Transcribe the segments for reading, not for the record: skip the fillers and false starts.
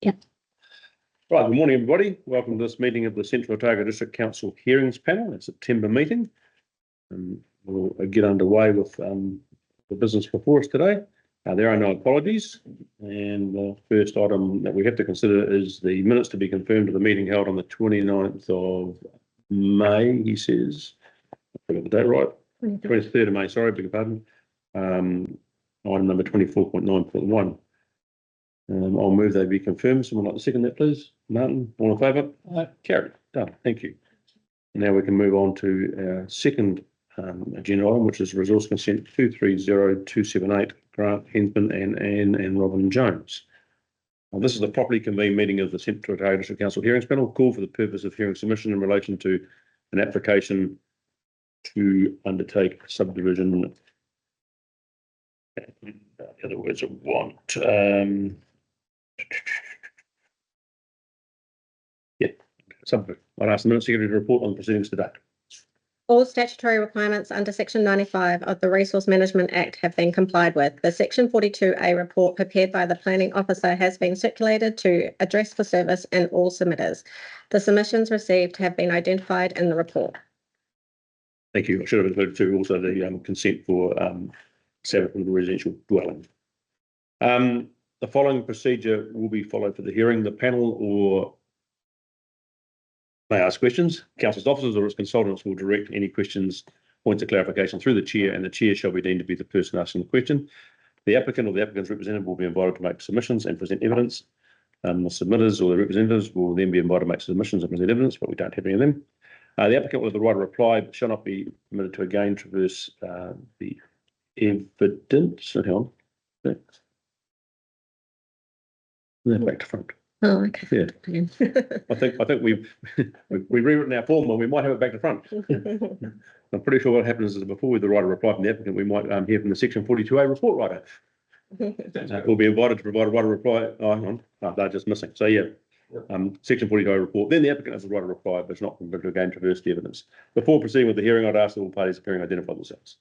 Yep. Right, good morning, everybody. Welcome to this meeting of the Central Otago District Council Hearings Panel, a September meeting. We'll get underway with the business before us today. There are no apologies, and the first item that we have to consider is the minutes to be confirmed of the meeting held on the 29th of May, he says. I got the date right. 23rd of May, sorry, beg your pardon. Item number 24.9.1. I'll move they be confirmed. Someone like to second that, please? Martin, all in favour? Aye. Carried. Done. Thank you. Now we can move on to our second agenda item, which is resource consent 230278, Grant Hensman and Anne and Robin Jones. This is the properly convened meeting of the Central Otago District Council Hearings Panel, called for the purpose of hearing submission in relation to an application to undertake subdivision. In other words, I want. Subdivision. I'll ask the Minute Secretary to report on the proceedings today. All statutory requirements under Section 95 of the Resource Management Act have been complied with. The Section 42A report prepared by the Planning Officer has been circulated to Address for Service and all submitters. The submissions received have been identified in the report. Thank you. I should have included too also the consent for establishment of a residential dwelling. The following procedure will be followed for the hearing. The panel or may ask questions. Council's officers or its consultants will direct any questions, points of clarification through the chair, and the chair shall be deemed to be the person asking the question. The applicant or the applicant's representative will be invited to make submissions and present evidence. The submitters or the representatives will then be invited to make submissions and present evidence, but we don't have any of them. The applicant will have the right to reply, but shall not be permitted to again traverse the evidence. Hang on. Back to front. Oh, okay. Yeah. I think we've rewritten our form and we might have it back to front. I'm pretty sure what happens is before we have the right to reply from the applicant, we might hear from the Section 42A report writer. We'll be invited to provide a right to reply. Oh, hang on. No, they're just missing. So yeah. Section 42A report. Then the applicant has the right to reply, but it's not permitted to again traverse the evidence. Before proceeding with the hearing, I'd ask all parties appearing identify themselves.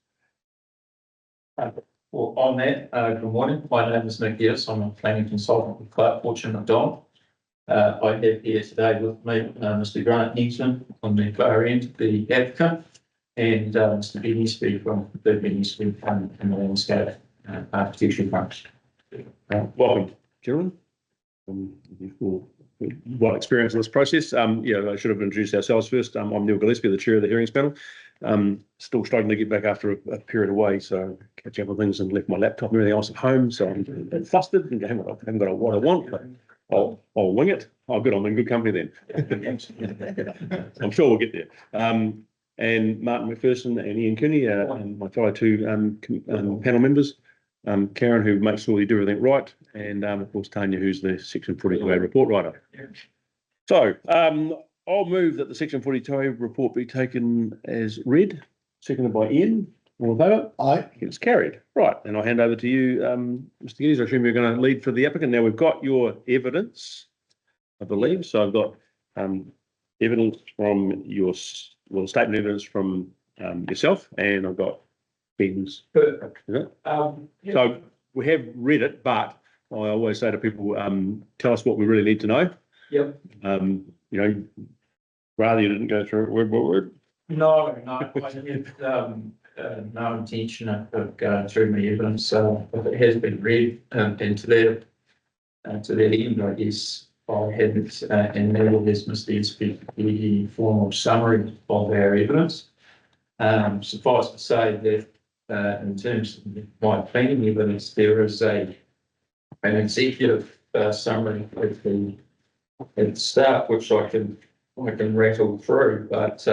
Well, on that, good morning. My name is Nick Gears. I'm a planning consultant with Clark Fortune McDonald. I have here today with me Mr. Grant Hensman on the far end, the applicant, and Mr. Ben Esby from the Ben Esby and the landscape architecture function. Welcome, gentlemen. Well experienced in this process. Yeah, I should have introduced ourselves first. I'm Neil Gillespie, the chair of the hearings panel. Still struggling to get back after a period away, so catching up with things and left my laptop and everything else at home. So I'm a bit flustered and haven't got what I want, but I'll wing it. Oh, good. I'm in good company then. I'm sure we'll get there. And Martin McPherson and Ian Cooney, and my fellow two panel members. Karen, who makes sure you do everything right, and of course Tanya, who's the Section 42A report writer. So I'll move that the Section 42A report be taken as read, seconded by Ian. All in favour? Aye. It's carried. Right, and I'll hand over to you, Mr. Geddes. I assume you're going to lead for the applicant. Now we've got your evidence, I believe. So I've got evidence from your, well, statement of evidence from yourself, and I've got Ben's. Perfect. Yeah. So we have read it, but I always say to people, tell us what we really need to know. Yep. You know, rather you didn't go through it word by word. No, I have no intention of going through my evidence. If it has been read, and to that end, I guess I hadn't, and now there's Mr. Esby, the formal summary of our evidence. Suffice to say that in terms of my planning evidence, there is an executive summary at the start, which I can rattle through, but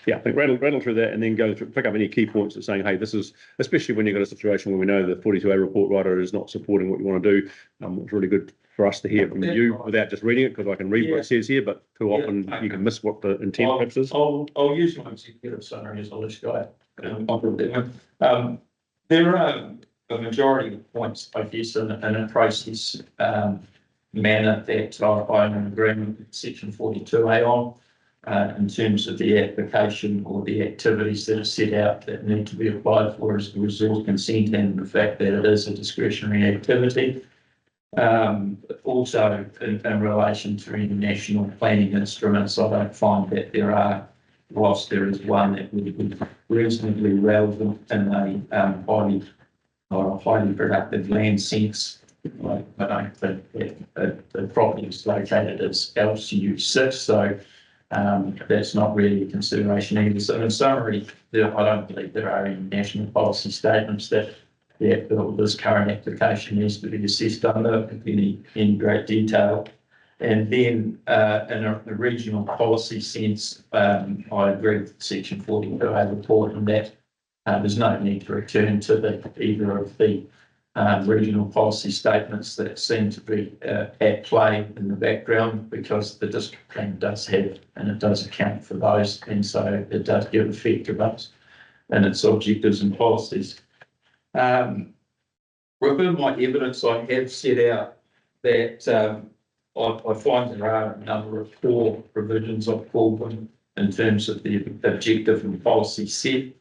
yeah, I think rattle through that and then go through, pick up any key points of saying, hey, this is, especially when you've got a situation where we know the 42A report writer is not supporting what you want to do. It's really good for us to hear from you without just reading it, because I can read what it says here, but too often you can miss what the intent perhaps is. I'll use my executive summary as a list guide. There are a majority of points, I guess, in a process manner that I'm in agreement with Section 42A on. In terms of the application or the activities that are set out that need to be applied for as a resource consent, and the fact that it is a discretionary activity. Also, in relation to international planning instruments, I don't find that there are, whilst there is one that would be reasonably relevant in a highly productive land sense. I don't think that the property is located as LCU 6, so that's not really a consideration either. So in summary, I don't believe there are any national policy statements that this current application needs to be assessed under in any great detail. And then in a regional policy sense, I agree with section 42A report in that there's no need to return to either of the regional policy statements that seem to be at play in the background, because the district plan does have, and it does account for those, and so it does give effect to those and its objectives and policies. Within my evidence, I have set out that I find there are a number of core provisions of Baldwin in terms of the objective and policy set.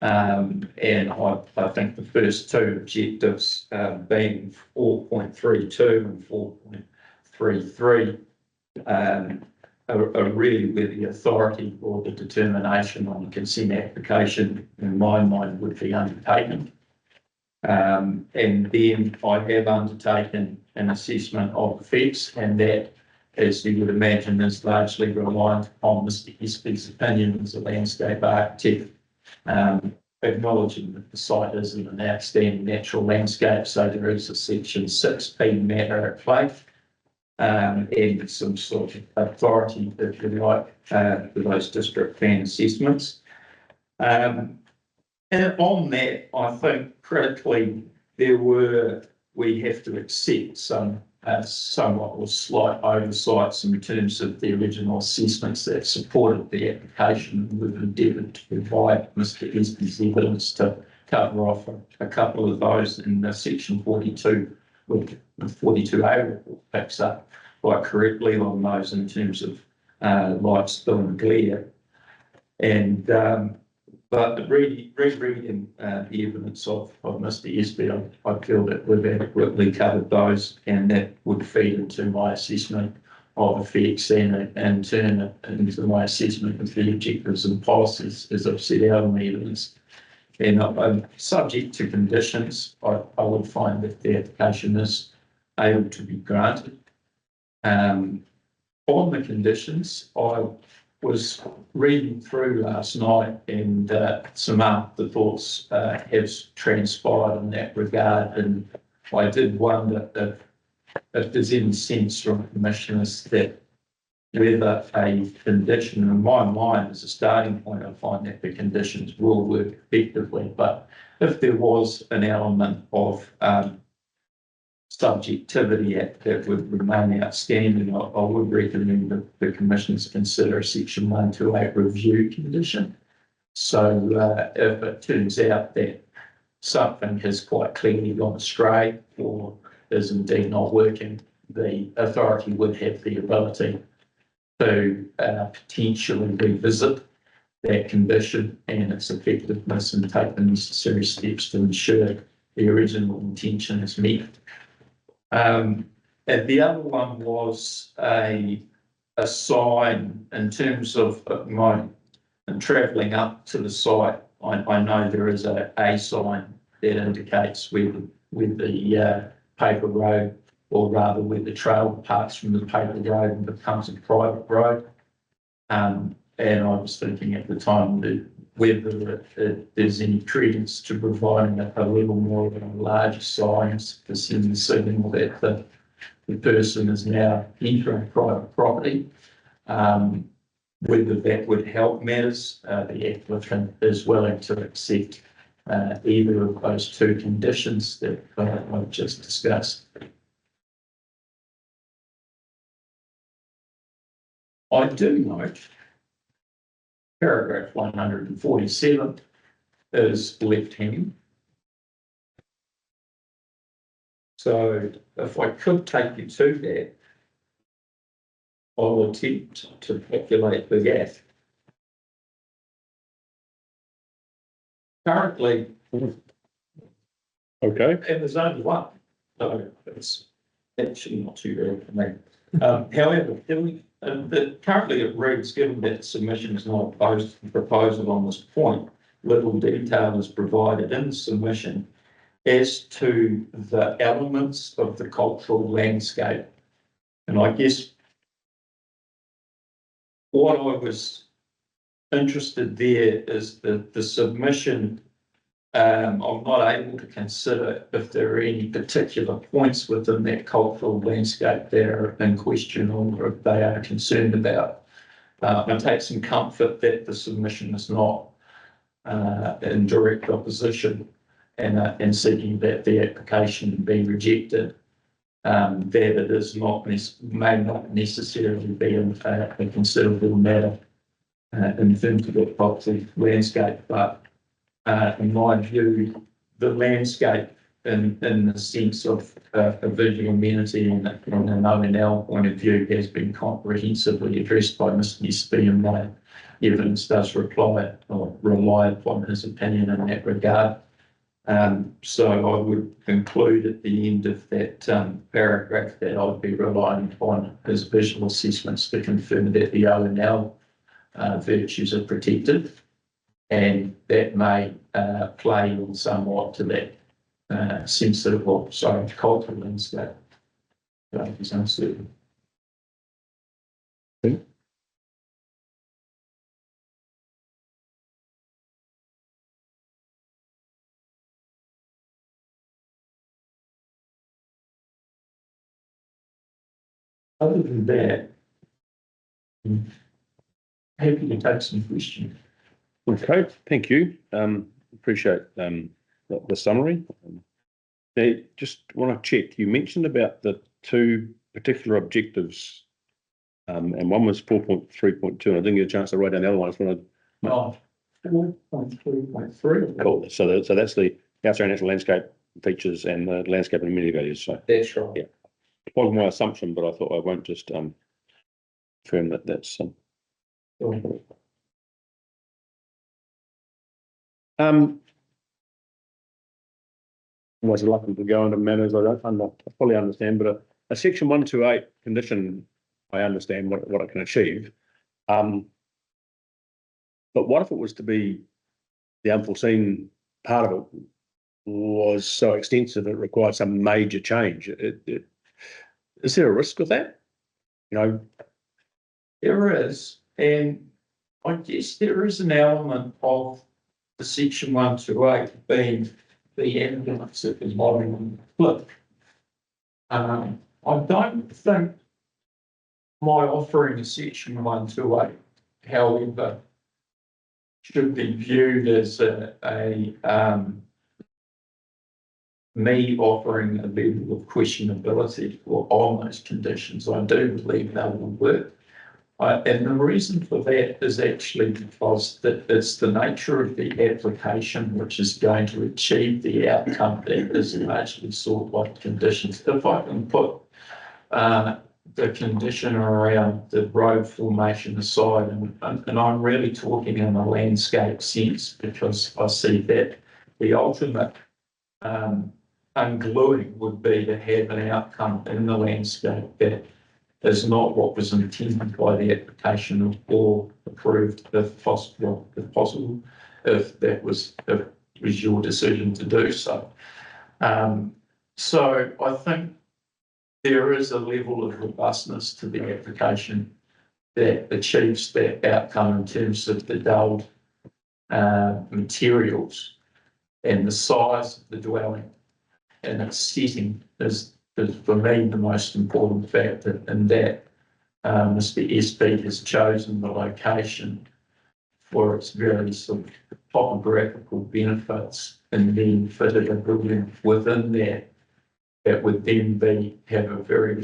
And I think the first two objectives being 4.32 and 4.33 are really where the authority or the determination on the consent application, in my mind, would be undertaken. And then I have undertaken an assessment of effects, and that, as you would imagine, is largely reliant on Mr. Espy's opinion as a landscape architect, acknowledging that the site is in an outstanding natural landscape, so there is a section 6B matter at play, and some sort of authority, if you like, for those district plan assessments. And on that, I think critically we have to accept some somewhat or slight oversights in terms of the original assessments that supported the application. We've endeavoured to provide Mr. Espy's evidence to cover off a couple of those in the section 42, with the 42A report picks up quite correctly on those in terms of light, spill and glare. And but rereading the evidence of Mr. Espy, I feel that we've adequately covered those, and that would feed into my assessment of effects and in turn into my assessment of the objectives and policies as I've set out in the evidence. And subject to conditions, I would find that the application is able to be granted. On the conditions, I was reading through last night, and some afterthoughts have transpired in that regard, and I did wonder if there's any sense from commissioners that whether a condition, in my mind as a starting point, I find that the conditions will work effectively, but if there was an element of subjectivity that would remain outstanding, I would recommend that the commissioners consider a section 128 review condition. So if it turns out that something has quite clearly gone astray or is indeed not working, the authority would have the ability to potentially revisit that condition and its effectiveness and take the necessary steps to ensure the original intention is met. And the other one was a sign in terms of my travelling up to the site. I know there is a sign that indicates where the paper road, or rather where the trail departs from the paper road and becomes a private road. And I was thinking at the time that whether there's any credence to providing a little more of a larger signs to send the signal that the person is now entering private property. Whether that would help matters, the applicant is willing to accept either of those two conditions that I've just discussed. I do note paragraph 147 is left-hand. So if I could take you to that, I'll attempt to calculate the gap. Currently, Okay. and there's only one, so it's actually not too early for me. However, currently it reads, given that submission is not opposed to the proposal on this point, little detail is provided in the submission as to the elements of the cultural landscape. And I guess what I was interested there is that the submission, I'm not able to consider if there are any particular points within that cultural landscape that are in question or if they are concerned about. I take some comfort that the submission is not in direct opposition and seeking that the application be rejected. That it is not may not necessarily be a considerable matter in terms of the cultural landscape, but in my view, the landscape in the sense of a visual amenity and an O&L point of view has been comprehensively addressed by Mr. Espy, and my evidence does rely upon his opinion in that regard. So I would conclude at the end of that paragraph that I would be relying upon his visual assessments to confirm that the O&L virtues are protected, and that may play in somewhat to that sensitive or cultural landscape. That is uncertain. Other than that, I'm happy to take some questions. Okay, thank you. Appreciate the summary. Now, just want to check, you mentioned about the two particular objectives, and one was 4.3.2, and I didn't get a chance to write down the other one. Oh, 4.3.3. Cool. So that's the outside natural landscape features and the landscape and amenity values. So That's right. Yeah. It wasn't my assumption, but I thought I won't just confirm that that's always reluctant to go into matters I don't fully understand, but a section 128 condition, I understand what it can achieve. But what if it was to be the unforeseen part of it was so extensive it required some major change? Is there a risk with that? You know, There is, and I guess there is an element of the section 128 being the evidence that is modelling flip. I don't think my offering a section 128, however, should be viewed as me offering a level of questionability on those conditions. I do believe they will work. And the reason for that is actually because it's the nature of the application which is going to achieve the outcome that is largely sought by the conditions. If I can put the condition around the road formation aside, and I'm really talking in a landscape sense, because I see that the ultimate ungluing would be to have an outcome in the landscape that is not what was intended by the application or approved, if possible, if that was your decision to do so. So I think there is a level of robustness to the application that achieves that outcome in terms of the dulled materials and the size of the dwelling and its setting is for me the most important factor, in that Mr. Espy has chosen the location for its very sort of topographical benefits, and then fitted a building within that would then have a very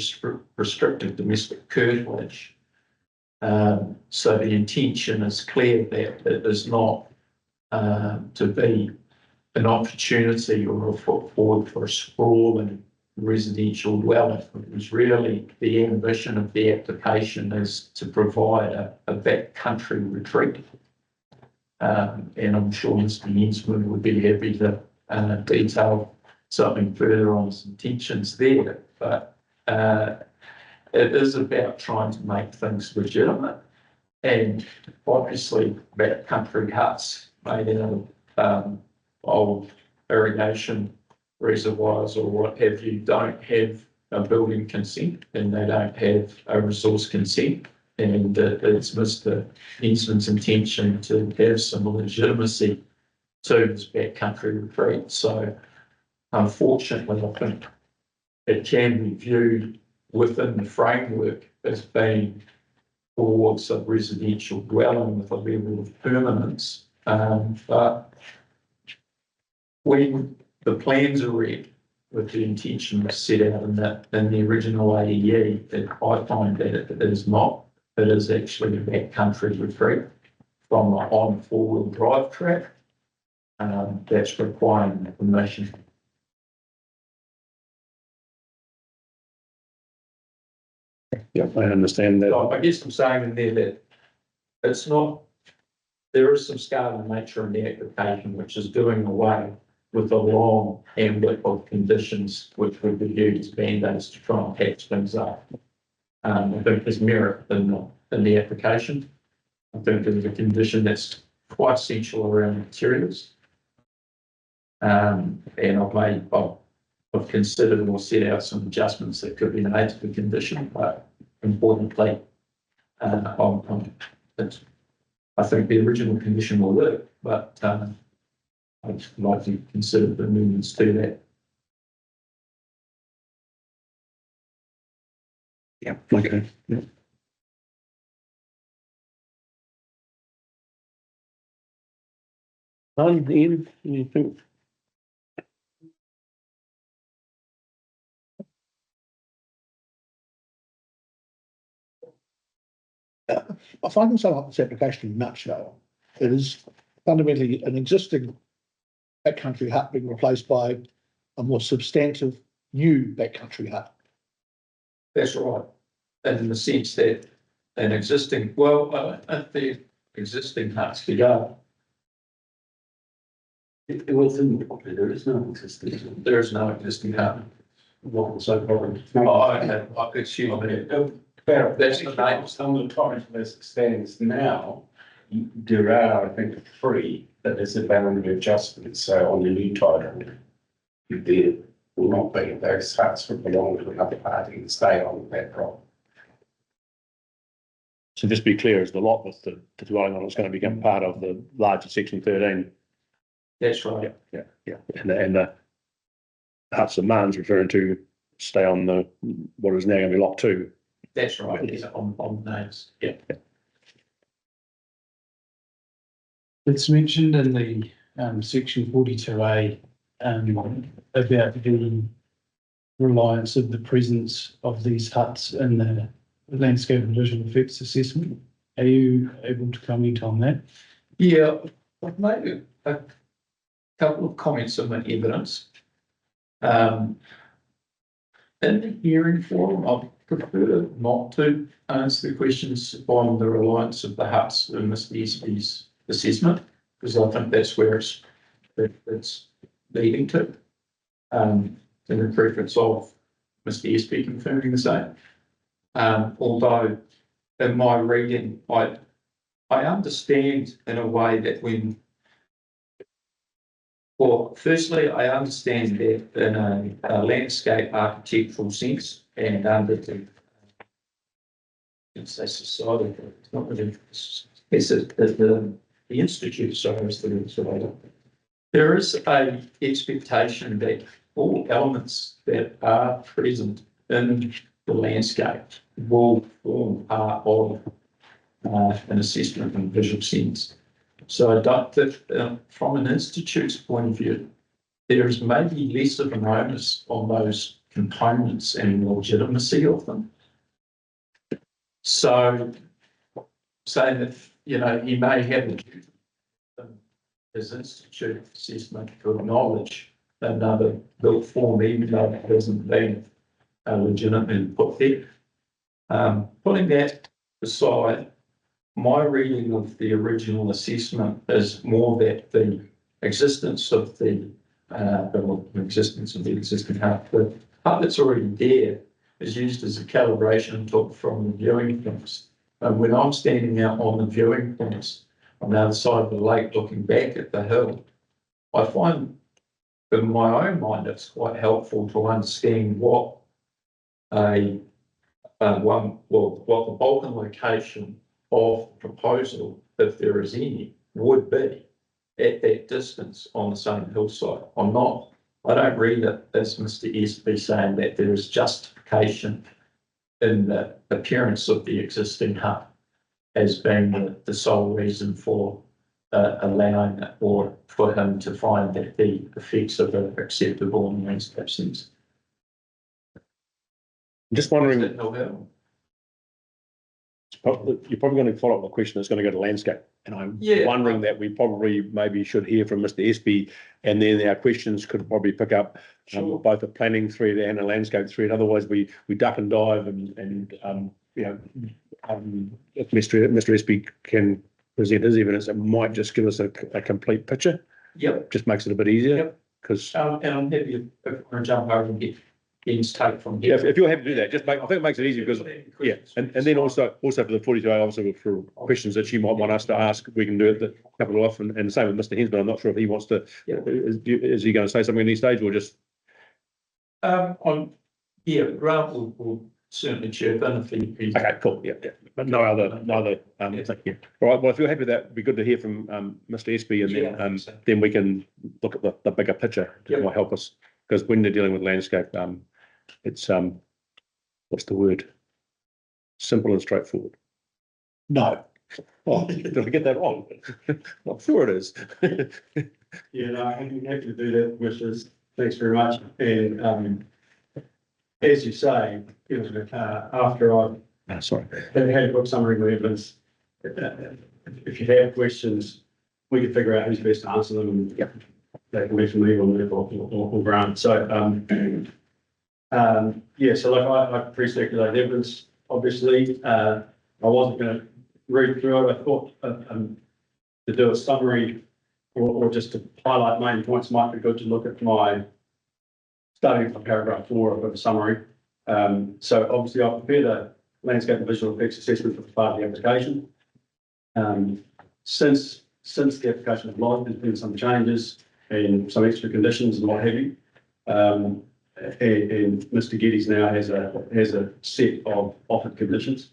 restricted domestic curtilage. So the intention is clear that it is not to be an opportunity or a foot forward for a sprawling residential dwelling. It was really the ambition of the application is to provide a backcountry retreat. And I'm sure Mr. Yensman would be happy to detail something further on his intentions there. But it is about trying to make things legitimate. And obviously, backcountry huts made out of old irrigation reservoirs or what have you don't have a building consent, and they don't have a resource consent. And it's Mr. Eastman's intention to have some legitimacy to this backcountry retreat. So unfortunately, I think it can be viewed within the framework as being towards a residential dwelling with a level of permanence. But when the plans are read with the intention set out in the original AEE, I find that it is not. It is actually a backcountry retreat from an on four-wheel drive track. That's requiring the permission. Yeah, I understand that. So I guess I'm saying in there that it's not, there is some scale and nature in the application which is doing away with the long ambit of conditions which would be viewed as band-aids to try and patch things up. I think there's merit in the application. I think there's a condition that's quite essential around materials. And I've considered or set out some adjustments that could be made to the condition, but importantly, I think the original condition will work, but I'd like to consider the amendments to that. Yeah, okay. Yeah. Ian, anything? If I can sum up this application in a nutshell, it is fundamentally an existing backcountry hut being replaced by a more substantive new backcountry hut. That's right. And in the sense that an existing, well, the existing huts to go. It wasn't, there is no existing. There is no existing hut. What so problem? Excuse me. Fair. That's the name. Some of the times as it stands now, there are, I think, 3 that is a boundary adjustment. So on the new title, there will not be those huts that belong to another party and stay on that property. So just be clear, is the lot with the dwelling on it's going to become part of the larger section 13? That's right. Yeah. And the huts that Martin's referring to stay on the what is now going to be lot 2. That's right. Yeah, on the names. Yeah. It's mentioned in the section 42A about the reliance of the presence of these huts in the landscape and visual effects assessment. Are you able to comment on that? Yeah, I've made a couple of comments on the evidence. In the hearing forum, I prefer not to answer the questions on the reliance of the huts in Mr. Espy's assessment, because I think that's where it's leading to. In the preference of Mr. Espy confirming the same. Although in my reading, I understand in a way that firstly, I understand that in a landscape architectural sense and under the society, it's not really, it's the institute, so as the insulator. There is a expectation that all elements that are present in the landscape will form part of an assessment in visual sense. So I don't think, from an institute's point of view, there is maybe less of an onus on those components and legitimacy of them. So saying that, he may have a duty as institute assessment to acknowledge another built form, even though it hasn't been legitimately put there. Putting that aside, my reading of the original assessment is more that the existence of the existing hut, the hut that's already there, is used as a calibration tool from the viewing points. And when I'm standing out on the viewing points on the other side of the lake looking back at the hill, I find in my own mind it's quite helpful to understand what the bulk and location of the proposal, if there is any, would be at that distance on the same hillside. I don't read it as Mr. Espy saying that there is justification in the appearance of the existing hut as being the sole reason for allowing it, or for him to find that the effects of it are acceptable in these absence. Just wondering, Is it no help? you're probably going to follow up with a question that's going to go to landscape. And I'm Yeah. wondering that we probably maybe should hear from Mr. Espy, and then our questions could probably pick up Sure. both a planning thread and a landscape thread. Otherwise, we duck and dive and if Mr. Espy can present his evidence, it might just give us a complete picture. Yep. Just makes it a bit easier. Yep. Because And I'm happy if I want to jump over and get Ian's take from yeah, here. if you're happy to do that, I think it makes it easier because yeah, and then also for the 42A, also for questions that you might want us to ask, we can do it the couple off, and the same with Mr. Hensman. I'm not sure if he wants to. Yeah. Is he going to say something at any stage, or just? Grant will certainly chirp in if he. Okay, cool. Yeah. But no other. Thank you. All right. Well, if you're happy with that, it'd be good to hear from Mr. Espy, and then we can look at the bigger picture. It might help us, because when they're dealing with landscape, it's what's the word? Simple and straightforward. No. Oh, did I get that wrong? I'm sure it is. Yeah, no, I'm happy to do that, Commissioners. Thanks very much. And as you say, after I've Sorry. had a book summary of evidence, if you have questions, we can figure out who's best to answer them. And they can be from me or Grant. So, so like I pre-circulated evidence, obviously. I wasn't going to read through it. I thought to do a summary or just to highlight main points might be good to look at starting from paragraph 4 of the summary. So obviously I've prepared a landscape and visual effects assessment for part of the application. Since the application was lodged, there's been some changes and some extra conditions and what have you. And Mr. Geddes now has a set of offered conditions.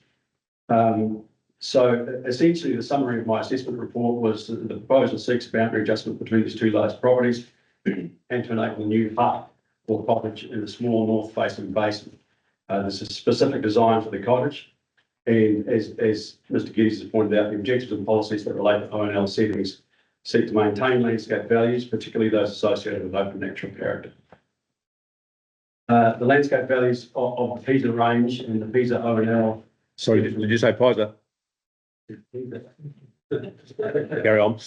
So essentially the summary of my assessment report was that the proposal seeks boundary adjustment between these two large properties and to enable a new hut or cottage in a small north facing basin. There's a specific design for the cottage, and as Mr. Geddes has pointed out, the objectives and policies that relate to ONL settings seek to maintain landscape values, particularly those associated with open natural character. The landscape values of the Pisa range and the Pisa ONL. Sorry, did you say Pisa? Carry on.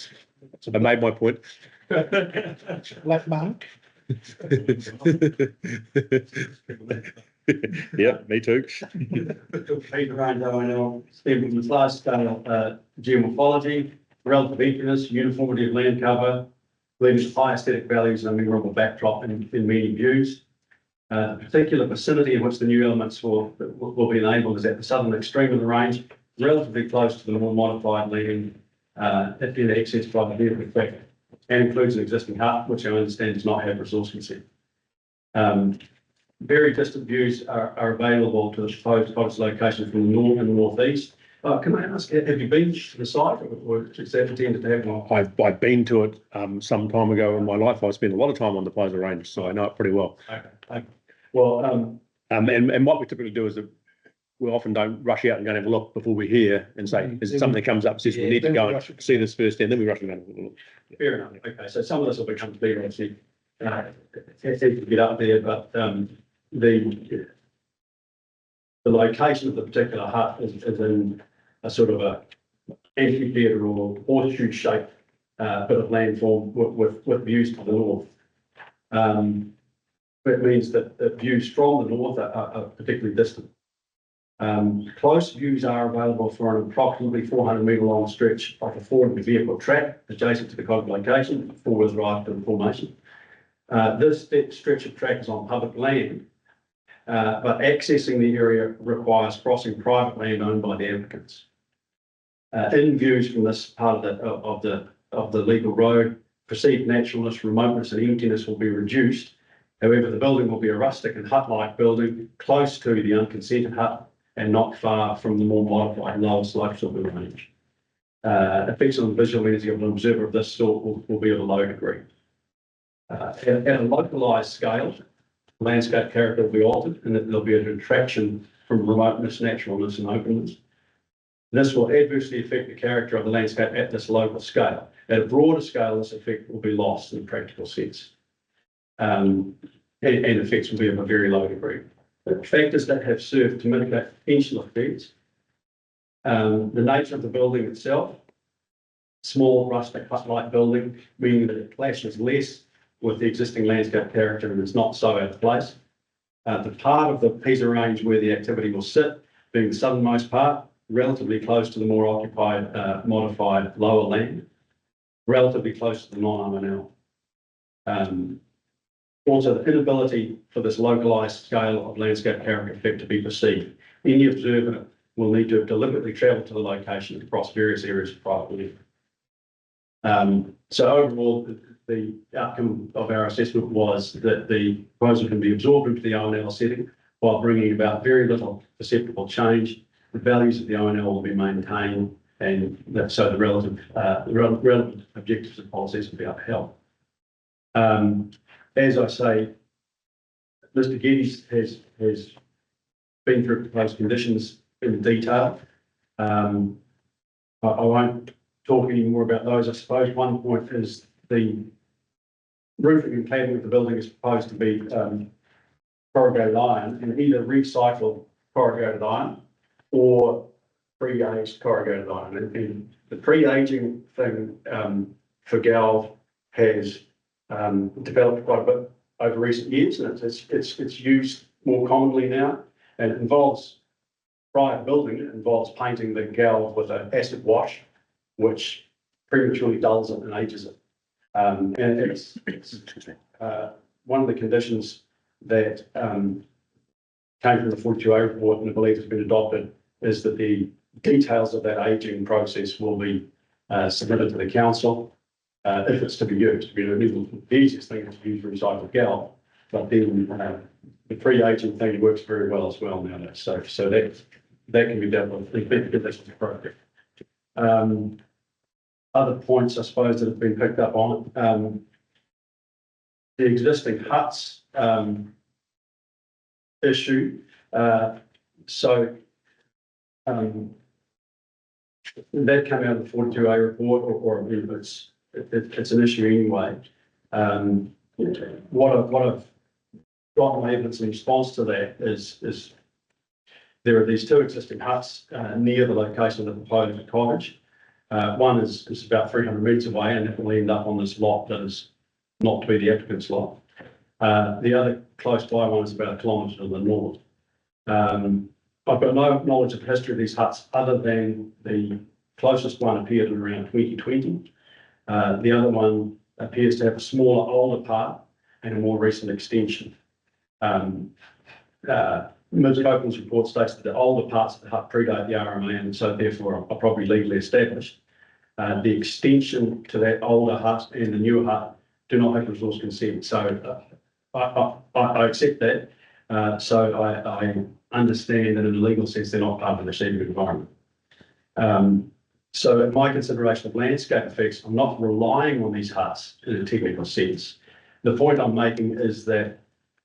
I made my point. Like Mark. Yeah, me too. Pisa range ONL, with large scale geomorphology, relative emptiness, uniformity of land cover, leading to high aesthetic values and a memorable backdrop in many views. The particular vicinity in which the new elements will be enabled is at the southern extreme of the range, relatively close to the more modified land in access by the vehicle traffic, and includes an existing hut, which I understand does not have resource consent. Very distant views are available to the proposed cottage location from the north and the northeast. Can I ask, have you been to the site, or is that intended to have one? I've been to it some time ago in my life. I spent a lot of time on the Pisa Range, so I know it pretty well. Okay. Well, and what we typically do is that we often don't rush out and go and have a look before we're here and say, is it something that comes up, says we need to go and see this first, and then we rush and go and have a look. fair enough. Okay, so some of this will become clear, actually, as you get up there, but the location of the particular hut is in a sort of a amphitheatre or horseshoe shaped bit of landform with views to the north. It means that the views from the north are particularly distant. Close views are available for an approximately 400 metre long stretch of a forward vehicle track adjacent to the cottage location, four-wheel drive to the formation. This stretch of track is on public land, but accessing the area requires crossing private land owned by the applicants. In views from this part of the legal road, perceived naturalness, remoteness and emptiness will be reduced. However, the building will be a rustic and hut-like building close to the unconsented hut and not far from the more modified lower slopes of the range. Effects on the visual energy of an observer of this sort will be of a low degree. At a localised scale, landscape character will be altered and that there'll be a detraction from remoteness, naturalness and openness. This will adversely affect the character of the landscape at this local scale. At a broader scale, this effect will be lost in a practical sense. And effects will be of a very low degree. The factors that have served to mitigate potential effects, the nature of the building itself, small rustic hut-like building, meaning that it clashes less with the existing landscape character and is not so out of place. The part of the Pisa range where the activity will sit, being the southernmost part, relatively close to the more occupied, modified lower land, relatively close to the non-M&L. Also, the inability for this localised scale of landscape character effect to be perceived. Any observer will need to have deliberately travelled to the location across various areas of private land. So overall, the outcome of our assessment was that the proposal can be absorbed into the ONL setting while bringing about very little perceptible change. The values of the ONL will be maintained, and so the relevant objectives and policies will be upheld. As I say, Mr. Geddes has been through proposed conditions in detail. I won't talk any more about those. I suppose one point is the roofing and cladding of the building is proposed to be corrugated iron, and either recycled corrugated iron or pre-aged corrugated iron. And the pre-aging thing for Galv has developed quite a bit over recent years, and it's used more commonly now, and it involves, prior to building, it involves painting the Galv with an acid wash, which prematurely dulls it and ages it. And it's one of the conditions that came from the 42A report, and I believe has been adopted, is that the details of that aging process will be submitted to the council if it's to be used. The easiest thing is to use recycled Galv, but then the pre-aging thing works very well as well nowadays. So that can be dealt with if that's appropriate. Other points, I suppose, that have been picked up on the existing huts issue. That came out of the 42A report, or it's an issue anyway. What I've gotten evidence in response to that is there are these two existing huts near the location of the proposed cottage. One is about 300 metres away, and it will end up on this lot that is not to be the applicant's lot. The other close by one is about 1 kilometre to the north. I've got no knowledge of the history of these huts other than the closest one appeared in around 2020. The other one appears to have a smaller, older part and a more recent extension. Ms. Copeland's report states that the older parts of the hut predate the RMA and so therefore are probably legally established. The extension to that older hut and the newer hut do not have resource consent. So I accept that. So I understand that in a legal sense, they're not part of the receiving environment. So in my consideration of landscape effects, I'm not relying on these huts in a technical sense. The point I'm making is that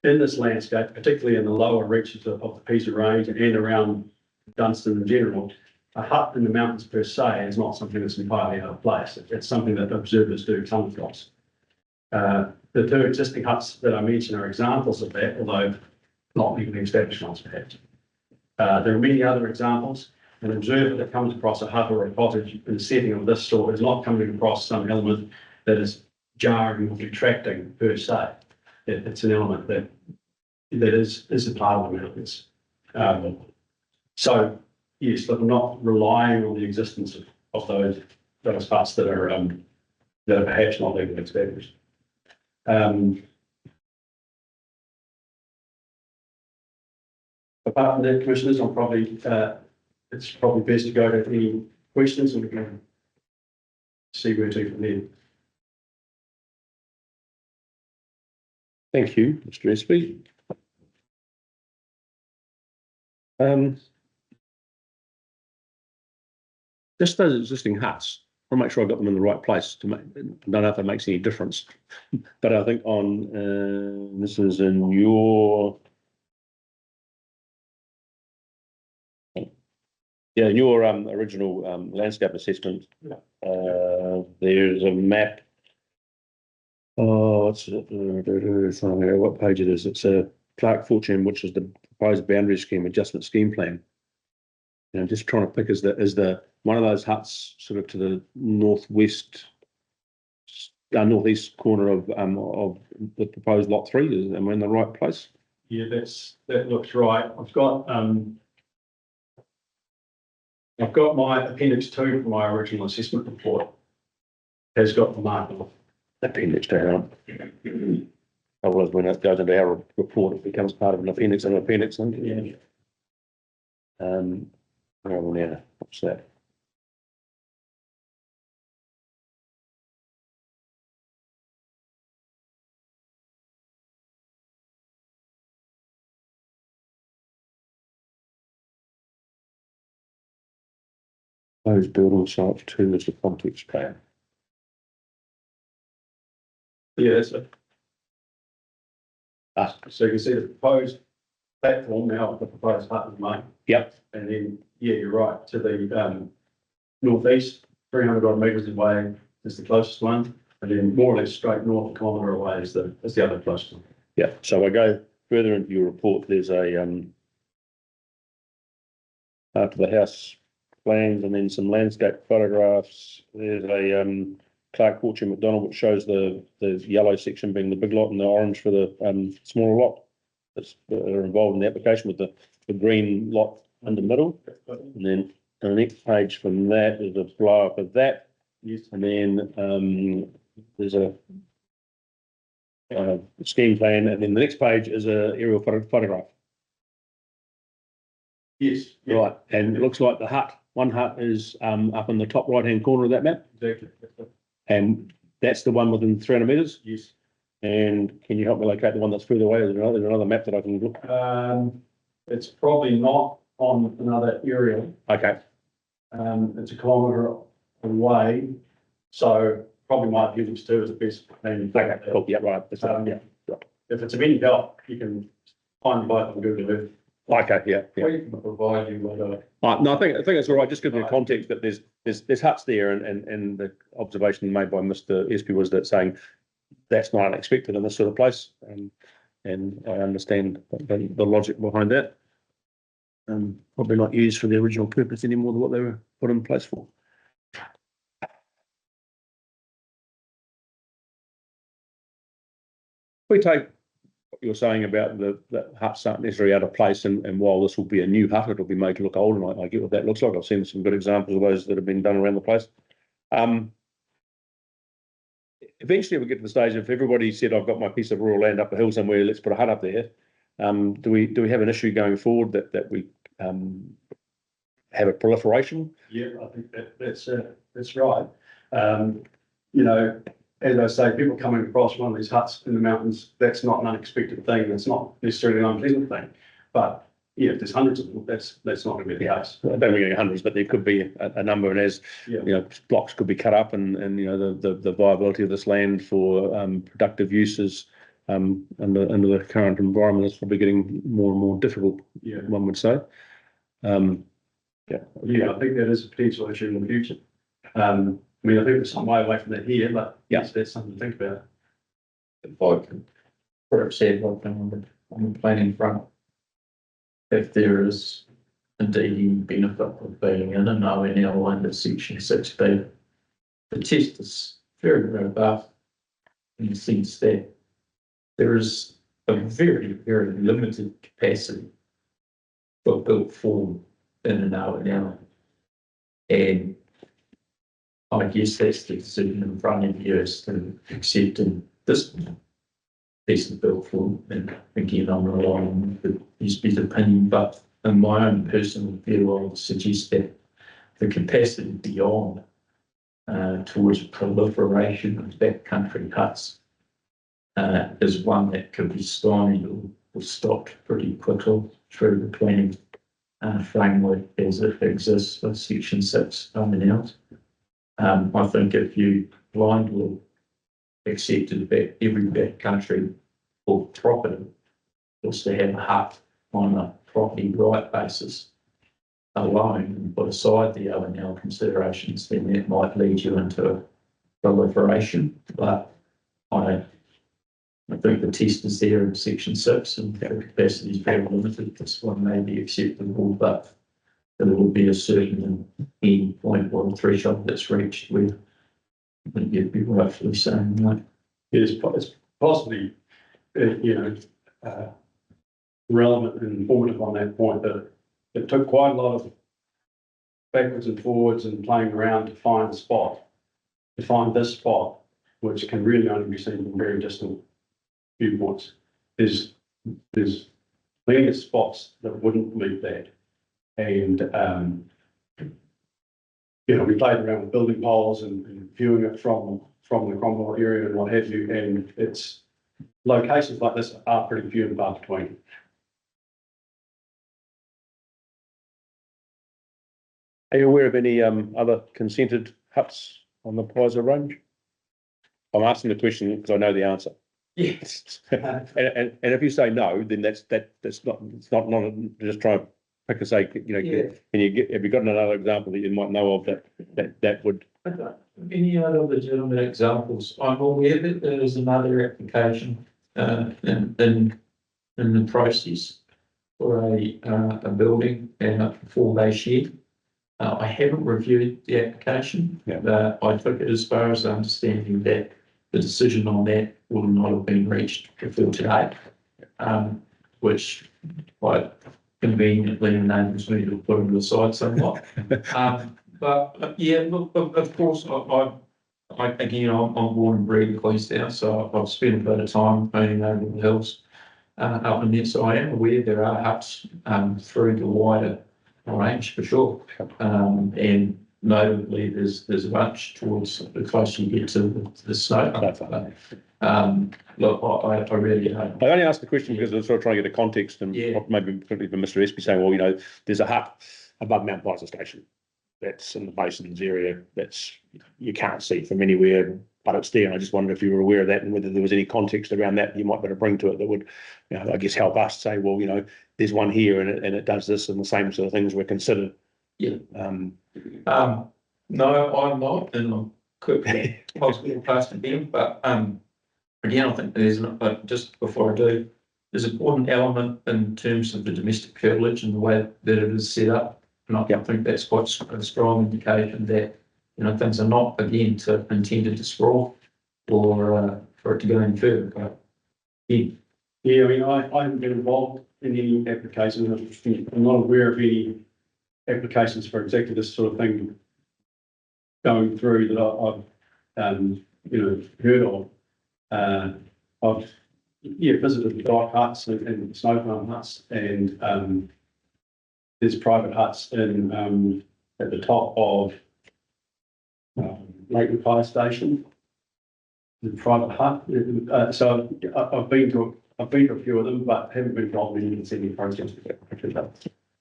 in this landscape, particularly in the lower reaches of the Pisa Range and around Dunstan in general, a hut in the mountains per se is not something that's entirely out of place. It's something that observers do come across. The two existing huts that I mentioned are examples of that, although not legally established ones perhaps. There are many other examples. An observer that comes across a hut or a cottage in a setting of this sort is not coming across some element that is jarring or detracting per se. It's an element that is a part of the mountains. So yes, but I'm not relying on the existence of those huts that are perhaps not legally established. apart from that, commissioners, I'm probably, it's probably best to go to any questions and we can see where to from there. Thank you, Mr. Espy. Just those existing huts, I'll make sure I got them in the right place to make, I don't know if that makes any difference. But I think on, this is in your, yeah, in your original landscape assessment, there's a map. Oh, it's what page it is? It's a Clark Fortune, which is the proposed boundary scheme adjustment scheme plan. You know, just trying to pick is the one of those huts sort of to the northwest, northeast corner of the proposed lot 3. Am I in the right place? Yeah, that looks right. I've got my appendix 2 from my original assessment report. Has got the marker. Appendix 2. Otherwise, when it goes into our report, it becomes part of an appendix and an appendix. Yeah. Yeah, what's that? Those building sites 2 is the context plan. Yeah, that's it. So you can see the proposed platform now, the proposed hut is made. Yep. And then, yeah, you're right, to the northeast, 300 odd metres away is the closest one. And then more or less straight north, a kilometre away is the other closest one. Yeah, so I go further into your report, there's a after the house plans and then some landscape photographs. There's a Clark Fortune McDonald, which shows the yellow section being the big lot and the orange for the smaller lot that are involved in the application, with the green lot in the middle. And then on the next page from that is a blow up of that. Yes. And then there's a scheme plan, and then the next page is a aerial photograph. Yes. Yeah. Right, and it looks like one hut is up in the top right hand corner of that map, Exactly. and that's the one within 300 metres. Yes. And can you help me locate the one that's further away? Is there another map that I can look? It's probably not on another area. Okay, It's a kilometre away, so probably my appendix 2 is the best. okay, cool, yeah, right. That's right. Yeah. If it's of any help, you can find both on Google Earth. Okay, yeah. We can provide you with a. No, I think it's all right. Just give me a context that there's huts there, and the observation made by Mr. Espy was that saying that's not unexpected in this sort of place, and I understand the logic behind that. Probably not used for the original purpose any more than what they were put in place for. We take what you're saying about the huts aren't necessarily out of place, and while this will be a new hut, it'll be made to look old, and I get what that looks like. I've seen some good examples of those that have been done around the place. Eventually we'll get to the stage, if everybody said, I've got my piece of rural land up a hill somewhere, let's put a hut up there. Do we have an issue going forward that we have a proliferation? Yeah, I think that's right. You know, as I say, people coming across one of these huts in the mountains, that's not an unexpected thing. That's not necessarily an unpleasant thing. But yeah, if there's hundreds of them, that's not going to be the case. I don't think hundreds, but there could be a number, and as Yeah. you know, blocks could be cut up, and you know the viability of this land for productive uses under the current environment is probably getting more and more difficult. Yeah. One would say. Yeah. Yeah, I think that is a potential issue in the future. I mean, I think there's some way away from that here, but Yeah. yes, that's something to think about. If I can perhaps add one thing on the planning front. If there is indeed any benefit of being in an ONL under section 6B, the test is very robust in the sense that there is a very, very limited capacity for built form in an ONL. And I guess that's the decision in front of you, is to accept in this piece of built form. And again, I'm relying on the USB's opinion, but in my own personal view, I would suggest that the capacity beyond towards proliferation of backcountry huts is one that could be stymied or stopped pretty quickly through the planning framework as it exists for Section 6 out. I think if you blindly accepted that every backcountry or property was to have a hut on a property right basis alone and put aside the O&L considerations, then that might lead you into proliferation. But I think the test is there in Section 6 and the capacity is very limited. This one may be acceptable, but there will be a certain end point or a threshold that's reached where I think you'd be rightfully saying that. It's possibly, relevant and informative on that point that it took quite a lot of backwards and forwards and playing around to find the spot, to find this spot, which can really only be seen from very distant viewpoints. There's plenty of spots that wouldn't meet that. And, we played around with building poles and viewing it from the Cromwell area and what have you. And it's locations like this are pretty few and far between. Are you aware of any other consented huts on the Pizer range? I'm asking the question because I know the answer. Yes. And if you say no, then that's not just try and pick a say, can you get, have you got another example that you might know of that would? Any other legitimate examples? I'm aware that there is another application in the process for a building and a 4-bay shed. I haven't reviewed the application, but I took it as far as understanding that the decision on that will not have been reached before today, which quite conveniently enables me to put it aside somewhat. But look, of course, I'm born and bred in Queenstown, so I've spent a bit of time owning over the hills up in there. So I am aware there are huts through the wider range for sure, and notably there's a bunch towards the closer you get to the snow. Look, I really don't. I only asked the question because I was sort of trying to get a context and maybe particularly for Mr. Espy saying, well, there's a hut above Mount Pizer Station that's in the Basins area that's you can't see from anywhere, but it's there. And I just wondered if you were aware of that and whether there was any context around that you might better bring to it that would, I guess, help us say, well, there's one here and it does this and the same sort of things were considered. Yeah. No, I'm not, and I could be possibly close to them, but again, I think there's just before I do, there's an important element in terms of the domestic curtilage and the way that it is set up. And I think that's quite a strong indication that things are not again intended to sprawl or for it to go any further. But, I haven't been involved in any applications. I'm not aware of any applications for exactly this sort of thing going through that I've heard of. I've visited the dyke huts and snow farm huts, and there's private huts in at the top of Lake Fire Station. The private hut. So I've been to a few of them, but haven't been involved in any process.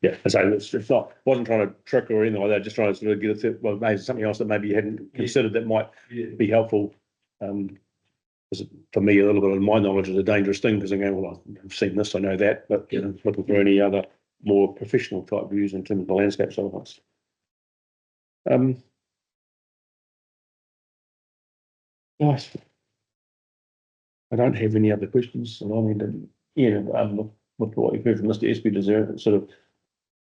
Yeah, so it's not, wasn't trying to trick or anything like that, just trying to sort of get it, well, maybe something else that maybe you hadn't considered that might be helpful. For me, a little bit of my knowledge is a dangerous thing because again, well, I've seen this, I know that, but looking for any other more professional type views in terms of the landscape side of us. Nice. I don't have any other questions. And I mean, with what you've heard from Mr. Espy, does there sort of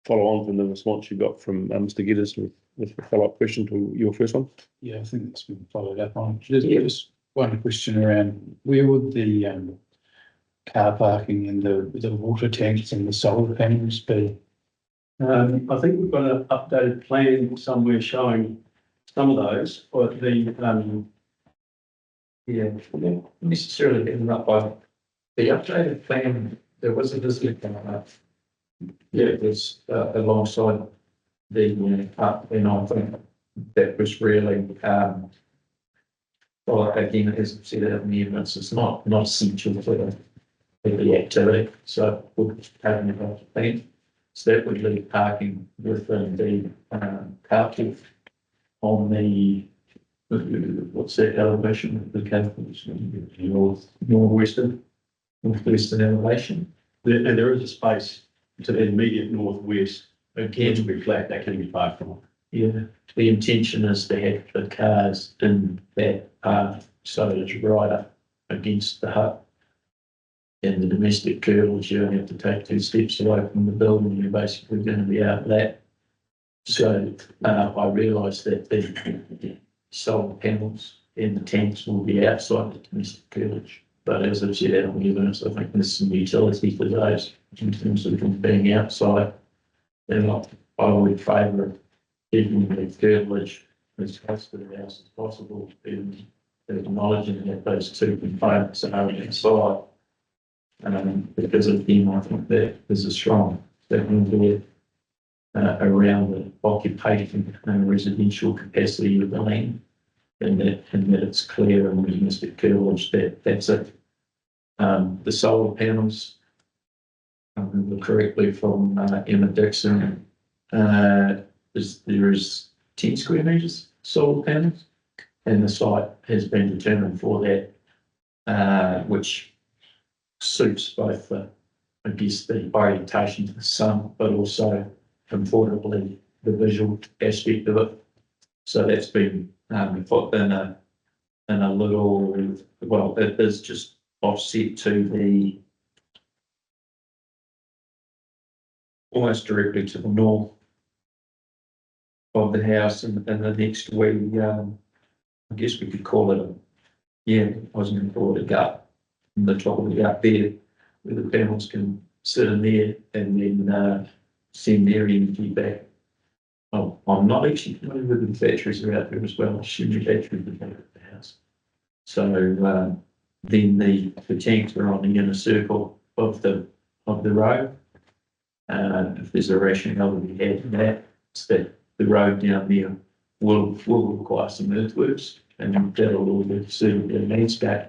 follow on from the response you got from Mr. Gidders with a follow-up question to your first one? Yeah, I think that's been followed up on. Just one question around where would the car parking and the water tanks and the solar panels be? I think we've got an updated plan somewhere showing some of those, but not necessarily been up by the updated plan. There was a visit Yeah, it was alongside the hut, and I think that was really, well, again, as I've said, out in the evidence, it's not essential for the activity, so we're taking it off the plan. So that would leave parking within the carport on the, what's that elevation of the carport? Northwestern elevation. And there is a space to the immediate northwest, which will Again, be flat, that can be parked from. yeah, the intention is to have the cars in that path, so it's right up against the hut. And the domestic curtilage, you only have to take 2 steps away from the building, you're basically going to be out of that. So I realised that the solar panels and the tanks will be outside the domestic curtilage. But as I've said out on the evidence, I think there's some utility for those in terms of them being outside. And I would favour keeping the curtilage as close to the house as possible and acknowledging that those 2 components are inside. Because again, I think that there's a strong statement there around the occupation and residential capacity of the land, and that it's clear in the domestic curtilage that that's it. The solar panels, I remember correctly from Emma Dixon, there is 10 square metres solar panels, and the site has been determined for that, which suits both the, I guess, the orientation to the sun, but also importantly the visual aspect of it. So that's been put in a little, well, it is just offset to the almost directly to the north of the house, and the next wee, I guess we could call it I was going to call it a gut. The top of the gut there, where the panels can sit in there and then send their energy back. Oh, I'm not actually familiar with the batteries are out there as well. I assume the batteries are back at the house. So then the tanks are on the inner circle of the road. If there's a rationality had in that, it's that the road down there will require some earthworks, and that'll all be suited to the landscape.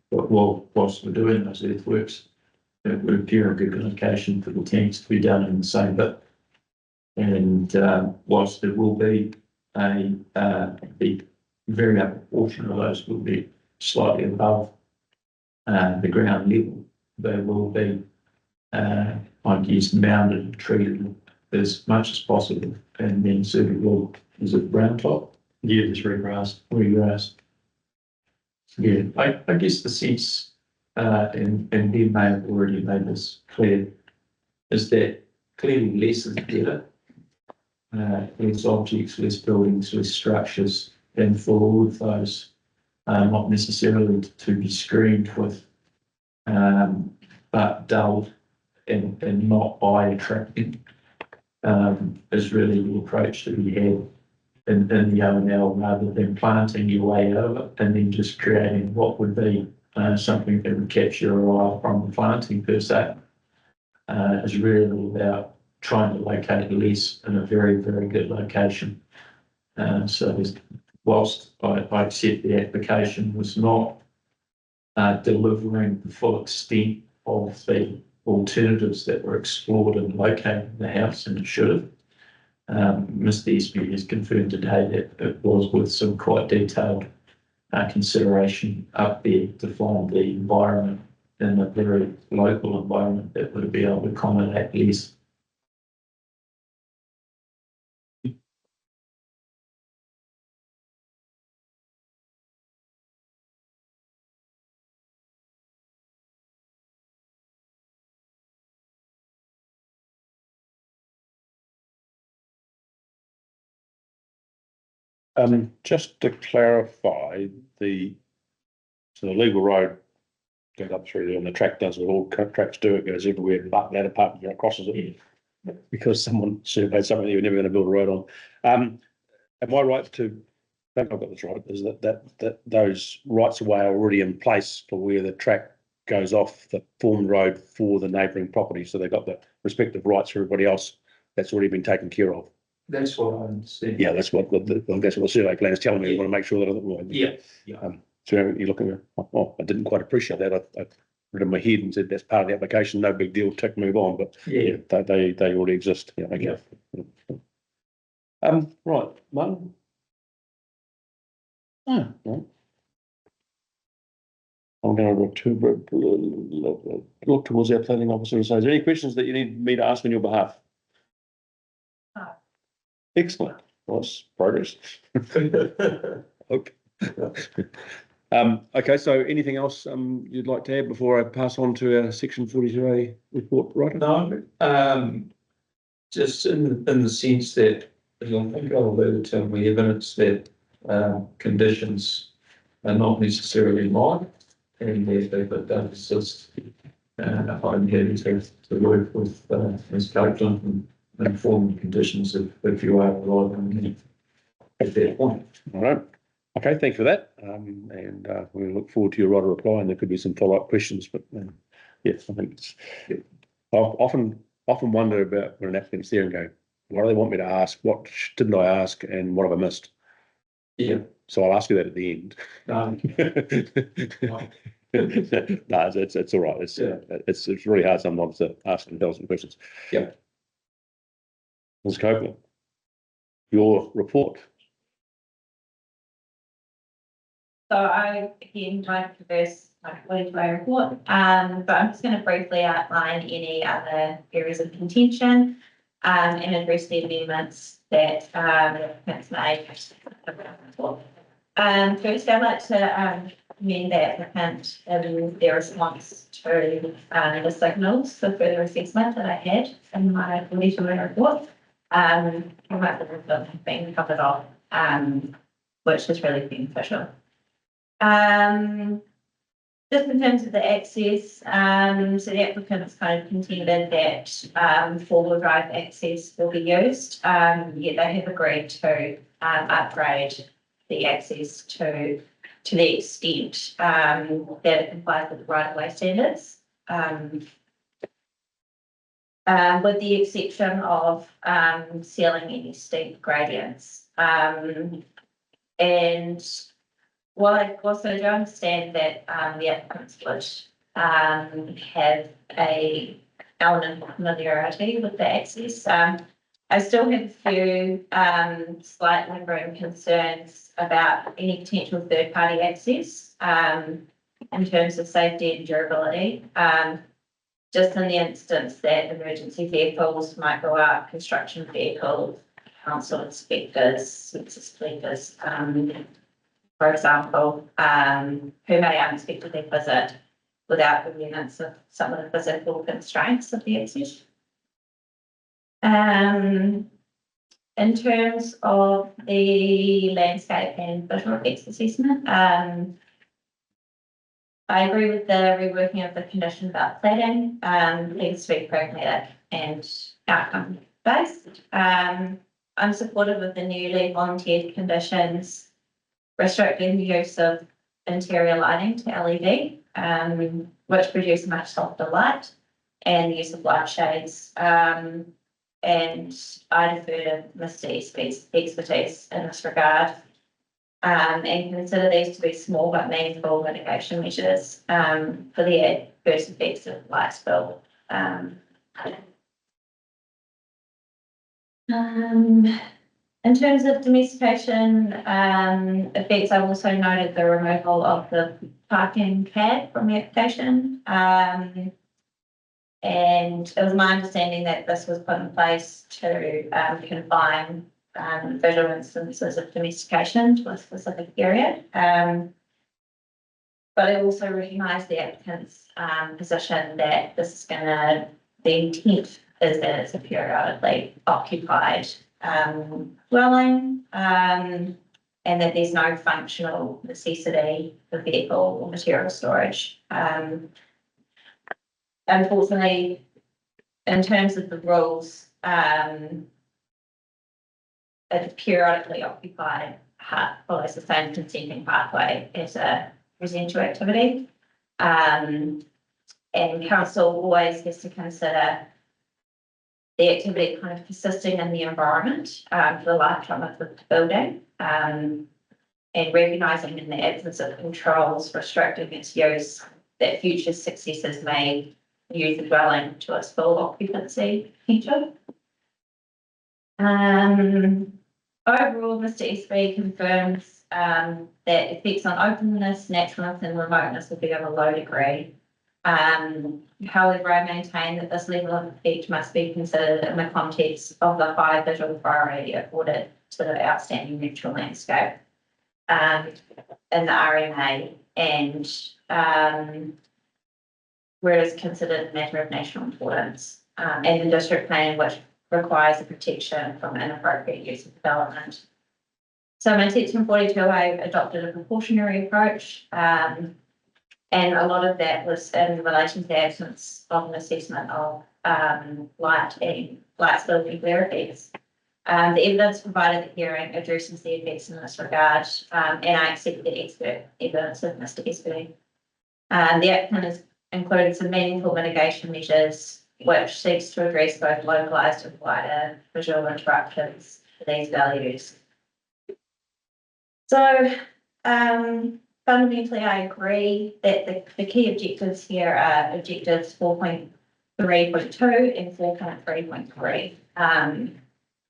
But whilst we're doing those earthworks, it would appear a good location for the tanks to be done in the same bit. And whilst there will be the very upper portion of those will be slightly above the ground level, they will be, I guess, mounded and treated as much as possible, and then suitable, is it ground top? Yeah, it's regrassed. Yeah, I guess the sense, and Ben may have already made this clear, is that clearly less is better. Less objects, less buildings, less structures, and for all of those, not necessarily to be screened with, but dulled and not eye attracting, is really the approach that we had in the O&L, rather than planting your way over and then just creating what would be something that would capture your eye from the planting per se. Is really about trying to locate less in a very, very good location. So whilst I accept the application was not delivering the full extent of the alternatives that were explored and located in the house, and it should have. Mr. Espy has confirmed today that it was with some quite detailed consideration up there to find the environment in a very local environment that would be able to accommodate less. Just to clarify, the legal road goes up through there, and the track does what all tracks do. It goes everywhere, but that apartment crosses it because someone surveyed something that you're never going to build a road on. Am I right to? I think I've got this right. Is that those rights of way are already in place for where the track goes off the formed road for the neighbouring property? So they've got the respective rights for everybody else, that's already been taken care of. That's what I understand. Yeah, that's what the survey plan is telling me. We want to make sure that. Yeah, So you're looking at, oh, I didn't quite appreciate that. I put it in my head and said that's part of the application, no big deal, tick, move on. But yeah. they already exist. Yeah, okay. Right, Martin. Oh, Right. I'm going to look towards our planning officer. So, is there any questions that you need me to ask on your behalf? No. Excellent. Nice progress. Okay. Okay, so anything else you'd like to add before I pass on to our section 42A report writer? No, just in the sense that, as I think I alluded to in the evidence, that conditions are not necessarily mine, and therefore if it does exist, I'm here to work with Ms. Copeland and inform the conditions if you are right at that point. All right. Okay, thanks for that. And we look forward to your writer reply, and there could be some follow-up questions. But yes, I think it's. I often wonder about when an applicant's there and go, what do they want me to ask? What didn't I ask? And what have I missed? Yeah. So I'll ask you that at the end. No, it's all right. It's really hard sometimes to ask intelligent questions. Yeah. Ms. Copeland, your report. So I, again, won't traverse my 42A report, but I'm just going to briefly outline any other areas of contention and address the amendments that the applicants made. First, I'd like to commend the applicant in their response to the signals for further assessment that I had in my 42A report. Most of them have been covered off, which is really beneficial. Just in terms of the access, so the applicants kind of contended that four-wheel drive access will be used. Yet they have agreed to upgrade the access to the extent that it complies with the right-of-way standards. With the exception of sealing any steep gradients. And while I also do understand that the applicants would have a element of familiarity with the access, I still have a few slight lingering concerns about any potential third-party access in terms of safety and durability. Just in the instance that emergency vehicles might go out, construction vehicles, council inspectors, census collectors, for example, who may unexpectedly visit without awareness of some of the physical constraints of the access. In terms of the landscape and visual effects assessment, I agree with the reworking of the condition about cladding. Needs to be pragmatic and outcome based. I'm supportive of the newly volunteered conditions restricting the use of interior lighting to LED, which produce much softer light, and the use of light shades. And I defer to Mr. Eastby's expertise in this regard, and consider these to be small but meaningful mitigation measures for the adverse effects of light spill. In terms of domestication effects, I've also noted the removal of the parking pad from the application. And it was my understanding that this was put in place to confine visual instances of domestication to a specific area. But I also recognise the applicant's position that this is going to, the intent is that it's a periodically occupied dwelling, and that there's no functional necessity for vehicle or material storage. Unfortunately, in terms of the rules, a periodically occupied hut follows the same consenting pathway as a residential activity. And council always has to consider the activity kind of persisting in the environment for the lifetime of the building, and recognising in the absence of controls restricting its use, that future successors may use the dwelling to its full occupancy potential. Overall, Mr. SB confirms that effects on openness, naturalness and remoteness will be of a low degree. However, I maintain that this level of effect must be considered in the context of the high visual priority afforded to the outstanding natural landscape in the RMA, and where it is considered a matter of national importance, and the district plan, which requires the protection from inappropriate use of development. So in section 42A adopted a precautionary approach, and a lot of that was in relation to the absence of an assessment of light spilling and glare effects. The evidence provided at the hearing addresses the effects in this regard, and I accept the expert evidence of Mr. Espy. The applicant has included some meaningful mitigation measures which seeks to address both localised and wider visual interruptions to these values. So fundamentally, I agree that the key objectives here are objectives 4.3.2 and 4.3.3.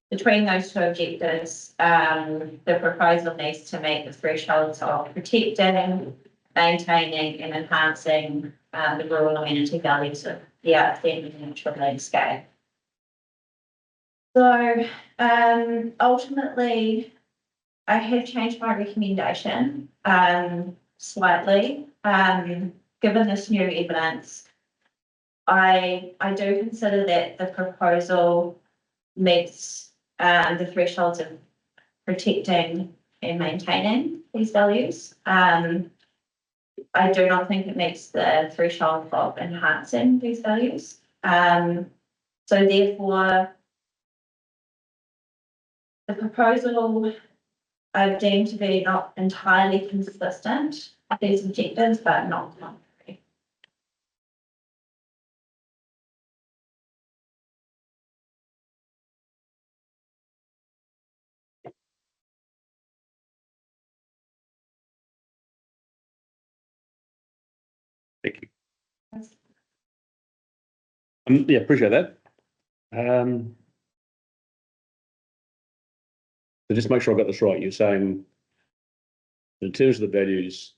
Between those two objectives, the proposal needs to meet the thresholds of protecting, maintaining and enhancing the rural amenity values of the outstanding natural landscape. So ultimately, I have changed my recommendation slightly. Given this new evidence, I do consider that the proposal meets the thresholds of protecting and maintaining these values. I do not think it meets the threshold of enhancing these values. So therefore, the proposal I've deemed to be not entirely consistent with these objectives, but not contrary. Thank you. Yeah, appreciate that. So just make sure I got this right. You're saying in terms of the values,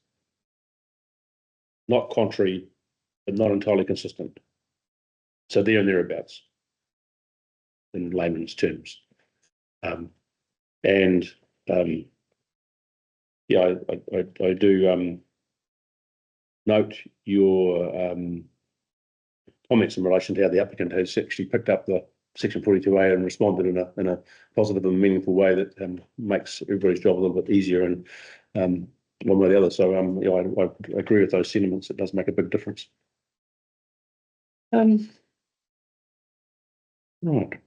not contrary, but not entirely consistent. So there and thereabouts in layman's terms. Yeah, I do note your comments in relation to how the applicant has actually picked up the section 42A and responded in a positive and meaningful way that makes everybody's job a little bit easier and one way or the other. So yeah, I agree with those sentiments. It does make a big difference. Right. Can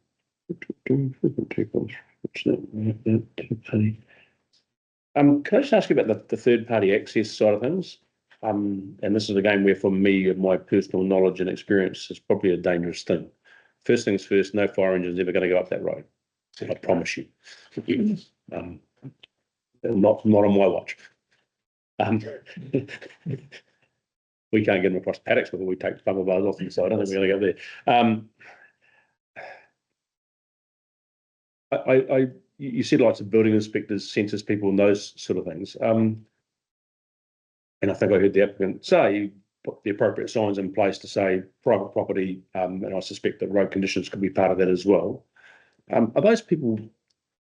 I just ask you about the third party access side of things? And this is again where for me, my personal knowledge and experience is probably a dangerous thing. First things first, no fire engine is ever going to go up that road. I promise you. Not on my watch. We can't get them across paddocks before we take bumper bars off them, so I don't think we're going to go there. You said lots of building inspectors, census people, and those sort of things. And I think I heard the applicant say put the appropriate signs in place to say private property, and I suspect that road conditions could be part of that as well. Are those people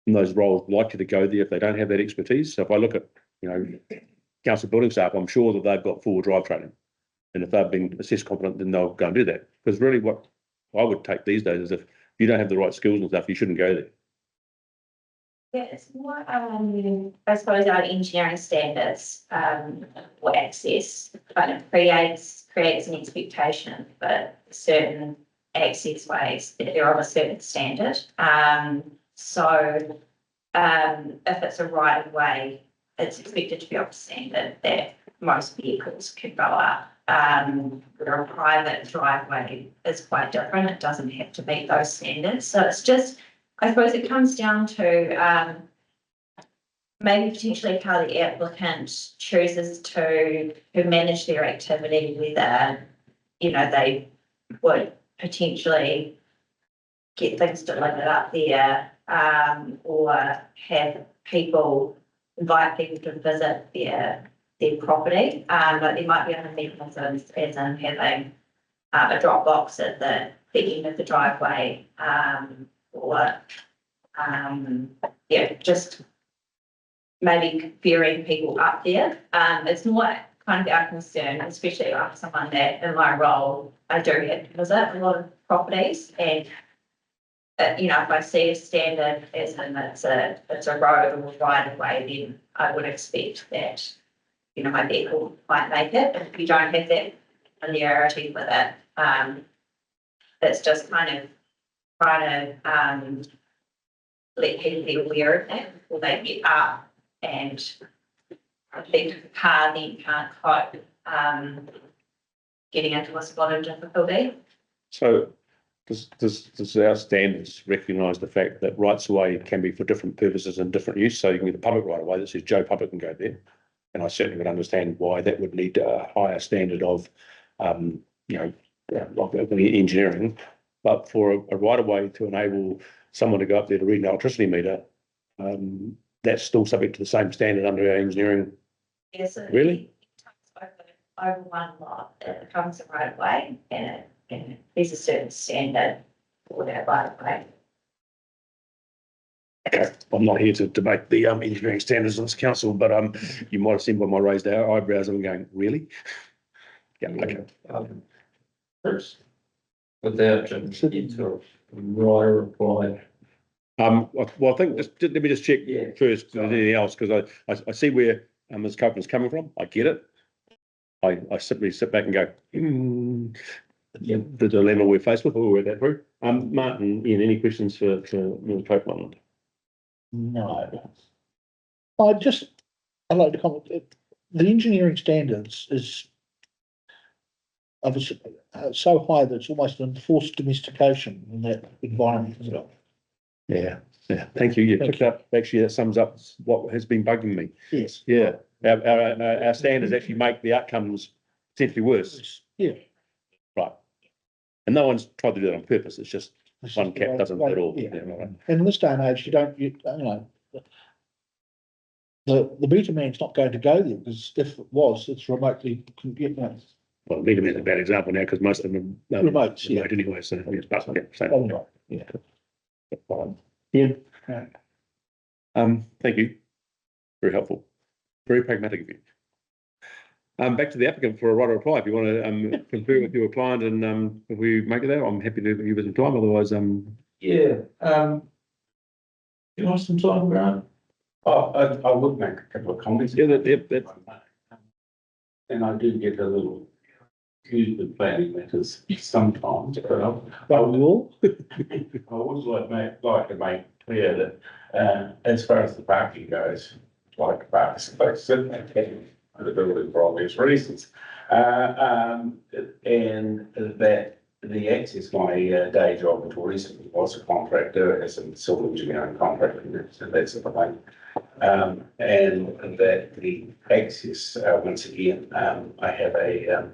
in those roles likely to go there if they don't have that expertise? So if I look at, council building staff, I'm sure that they've got four-wheel drive training. And if they've been assessed competent, then they'll go and do that. Because really what I would take these days is if you don't have the right skills and stuff, you shouldn't go there. Yeah, it's more, I suppose our engineering standards for access kind of creates an expectation for certain access ways that they're of a certain standard. So if it's a right of way, it's expected to be up to standard that most vehicles can go up. Where a private driveway is quite different, it doesn't have to meet those standards. So it's just, I suppose it comes down to maybe potentially how the applicant chooses to manage their activity, whether, you know, they would potentially get things delivered up there, or have people, invite people to visit their property. But there might be other mechanisms, as in having a drop box at the end of the driveway, or yeah, just maybe ferrying people up there. It's more kind of our concern, especially after someone that in my role, I do have to visit a lot of properties, and you know, if I see a standard as in it's a road or right of way, then I would expect that, you know, my vehicle might make it. But if you don't have that familiarity with it, it's just kind of trying to let people be aware of that before they get up, and I think the car then can't cope getting into a spot of difficulty. So does our standards recognise the fact that rights of way can be for different purposes and different use? So you can get a public right of way that says Joe Public can go there. And I certainly would understand why that would need a higher standard of, you know, of the engineering. But for a right of way to enable someone to go up there to read an electricity meter, that's still subject to the same standard under our engineering. Yes. So Really? Over one lot, it becomes a right of way, and there's a certain standard for that right of way. Okay, I'm not here to debate the engineering standards on this council, but you might have seen by my raised eyebrows, I'm going, really? Yeah, okay. First, without into right reply. Well, I think let me just check Yeah. first if there's anything else, because I see where Ms. Copeland's coming from. I get it. I simply sit back and go, the dilemma we're faced with. We'll work that through. Martin, Ian, any questions for Ms. Copeland? No. I'd like to comment, the engineering standards is obviously so high that it's almost an enforced domestication in that environment as well. Yeah, thank you. You picked up, actually, that sums up what has been bugging me. Yes. Yeah, our standards actually make the outcomes potentially worse. Yeah. Right. And no one's tried to do that on purpose. It's just one cat doesn't fit all. Yeah. Right. And in this day and age, you know, the beta man's not going to go there, because if it was, it's remotely, you know. Well, Meter Man's a bad example now because most of them are Remotes, yeah. remote anyway. So yes, but yeah, same. Anyway, yeah. Ian? Right. Thank you. Very helpful. Very pragmatic of you. Back to the applicant for a right of reply. If you want to confer with your client, and if we make it there, I'm happy to give you some time. Otherwise, Yeah, you want some time, Grant? I would make a couple of comments. Yeah, that. And I do get a little confused with planning matters sometimes, but I would like to make clear that as far as the parking goes, like the parking space, the building for obvious reasons, and that the access, my day job until recently was a contractor as a civil engineering contractor, so that's the thing. And that the access, once again, I have a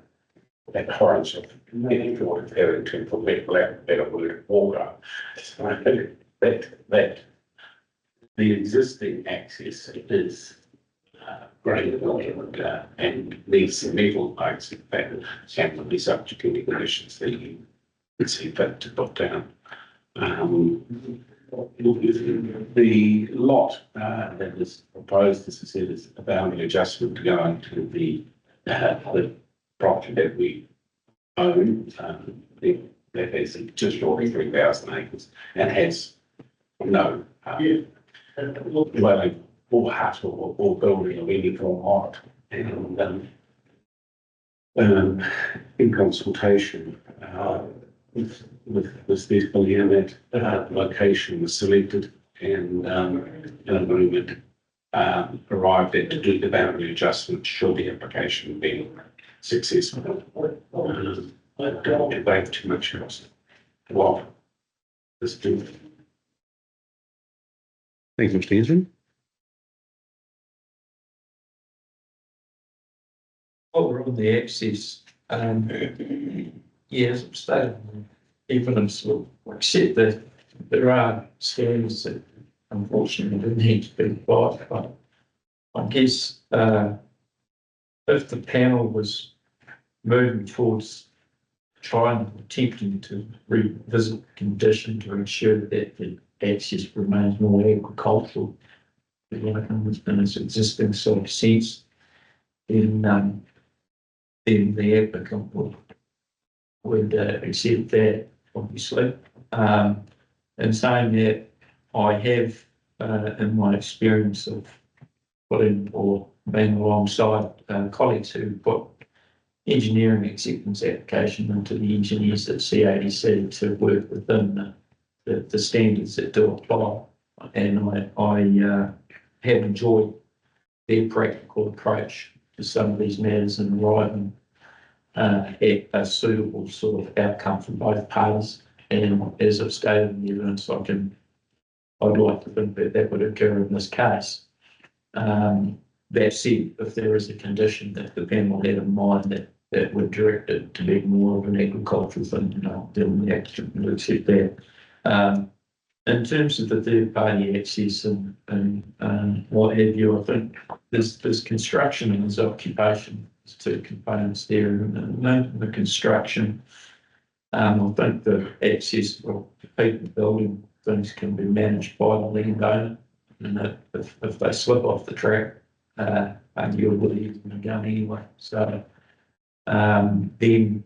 abhorrence of getting forward of having to, for better word, water. So I think that the existing access is great and needs some metal lights, in fact, can be subject to conditions that you would see fit to put down. The lot that is proposed, as I said, is a boundary adjustment to go into the property that we own. That has just short of 3,000 acres and has no dwelling or hut or building of any form on it. And in consultation with this plan, that location was selected, and an agreement arrived at to do the boundary adjustment should the application be successful. They have too much else. Well, let's do it. Thanks, Mr. Hensman. While we're on the access, yes, I'm stating evidence will accept that there are standards that unfortunately need to be applied, but I guess, if the panel was moving towards trying, attempting to revisit the condition to ensure that the access remains more agricultural, like in its existing sort of sense, then the applicant would accept that, obviously. And saying that, I have, in my experience of putting or being alongside colleagues who put engineering acceptance application into the engineers at CADC to work within the standards that do apply. And I have enjoyed their practical approach to some of these matters and arriving at a suitable sort of outcome for both parties. And as I've stated in the evidence, I'd like to think that that would occur in this case. That said, if there is a condition that the panel had in mind that would direct it to be more of an agricultural thing, then we actually would accept that. In terms of the third party access and what have you, I think there's construction and there's occupation. There's two components there, and the construction. I think the access for people building things can be managed by the landowner, and that if they slip off the track, arguably it's going to go anyway. So then,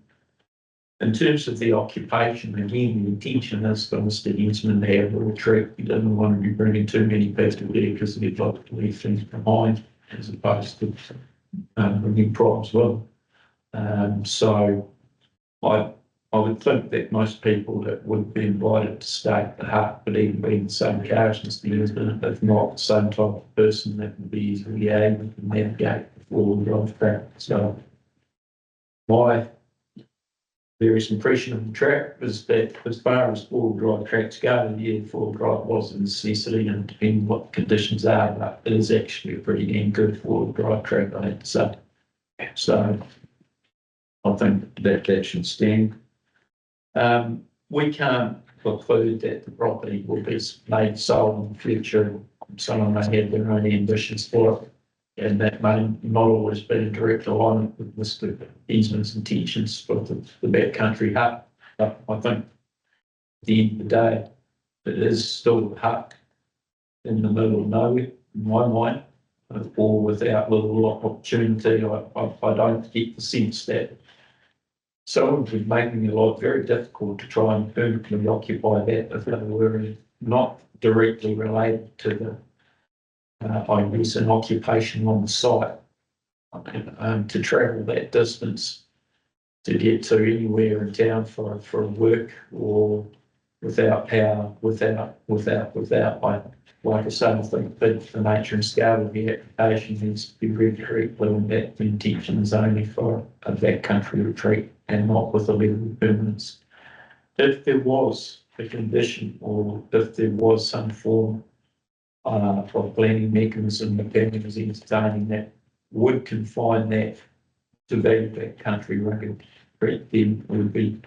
in terms of the occupation, again, the intention is for Mr. Hensman to have a retreat. He doesn't want to be bringing too many people there because they'd like to leave things behind, as opposed to bringing problems with them. So I would think that most people that would be invited to stay at the hut would even be in the same car as Mr. Hensman, if not the same type of person that would be easily able to navigate the four-wheel drive track. So my various impression of the track is that as far as four-wheel drive tracks go, yeah, four-wheel drive was a necessity, and depending what the conditions are, but it is actually a pretty damn good four-wheel drive track, I have to say. So I think that should stand. We can't conclude that the property will be made sold in the future. Someone may have their own ambitions for it, and that may not always be in direct alignment with Mr. Hensman's intentions for the backcountry hut. But I think at the end of the day, it is still a hut in the middle of nowhere, in my mind, or without little opportunity. I don't get the sense that someone would be making your life very difficult to try and permanently occupy that if they were not directly related to the, I guess, an occupation on the site. To travel that distance to get to anywhere in town for work or without power, without, like I say, I think the nature and scale of the application needs to be read very clear, and that the intention is only for a backcountry retreat and not with a legal permanence. If there was a condition, or if there was some form of planning mechanism that Penny was entertaining that would confine that to backcountry retreat, then would be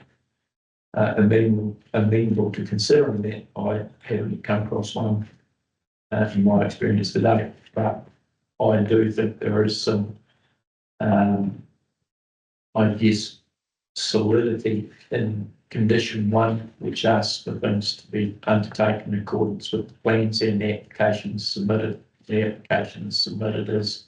amenable to considering that. I haven't come across one from my experience today, but I do think there is some, I guess, solidity in condition one, which asks for things to be undertaken in accordance with the plans and the applications submitted. The application is submitted as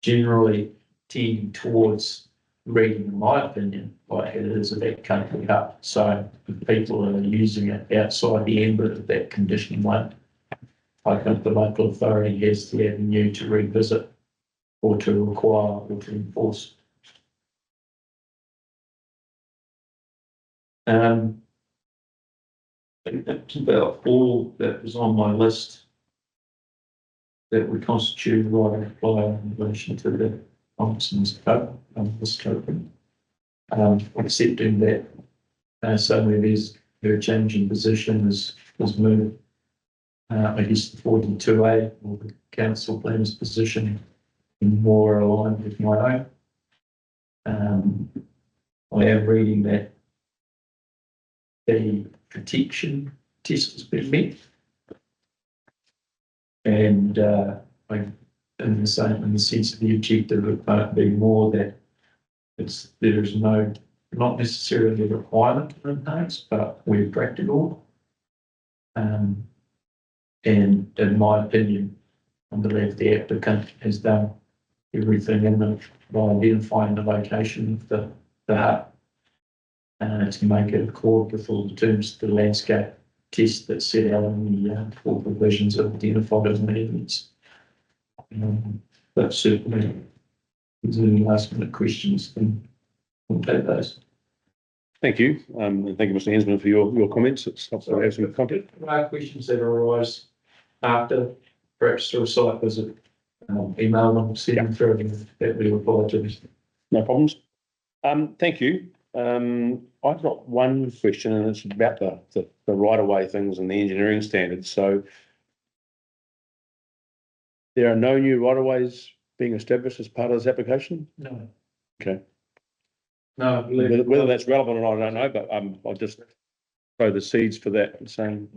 generally tending towards reading, in my opinion, like it is a backcountry hut. So if people are using it outside the ambit of that condition one, I think the local authority has the avenue to revisit or to require or to enforce. I think that's about all that was on my list that would constitute a right of reply in relation to the ombudsman's code, this code. Accepting that, somewhere there's a change in position was moved. I guess the 42A or the council plan's position more aligned with my own. I am reading that the protection test has been met. And in the sense of the objective of part being more that there is not necessarily a requirement for enhance, but we're practical. And in my opinion, I believe the applicant has done everything in the by identifying the location of the hut to make it accord with all the terms of the landscape test that's set out in the four provisions of identified as amendments. But certainly, if there's any last minute questions, then we'll take those. Thank you. And thank you, Mr. Hensman, for your comments. It's helpful to have some content. There are questions that arise after, perhaps through a site visit, email them, send them through, and that we reply to. No problems. Thank you. I've got one question, and it's about the right-of-way things and the engineering standards. So there are no new right-of-ways being established as part of this application? No. Okay. No, I believe Whether that's relevant or not, I don't know, but I'll just throw the seeds for that and saying,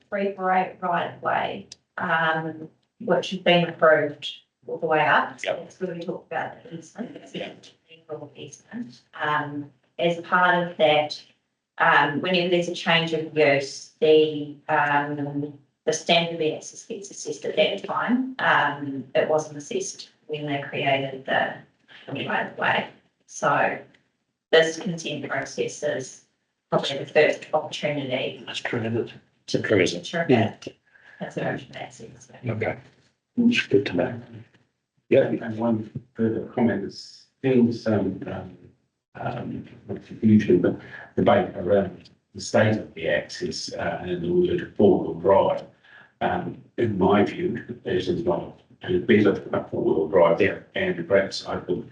Free right of way, which has been approved all the way up. So that's where we talk about the easement, legal easement. As part of that, whenever there's a change of use, the standard of access gets assessed at that time. It wasn't assessed when they created the right of way. So this consent process is probably the first opportunity that's tremendous. to ensure that that's an open access. Okay. It's good to know. Yeah. And one further comment is still some not confusion, but debate around the state of the access and the word four-wheel drive. In my view, it is not better a four-wheel drive there, and perhaps I could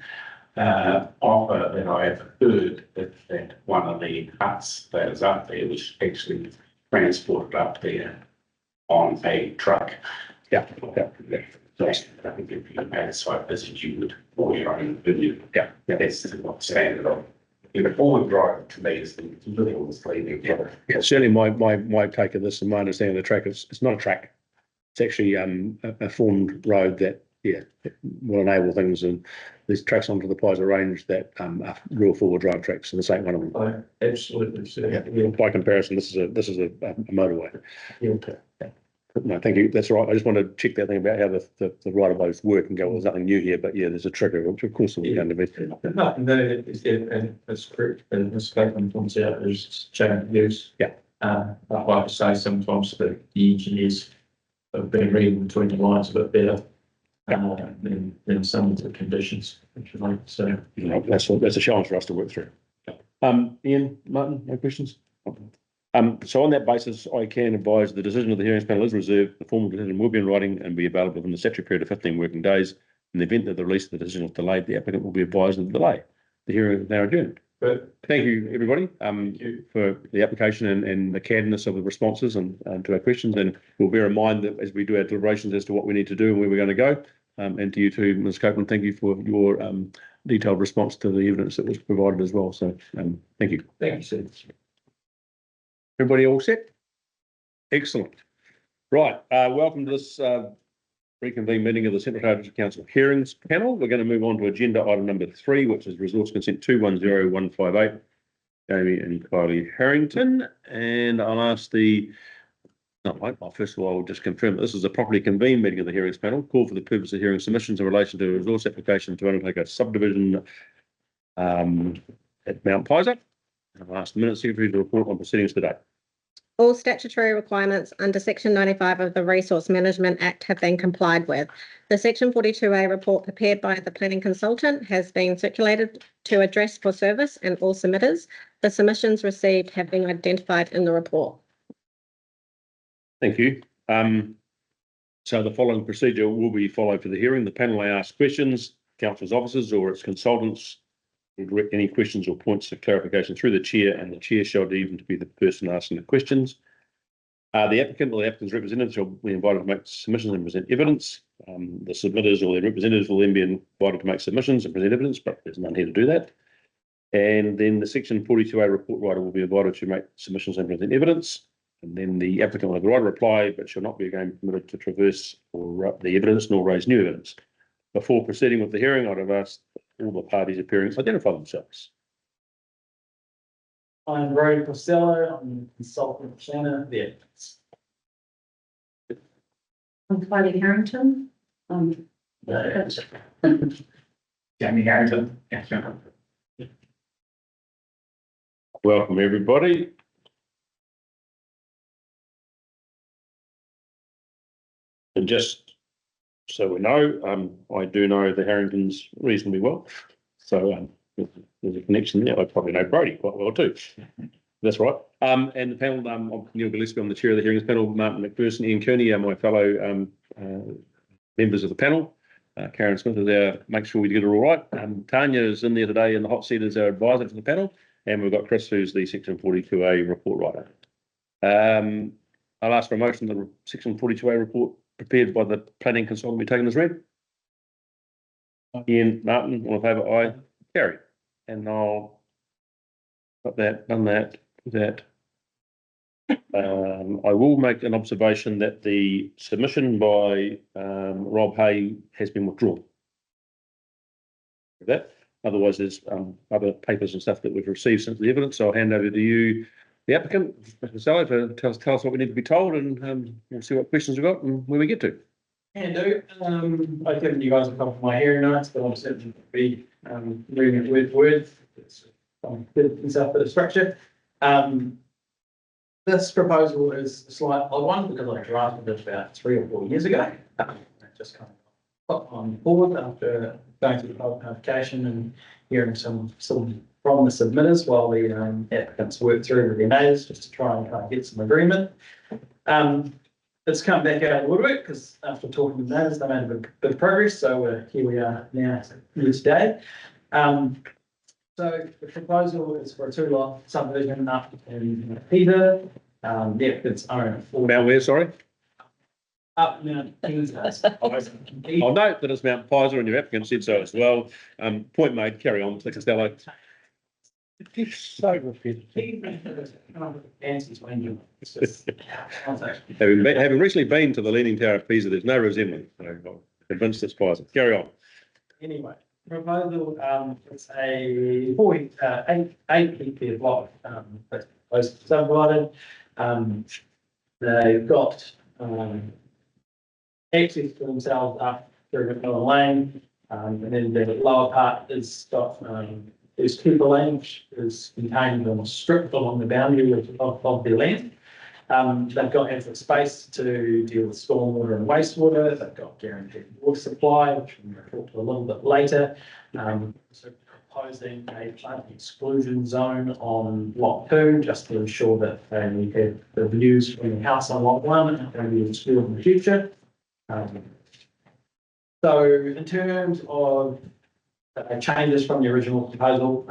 offer that I have heard that one of the huts that is up there was actually transported up there on a truck. Yeah. So I think if you had a site visit, you would, or your own opinion. Yeah. That's what standard of. In a four-wheel drive to me is the little misleading. Yeah, certainly my take of this and my understanding of the track is it's not a track. It's actually a formed road that will enable things, and there's tracks onto the Pizer Range that are real four-wheel drive tracks, and this ain't one of them. Absolutely. So, By comparison, this is a motorway. Yeah. No, thank you. That's all right. I just wanted to check that thing about how the right of ways work and go, well, there's nothing new here, but yeah, there's a trigger, which of course will be going to be. No, and that's correct. And this statement points out there's change of use. Yeah. But like I say, sometimes the engineers have been reading between the lines a bit better than some of the conditions, if you like. So That's a challenge for us to work through. Ian, Martin, no questions? So on that basis, I can advise the decision of the hearings panel is reserved. The formal decision will be in writing and be available within the statutory period of 15 working days. In the event that the release of the decision is delayed, the applicant will be advised of the delay. The hearing is now adjourned. but Thank you, everybody, for the application and the candidness of the responses and to our questions. And we'll bear in mind that as we do our deliberations as to what we need to do and where we're going to go. And to you too, Ms. Copeland, thank you for your detailed response to the evidence that was provided as well. So thank you. thank you, sir. Everybody all set? Excellent. Right, welcome to this reconvened meeting of the Central Otago District Council Hearings Panel. We're going to move on to agenda item number 3, which is Resource Consent 210158, Jamie and Kylie Harrington. And I'll ask first of all, I'll just confirm that this is a properly convened meeting of the Hearings Panel, called for the purpose of hearing submissions in relation to a resource application to undertake a subdivision at Mount Pizer. I'll ask the Minute Secretary to report on proceedings today. All statutory requirements under Section 95 of the Resource Management Act have been complied with. The Section 42A report prepared by the planning consultant has been circulated to address for service and all submitters. The submissions received have been identified in the report. Thank you. So the following procedure will be followed for the hearing. The panel may ask questions, council's officers or its consultants will direct any questions or points of clarification through the chair, and the chair shall deem to be the person asking the questions. The applicant or the applicant's representatives shall be invited to make submissions and present evidence. The submitters or their representatives will then be invited to make submissions and present evidence, but there's none here to do that. And then the section 42A report writer will be invited to make submissions and present evidence. And then the applicant will have the right to reply, but shall not be again permitted to traverse or the evidence nor raise new evidence. Before proceeding with the hearing, I'd have asked all the parties appearing to identify themselves. I'm Rory Costello, I'm the consultant planner of the applicants. I'm Chloe Harrington. Jamie Harrington. Welcome, everybody. And just so we know, I do know the Harringtons reasonably well. So there's a connection there. I probably know Brodie quite well too. That's right. And the panel, I'm Neil Gillespie, I'm the chair of the hearings panel. Martin McPherson, Ian Kearney are my fellow members of the panel. Karen Smith is our, make sure we get it all right. Tanya is in there today in the hot seat as our advisor to the panel. And we've got Chris, who's the section 42A report writer. I'll ask for a motion that the section 42A report prepared by the planning consultant be taken as read. Ian, Martin, all in favour, aye. Carry. And I'll got that, done that, that. I will make an observation that the submission by Rob Hay has been withdrawn. That. Otherwise, there's other papers and stuff that we've received since the evidence. So I'll hand over to you, the applicant, Mr. Costello, to tell us what we need to be told, and we'll see what questions we've got and where we get to. Can do. I've given you guys a couple of my hearing notes, but I'm certainly be reading it word for word. It's a bit of structure. This proposal is a slight odd one because I drafted it about 3 or 4 years ago. It just kind of got on board after going through the public notification and hearing some from the submitters while the applicants work through with their neighbours just to try and kind of get some agreement. It's come back out of the woodwork because after talking to the neighbours, they made a bit of progress. So here we are now here today. So the proposal is for a 2-lot subdivision up in Peter. The applicants own 4. Mount where, sorry? Up Mount Peter. I'll note that it's Mount Pizer and your applicant said so as well. Point made, carry on, Mr. Costello. It's so repetitive. Having recently been to the Leaning Tower of Pisa, there's no resemblance. I'm convinced it's Pizer. Carry on. Anyway, proposal, it's a 8 hectare block, that's proposed subdivided. They've got access to themselves up through McMillan Lane, and then the lower part is got there's Cooper Lane, which is contained on a strip along the boundary of their land. They've got ample space to deal with stormwater and wastewater. They've got guaranteed water supply, which we'll talk to a little bit later. So proposing a flood exclusion zone on lot 2, just to ensure that they have the views from the house on lot 1 and going to be excluded in the future. So in terms of changes from the original proposal,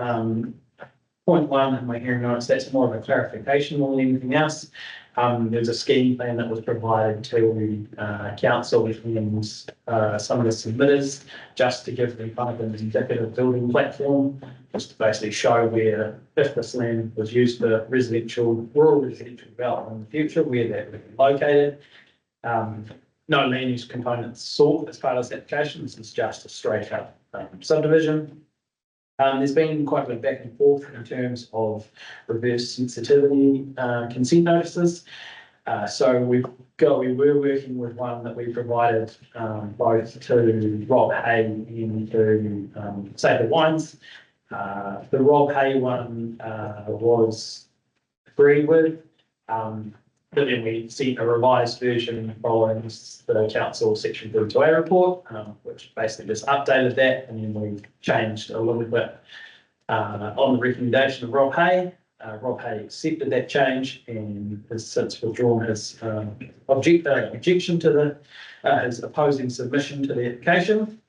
point 1 in my hearing notes, that's more of a clarification more than anything else. There's a scheme plan that was provided to council and some of the submitters just to give them kind of an indicative building platform, just to basically show where, if this land was used for rural residential development in the future, where that would be located. No land use components sought as part of this application. This is just a straight up subdivision. There's been quite a bit of back and forth in terms of reverse sensitivity consent notices. So we were working with one that we provided both to Rob Hay and to Sable Wines. The Rob Hay one was agreed with, but then we sent a revised version following the council section 42A report, which basically just updated that, and then we changed a little bit on the recommendation of Rob Hay. Rob Hay accepted that change and has since withdrawn his objection to his opposing submission to the application.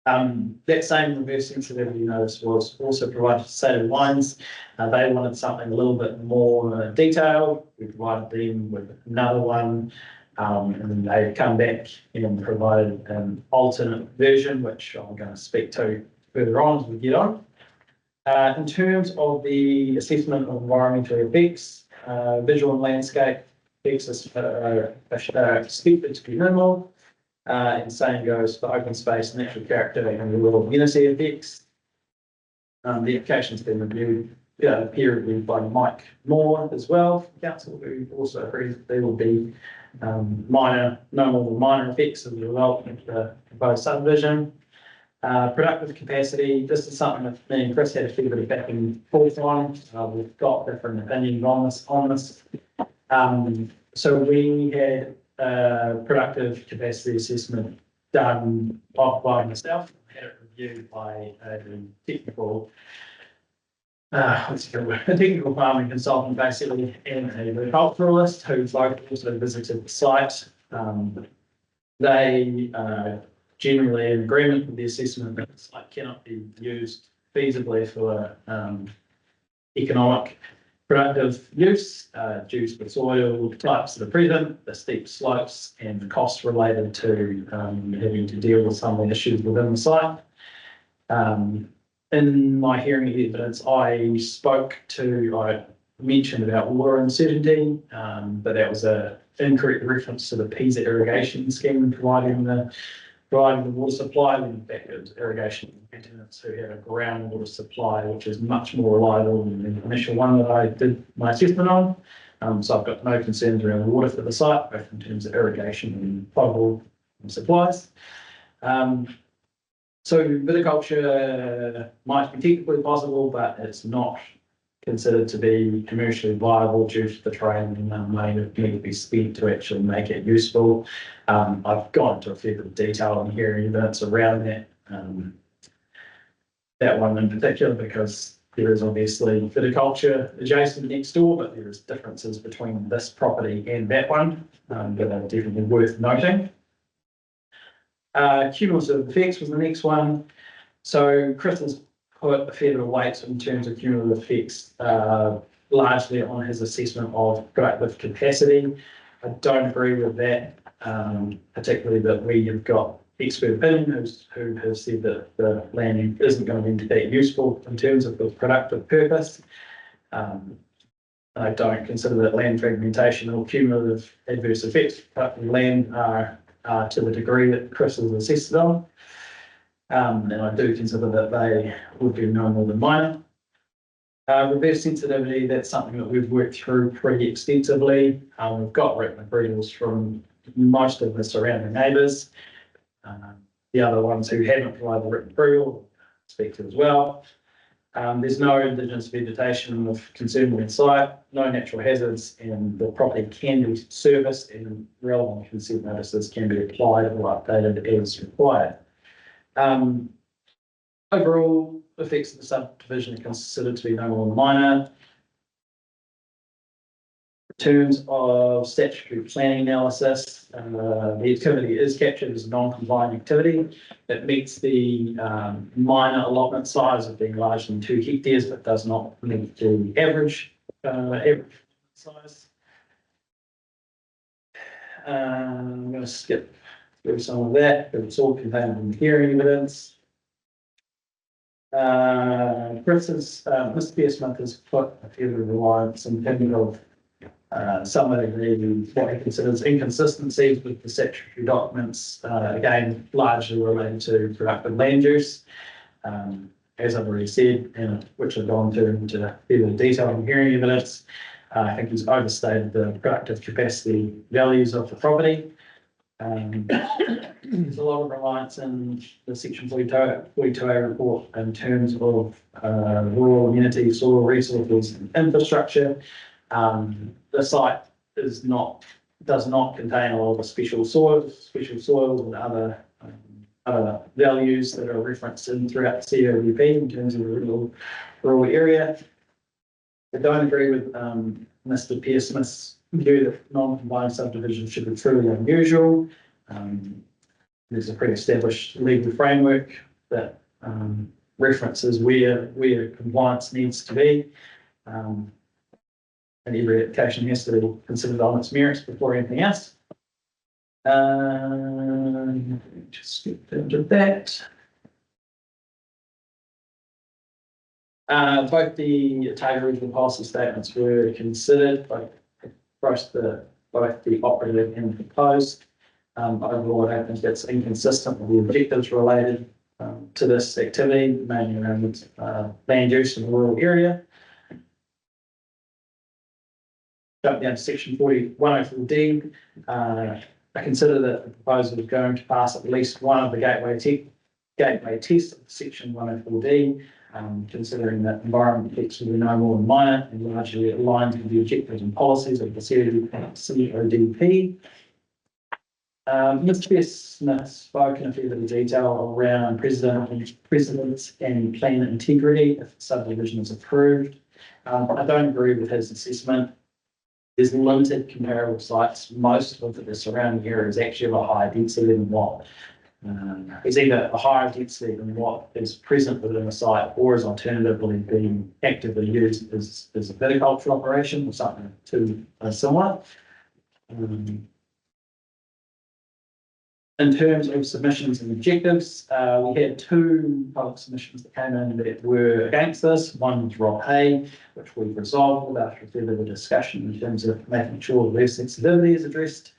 That same reverse sensitivity notice was also provided to State of Wines. They wanted something a little bit more detailed. We provided them with another one, and they come back and provided an alternate version, which I'm going to speak to further on as we get on. In terms of the assessment of environmental effects, visual and landscape effects are expected to be minimal. And same goes for open space, natural character, and the rural community effects. The application's been reviewed, peer reviewed by Mike Moore as well, council, who also agrees that there will be no more than minor effects as a result of the proposed subdivision. Productive capacity, this is something that me and Chris had a fair bit of back and forth on. We've got different opinions on this. So we had productive capacity assessment done by myself. I had it reviewed by a technical farming consultant basically, and a agriculturalist who also visited the site. They generally in agreement with the assessment that the site cannot be used feasibly for economic productive use due to the soil types that are present, the steep slopes, and the costs related to having to deal with some of the issues within the site. In my hearing of evidence, I mentioned about water uncertainty, but that was an incorrect reference to the PISA irrigation scheme providing the water supply. In fact, it was irrigation maintenance who had a groundwater supply, which is much more reliable than the initial one that I did my assessment on. So I've got no concerns around the water for the site, both in terms of irrigation and potable supplies. So viticulture might be technically possible, but it's not considered to be commercially viable due to the terrain and money that need to be spent to actually make it useful. I've gone into a fair bit of detail in hearing evidence around that one in particular, because there is obviously viticulture adjacent next door, but there is differences between this property and that one that are definitely worth noting. Cumulative effects was the next one. So Chris has put a fair bit of weight in terms of cumulative effects, largely on his assessment of productive capacity. I don't agree with that, particularly that we have got expert opinion who have said that the land isn't going to be that useful in terms of the productive purpose. I don't consider that land fragmentation or cumulative adverse effects of land are to the degree that Chris has assessed on. And I do consider that they would be no more than minor. Reverse sensitivity, that's something that we've worked through pretty extensively. We've got written approvals from most of the surrounding neighbours. The other ones who haven't provided written approval, speak to as well. There's no indigenous vegetation of concern within site, no natural hazards, and the property can be serviced and relevant consent notices can be applied or updated as required. Overall, effects of the subdivision are considered to be no more than minor. In terms of statutory planning analysis, the activity is captured as a non-compliant activity. It meets the minor allotment size of being larger than 2 hectares, but does not meet the average size. I'm going to skip through some of that, but it's all contained in the hearing evidence. For instance, Mr. Pearson has put a fair bit of reliance in terms of some of what he considers inconsistencies with the statutory documents, again, largely related to productive land use. As I've already said, and which I've gone into a fair bit of detail in hearing evidence, I think he's overstated the productive capacity values of the property. There's a lot of reliance in the Section 42A report in terms of rural amenity, soil resources, and infrastructure. The site does not contain a lot of special soils and other values that are referenced throughout the COUP in terms of the rural area. I don't agree with Mr. Pearson's view that non-combined subdivisions should be truly unusual. There's a pre-established legal framework that references where compliance needs to be. And every application has to be considered on its merits before anything else. Just skip into that. Both the Otago Regional Policy statements were considered, both the operative and the proposed. Overall, I don't think that's inconsistent with the objectives related to this activity, mainly around land use in the rural area. Jump down to section 104D. I consider that the proposal is going to pass at least one of the gateway tests of section 104D. Considering that environment effects will be no more than minor and largely aligned with the objectives and policies of the CODP. Mr. Pearson has spoken a fair bit of detail around precedents and plan integrity if the subdivision is approved. I don't agree with his assessment. There's limited comparable sites. Most of the surrounding area is actually of a higher density than what is either a higher density than what is present within the site, or is alternatively being actively used as a viticulture operation or something to similar. In terms of submissions and objectives, we had two public submissions that came in that were against this. One was Rob Hay, which we've resolved after a fair bit of discussion in terms of making sure the sensitivity is addressed.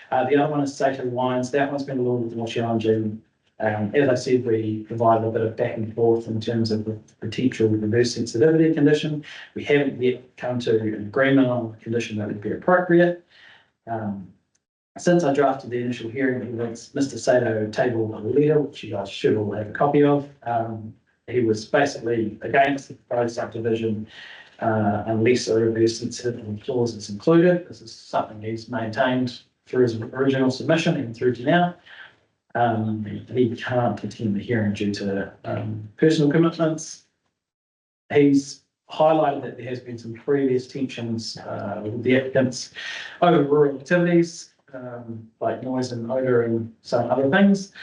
The other one is Sato Wines. That one's been a little bit more challenging. As I said, we provided a bit of back and forth in terms of the potential reverse sensitivity condition. We haven't yet come to an agreement on the condition that would be appropriate. Since I drafted the initial hearing, Mr. Sato tabled a letter, which you guys should all have a copy of. He was basically against the proposed subdivision unless a reverse sensitivity clause is included. This is something he's maintained through his original submission and through to now. He can't attend the hearing due to personal commitments. He's highlighted that there has been some previous tensions with the applicants over rural activities, like noise and odour and some other things.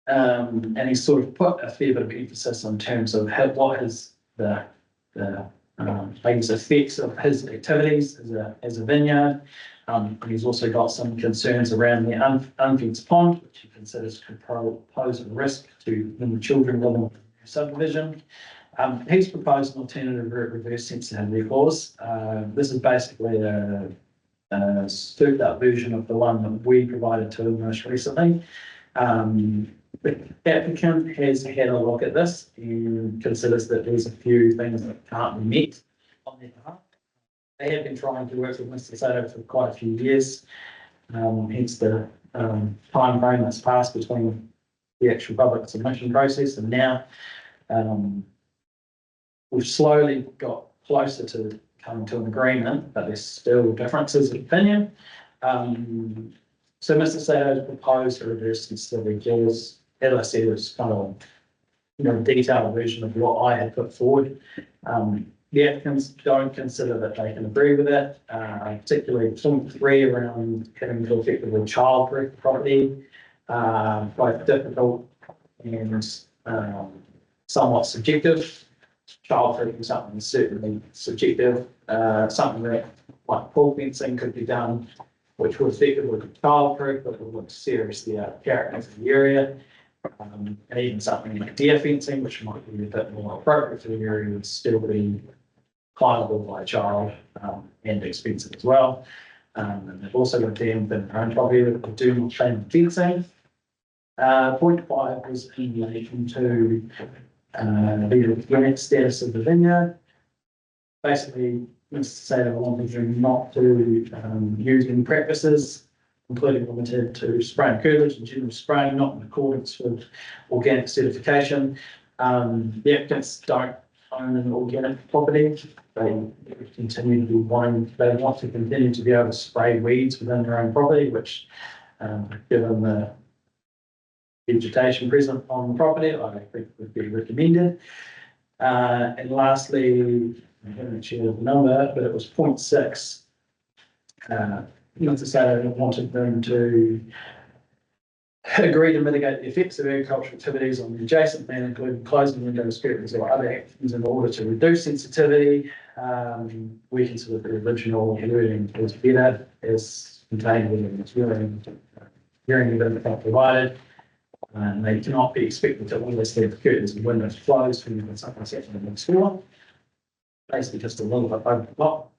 And he's sort of put a fair bit of emphasis in terms of what is the effects of his activities as a vineyard. He's also got some concerns around the unfenced pond, which he considers could pose a risk to the children living in the subdivision. He's proposed an alternative reverse sensitivity clause. This is basically a souped up version of the one that we provided to him most recently. The applicant has had a look at this and considers that there's a few things that can't be met on their behalf. They have been trying to work with Mr. Sato for quite a few years, hence the time frame that's passed between the actual public submission process and now. We've slowly got closer to coming to an agreement, but there's still differences of opinion. So Mr. Sato's proposed a reverse sensitivity clause. As I said, it's kind of a detailed version of what I had put forward. The applicants don't consider that they can agree with it, particularly point 3 around having to effectively childproof property, both difficult and somewhat subjective. Childproof is something that's certainly subjective, something that like pool fencing could be done, which would effectively be childproof, but would look seriously out of character for the area. And even something like deer fencing, which might be a bit more appropriate for the area, would still be climbable by a child and expensive as well. And they've also got dam within their own property that do not chain fencing. Point 5 was in relation to the organic status of the vineyard. Basically, Mr. Sato wanted not to use any practices, including limited to spraying curtilage and general spraying, not in accordance with organic certification. The applicants don't own an organic property. They continue to be they want to continue to be able to spray weeds within their own property, which, given the vegetation present on the property, I think would be recommended. And lastly, I haven't actually the number, but it was 0.6. Mr. Sato wanted them to agree to mitigate the effects of agricultural activities on the adjacent land, including closing windows, curtains, or other actions in order to reduce sensitivity. We consider the original wording was better as contained within this hearing that provided. And they cannot be expected to always leave the curtains and windows closed when something's happening next door. Basically, just a little bit over the top.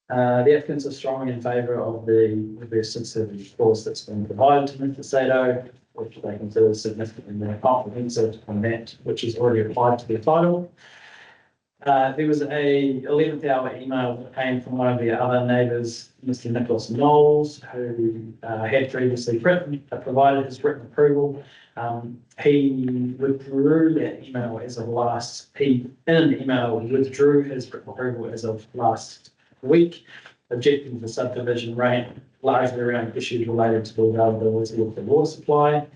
The applicants are strongly in favour of the reverse sensitivity clause that's been provided to Mr. Sato, which they consider significantly more comprehensive than that which is already applied to their title. There was a 11th hour email that came from one of the other neighbours, Mr. Nicholas Knowles, who had previously provided his written approval. He withdrew that email as of last. In an email, he withdrew his written approval as of last week, objecting to the subdivision rate, largely around issues related to the availability of the water supply.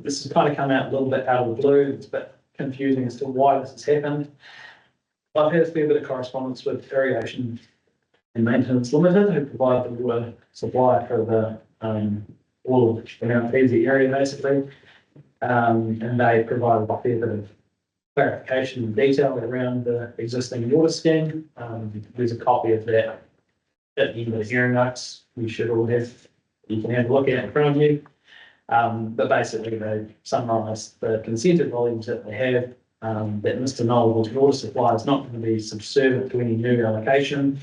This has kind of come out a little bit out of the blue. It's a bit confusing as to why this has happened. I've had a fair bit of correspondence with Irrigation and Maintenance Limited, who provide the water supply for the all of the Mount Peasy area, basically. And they provided a fair bit of clarification and detail around the existing water scheme. There's a copy of that at the end of the hearing notes. You should all have, you can have a look at it in front of you. But basically they summarise the consented volumes that they have, that Mr. Knowles' water supply is not going to be subservient to any new allocation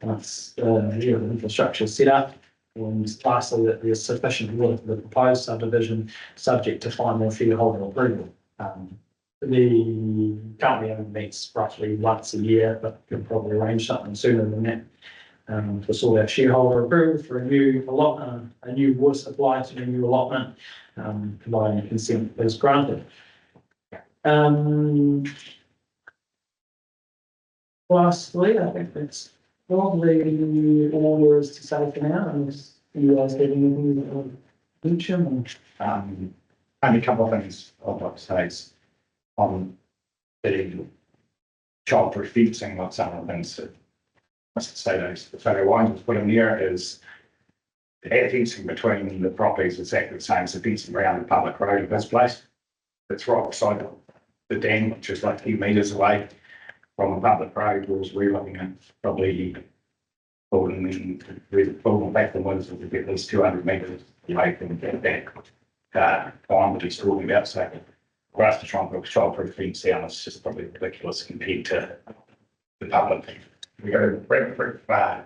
once the infrastructure is set up. And lastly, that there's sufficient water for the proposed subdivision subject to final shareholder approval. The company only meets roughly once a year, but can probably arrange something sooner than that to sort out shareholder approval for a new allotment, a new water supply to a new allotment, providing consent is granted. Lastly, I think that's probably all there is to say for now, unless you guys have anything to mention. Only a couple of things I'd like to say is on the childproof fencing, like some of the things that Mr. Sato Wines was put in there is the fencing between the properties is exactly the same as the fencing around the public road in this place. It's right beside the dam, which is like a few metres away from the public road, whereas we're looking at probably building back the woods will be at least 200 metres away from that time that he's talking about. So for us to try and put a childproof fence down, it's just probably ridiculous compared to the public. We got a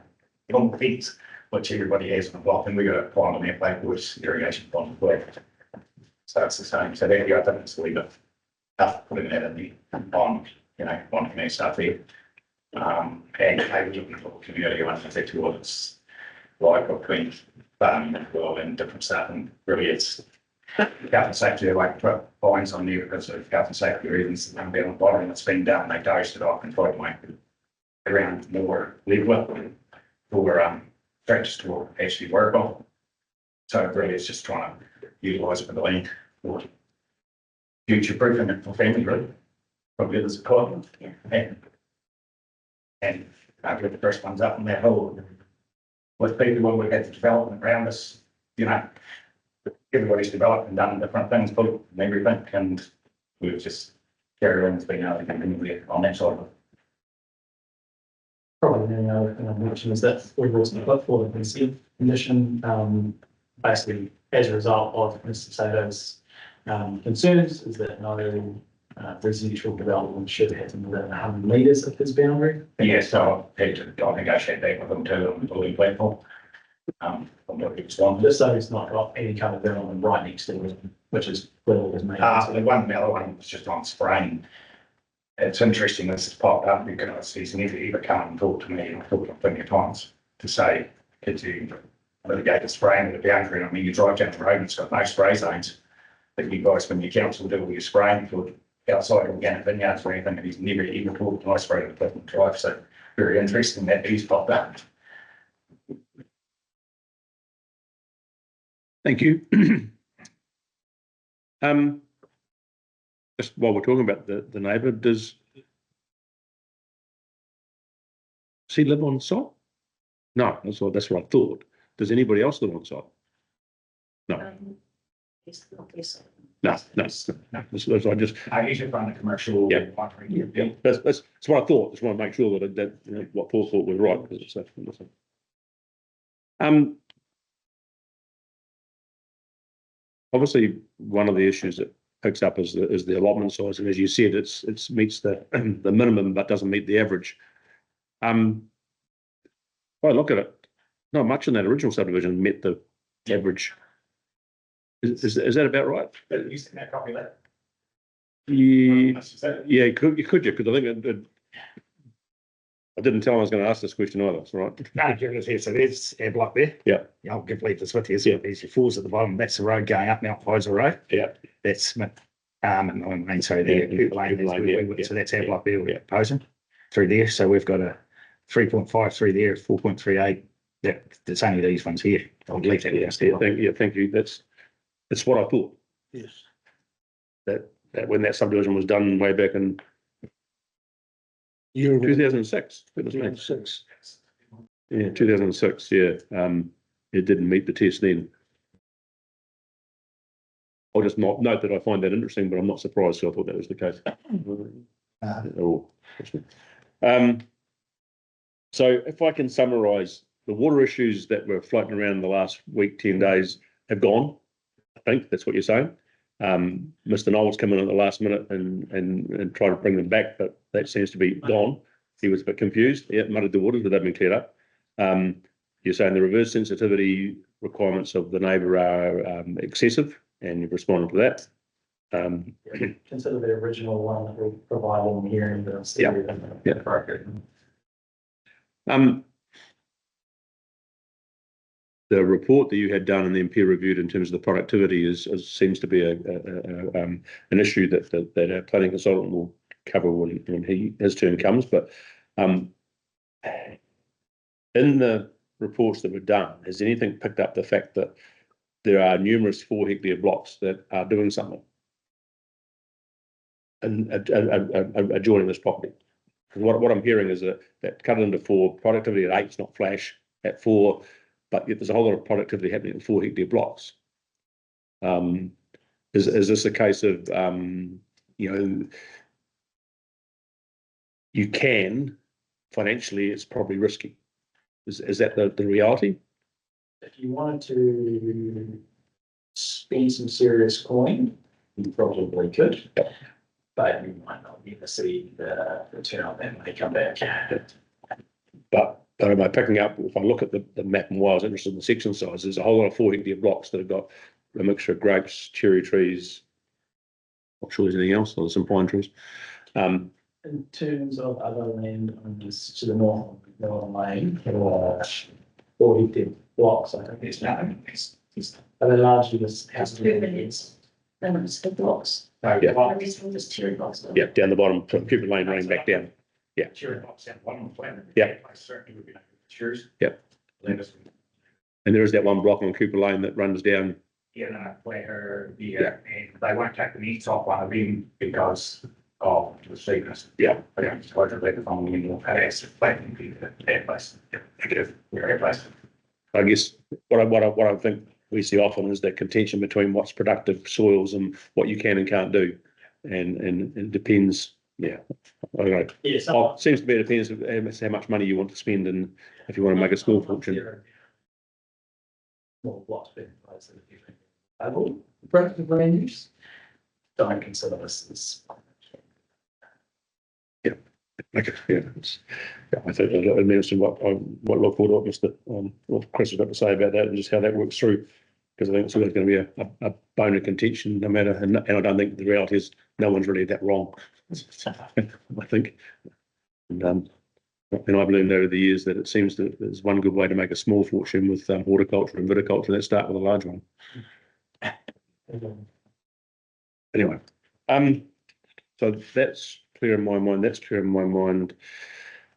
long fence, which everybody has on the block, and we got a pond on that Lakewood's irrigation pond as well. So it's the same. So that, I think it's a little bit tough putting that in the on, on that stuff there. And maybe looking for community ones, exactly what it's like between farming as well and different stuff. And really it's health and safety, they won't put fines on there because of health and safety reasons. Down the bottom, it's been done, they dosed it off and tried to make it around more level for tractors to actually work on. So really it's just trying to utilise it for the land for future proofing it for family group. Probably there's a code. And after the first one's up in that hole, with people when we get the development around us, everybody's developed and done different things, built and everything, and we've just carried on being able to continue on that side of it. Probably the only other thing I'll mention is that we've also put forward a consent condition, basically as a result of Mr. Sato's concerns, is that no residential development should happen within 100 metres of his boundary. Yeah, so I'll negotiate that with them too on the building platform. Just so he's not got any kind of development right next to him, which is clearly his main. The other one was just on spraying. It's interesting this has popped up because he's never ever come and talked to me, and I've talked to him plenty of times to say, could you mitigate the spraying at the boundary? I mean, you drive down the road and it's got no spray zones. But you guys, when your council do all your spraying for outside organic vineyards or anything, and he's never even talked to I spray to Clifton Drive. So very interesting that he's popped up. Thank you. Just while we're talking about the neighbour, does Does he live on site? No, that's what I thought. Does anybody else live on site? No, It's not this. no. I just, I usually run a commercial. Yeah. yeah, that's what I thought. Just want to make sure that you know, what Paul thought was right. Because it's, obviously, one of the issues that picks up is the allotment size, and as you said, it meets the the minimum but doesn't meet the average. If I look at it, not much in that original subdivision met the average. Is that about right? You sent that copy later. Yeah, you could, because I think I didn't tell him I was going to ask this question either. That's right. No, give it here. So there's air block there. Yeah. I'll leave this with you. So there's your falls at the bottom. That's the road going up Mount Faisal Road. Yeah. That's and sorry, there. So that's air block there we're proposing through there. So we've got a 3.5 through there, 4.38. That's only these ones here. I'll leave that. Thank you. That's what I thought. Yes. That when that subdivision was done way back in Year 2006. 2006. Yeah, 2006. Yeah, it didn't meet the test then. I'll just note that I find that interesting, but I'm not surprised. So I thought that was the case. So if I can summarise, the water issues that were floating around the last week, 10 days have gone. I think that's what you're saying. Mr. Knowles come in at the last minute and try to bring them back, but that seems to be gone. He was a bit confused. Yeah, muddied the waters, but they've been cleared up. You're saying the reverse sensitivity requirements of the neighbour are excessive, and you've responded to that. Consider the original one that we provided in the hearing, but I'm still. The report that you had done and then peer reviewed in terms of the productivity seems to be an issue that our planning consultant will cover when his turn comes. But in the reports that were done, has anything picked up the fact that there are numerous 4-hectare blocks that are doing something and adjoining this property? What I'm hearing is that cut into 4, productivity at 8 is not flash, at 4. But yet there's a whole lot of productivity happening in 4-hectare blocks. Is this a case of, you can, financially, it's probably risky. Is that the reality? If you wanted to spend some serious coin, you probably could. Yep. But you might not be able to see the return on that when they come back. But am I picking up, if I look at the map and why I was interested in the section size, there's a whole lot of 4-hectare blocks that have got a mixture of grapes, cherry trees. Not sure there's anything else, there's some pine trees. In terms of other land owners to the north of Northern Lane, 4-hectare blocks, I think there's nothing. Are they largely just house? 2 million. Then it's the blocks. Yeah. The rest of just cherry blocks. Yeah, down the bottom, from Cooper Lane running back down. Yeah. Cherry box down the bottom of the plan. Yeah. I certainly would be like cheers. Yeah. And there is that one block on Cooper Lane that runs down. And they won't take the meats off one of them because of the steepness. Yeah. They don't just let it on the end of the place. I guess what I think we see often is that contention between what's productive soils and what you can and can't do. And it depends. Yeah. I don't know. Yes. It seems to me it depends how much money you want to spend and if you want to make a small fortune. Small blocks being placed in a different level. Productive land use. Don't consider this as. Okay, yeah, I think I mentioned what Chris has got to say about that and just how that works through, because I think it's always going to be a bone of contention, no matter, and I don't think the reality is no one's really that wrong. I think, and I've learned over the years that it seems that there's one good way to make a small fortune with horticulture and viticulture. Let's start with a large one. Anyway, so that's clear in my mind. That's clear in my mind.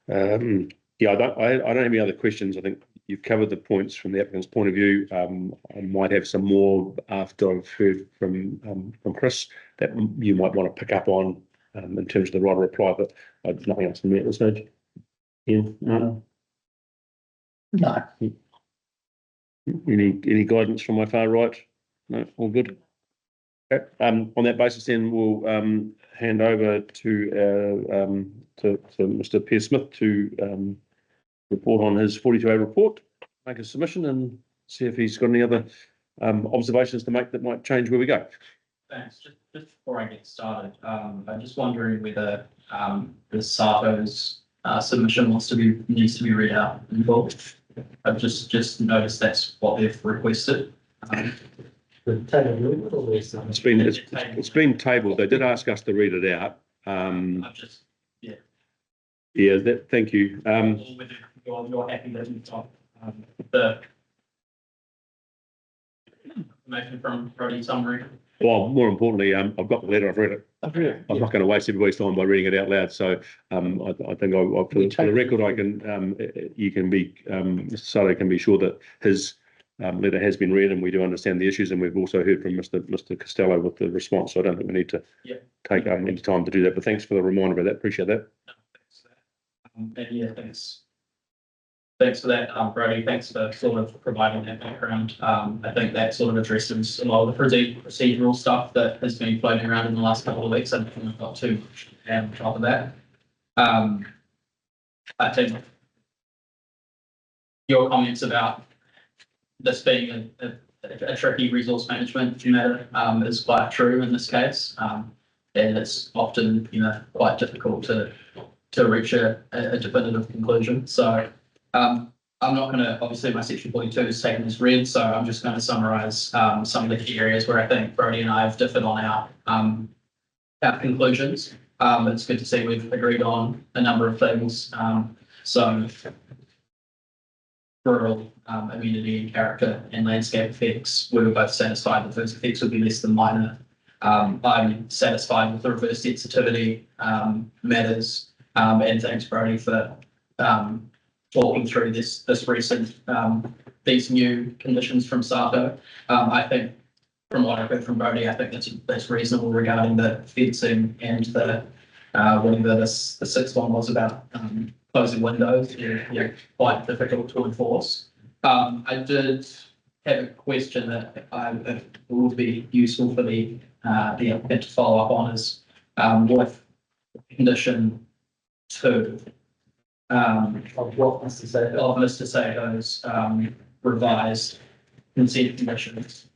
Yeah, I don't have any other questions. I think you've covered the points from the applicant's point of view. I might have some more after I've heard from Chris that you might want to pick up on in terms of the right reply, but nothing else from me at this stage. Yeah, no. No. Any guidance from my far right? No, all good. Okay, on that basis, then we'll hand over to to Mr. Pierce Smith to report on his 42A report, make a submission, and see if he's got any other observations to make that might change where we go. Thanks. Just before I get started, I'm just wondering whether the SATO's submission needs to be read out in full. I've just noticed that's what they've requested. It's been tabled. They did ask us to read it out. I've just, Yeah, thank you. whether you're happy that you've got the information from Brody summary. Well, more importantly, I've got the letter. I've read it. I'm not going to waste everybody's time by reading it out loud. So I think for the record, I can you can be Mr. Sato can be sure that his letter has been read, and we do understand the issues, and we've also heard from Mr. Costello with the response. So I don't think we need to take any time to do that. But thanks for the reminder of that. Appreciate that. Thanks for that. And yeah, thanks for that, Brody. Thanks for sort of providing that background. I think that sort of addresses a lot of the procedural stuff that has been floating around in the last couple of weeks. I don't think I've got too much to add on top of that. I think your comments about this being a tricky resource management matter is quite true in this case. And it's often, quite difficult to reach a definitive conclusion. So I'm not going to, obviously my section 42 is taken as read, so I'm just going to summarise some of the key areas where I think Brody and I have differed on our conclusions. It's good to see we've agreed on a number of things. So rural amenity and character and landscape effects, we were both satisfied that those effects would be less than minor. I'm satisfied with the reverse sensitivity matters, and thanks Brody for talking through this recent these new conditions from SATO. I think from what I've heard from Brody, I think that's reasonable regarding the fencing and the whatever the sixth one was about closing windows. Quite difficult to enforce. I did have a question that it would be useful for the applicant to follow up on is with condition 2. Of what Mr. Sato's revised consent conditions.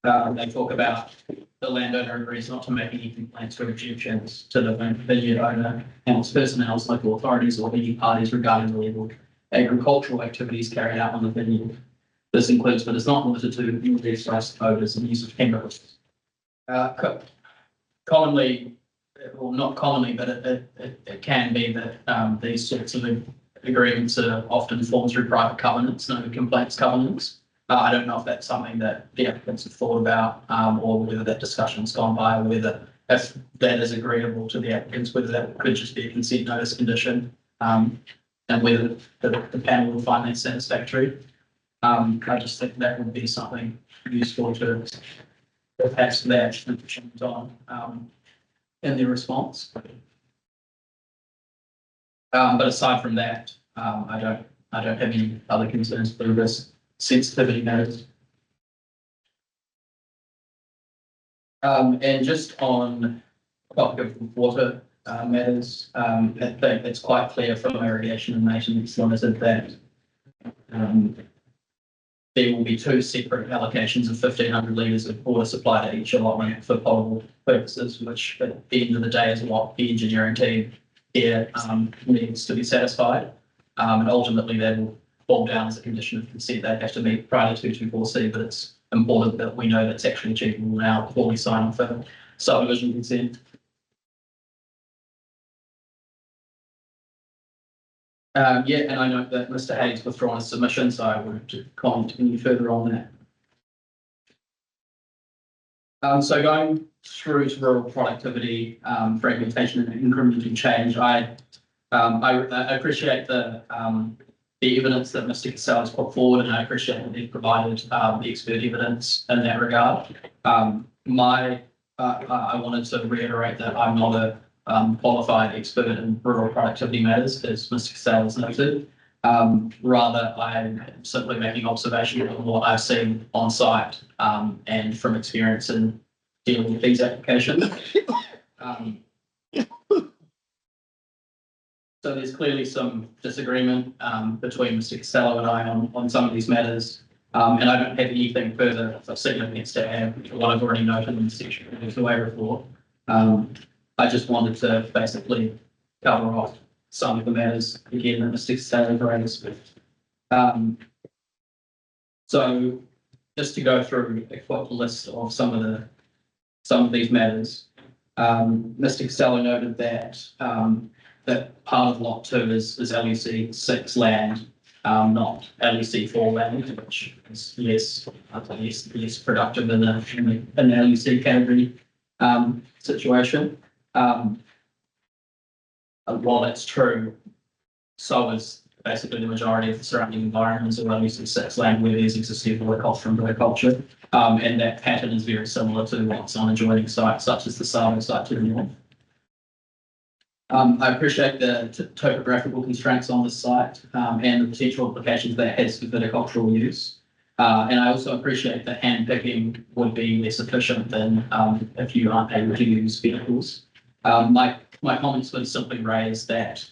They talk about the landowner agrees not to make any complaints or objections to the vineyard owner and its personnel, local authorities, or any parties regarding the level of agricultural activities carried out on the vineyard. This includes, but is not limited to, use of odours and use of chemicals. Commonly, well, not commonly, but it can be that these sorts of agreements are often formed through private covenants, no complaints covenants. I don't know if that's something that the applicants have thought about, or whether that discussion's gone by, or whether if that is agreeable to the applicants, whether that could just be a consent notice condition, and whether the panel will find that satisfactory. I just think that would be something useful to perhaps that on in their response. But aside from that, I don't have any other concerns for this sensitivity matters. And just on the topic of water matters, I think it's quite clear from irrigation and maintenance limited that there will be 2 separate allocations of 1,500 litres of water supply to each allotment for potable purposes, which at the end of the day is what the engineering team here needs to be satisfied. And ultimately that will fall down as a condition of consent. They have to meet prior to 224C, but it's important that we know that's actually achievable now before we sign off for subdivision consent. And I note that Mr. Hayes withdrawn his submission, so I won't comment any further on that. So going through to rural productivity, fragmentation and incremental change, I appreciate the evidence that Mr. Cassell has put forward, and I appreciate that they've provided the expert evidence in that regard. I wanted to reiterate that I'm not qualified expert in rural productivity matters, as Mr. Casale has noted. Rather, I'm simply making observation of what I've seen on site, and from experience in dealing with these applications. So there's clearly some disagreement between Mr. Costello and I on some of these matters. And I don't have anything further significant to add to what I've already noted in the section of the way report. I just wanted to basically cover off some of the matters again that Mr. Costello raised. So just to go through a quick list of some of these matters. Mr. Costello noted that that part of lot 2 is LUC 6 land, not LUC 4 land, which is less productive in an LUC category situation. While that's true, so is basically the majority of the surrounding environments of LUC 6 land where there's existing horticulture and horticulture. And that pattern is very similar to what's on adjoining sites, such as the Savo site to the north. I appreciate the topographical constraints on the site and the potential implications that has for viticultural use. And I also appreciate that hand picking would be less efficient than if you aren't able to use vehicles. My comments would simply raise that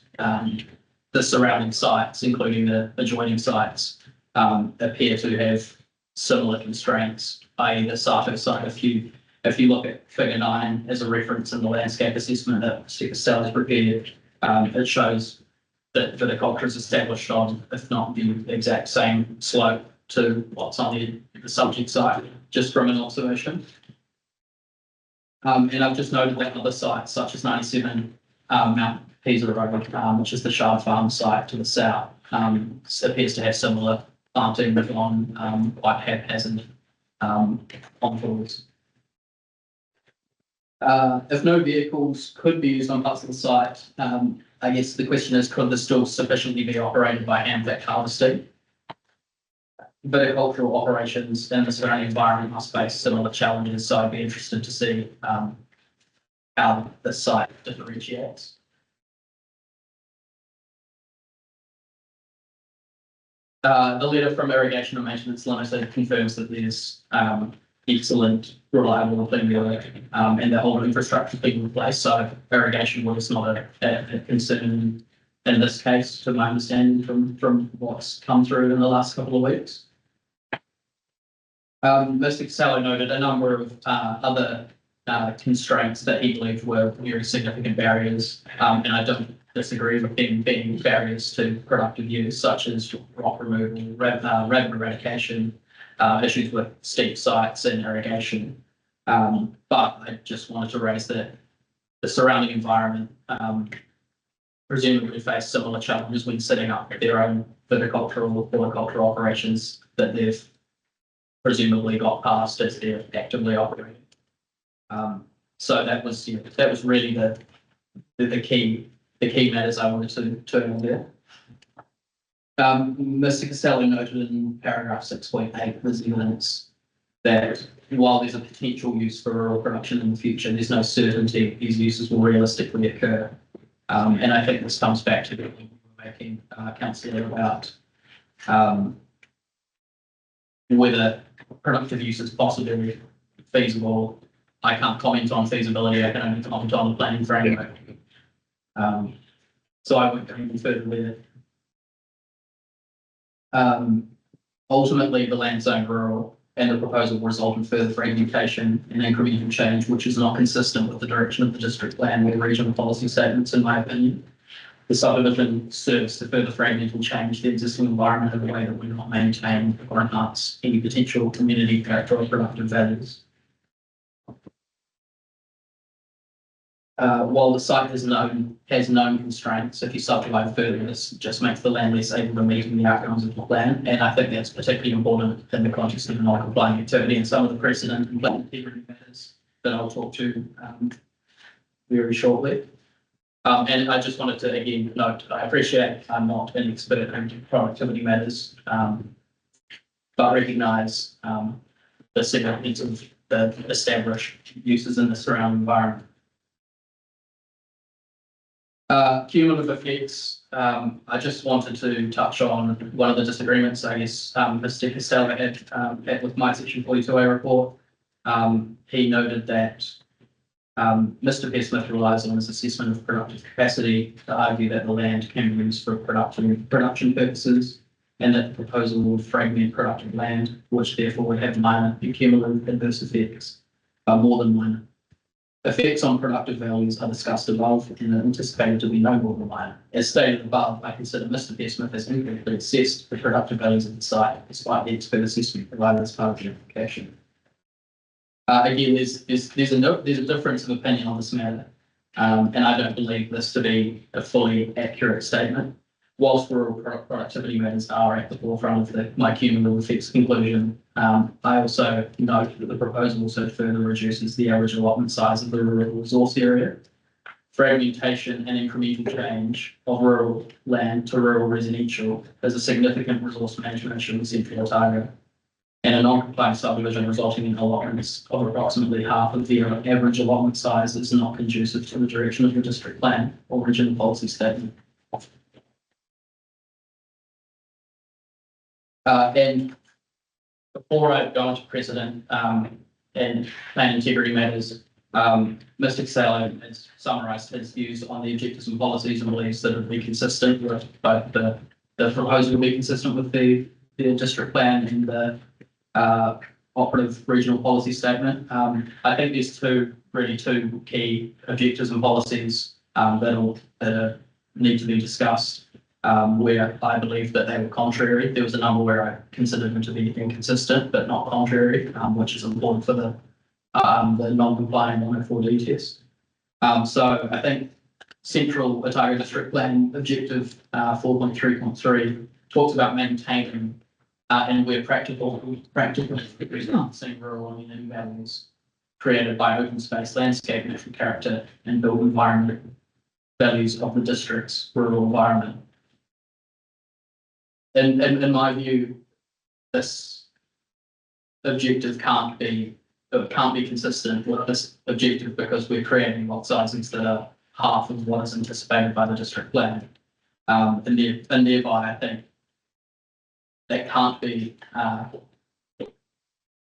the surrounding sites, including the adjoining sites, appear to have similar constraints, i.e. the Sato site. If you look at figure 9 as a reference in the landscape assessment that Mr. Costello has prepared, it shows that viticulture is established on, if not the exact same slope to what's on the subject site, just from an observation. And I've just noted that other sites, such as 97 Mount Pisa Road, which is the Shard Farm site to the south, appears to have similar planting on quite haphazard contours. If no vehicles could be used on parts of the site, I guess the question is, could this still sufficiently be operated by hand-picked harvesting? Viticultural operations in the surrounding environment must face similar challenges, so I'd be interested to see how the site differentiates. The letter from Irrigation and Maintenance Limited confirms that there's excellent, reliable clean water, and the whole infrastructure being in place. So irrigation was not a concern in this case, to my understanding from what's come through in the last couple of weeks. Mr. Costello noted a number of other constraints that he believed were very significant barriers, and I don't disagree with them being barriers to productive use, such as rock removal, rabbit eradication, issues with steep sites and irrigation. But I just wanted to raise that the surrounding environment presumably face similar challenges when setting up their own viticultural or horticultural operations that they've presumably got past as they're actively operating. So that was really the key matters I wanted to turn on there. Mr. Costello noted in paragraph 6.8 there's evidence that while there's a potential use for rural production in the future, there's no certainty these uses will realistically occur. And I think this comes back to the point we were making, Councillor, about whether productive use is possibly feasible. I can't comment on feasibility, I can only comment on the planning framework. So I won't go any further with it. Ultimately, the land zone rural and the proposal will result in further fragmentation and incremental change, which is not consistent with the direction of the district plan or regional policy statements, in my opinion. The subdivision serves to further fragment and change the existing environment in a way that will not maintain or enhance any potential community character or productive values. While the site has known constraints, if you subdivide further, this just makes the land less able to meet the outcomes of the plan. And I think that's particularly important in the context of the non-complying activity and some of the precedent and plan integrity matters that I'll talk to very shortly. And I just wanted to again note, I appreciate I'm not an expert in productivity matters, but recognise the significance of the established uses in the surrounding environment. Cumulative effects, I just wanted to touch on one of the disagreements, I guess, Mr. Costello had with my section 42A report. He noted that Mr. Pearsmith relies on his assessment of productive capacity to argue that the land can be used for production purposes, and that the proposal would fragment productive land, which therefore would have minor and cumulative adverse effects, more than minor. Effects on productive values are discussed above and are anticipated to be no more than minor. As stated above, I consider Mr. Pearsmith has incorrectly assessed the productive values of the site, despite the expert assessment provided as part of the application. Again, there's a difference of opinion on this matter, and I don't believe this to be a fully accurate statement. Whilst rural productivity matters are at the forefront of my cumulative effects conclusion, I also note that the proposal also further reduces the average allotment size of the rural resource area. Fragmentation and incremental change of rural land to rural residential is a significant resource management issue in Central Otago, and a non-compliant subdivision resulting in allotments of approximately half of the average allotment size is not conducive to the direction of the district plan or regional policy statement. And before I go into precedent and plan integrity matters, Mr. Costello has summarised his views on the objectives and policies and believes that it will be consistent with both the proposal will be consistent with the district plan and the operative regional policy statement. I think there's two key objectives and policies that need to be discussed. Where I believe that they were contrary. There was a number where I considered them to be inconsistent but not contrary, which is important for the non-compliant 104D test. So I think Central Otago District Plan Objective 4.3.3 talks about maintaining and where practical enhancing rural and community values created by open space, landscape, natural character, and built environment values of the district's rural environment. In my view, this objective can't be consistent with this objective because we're creating lot sizes that are half of what is anticipated by the district plan. And thereby, I think that can't be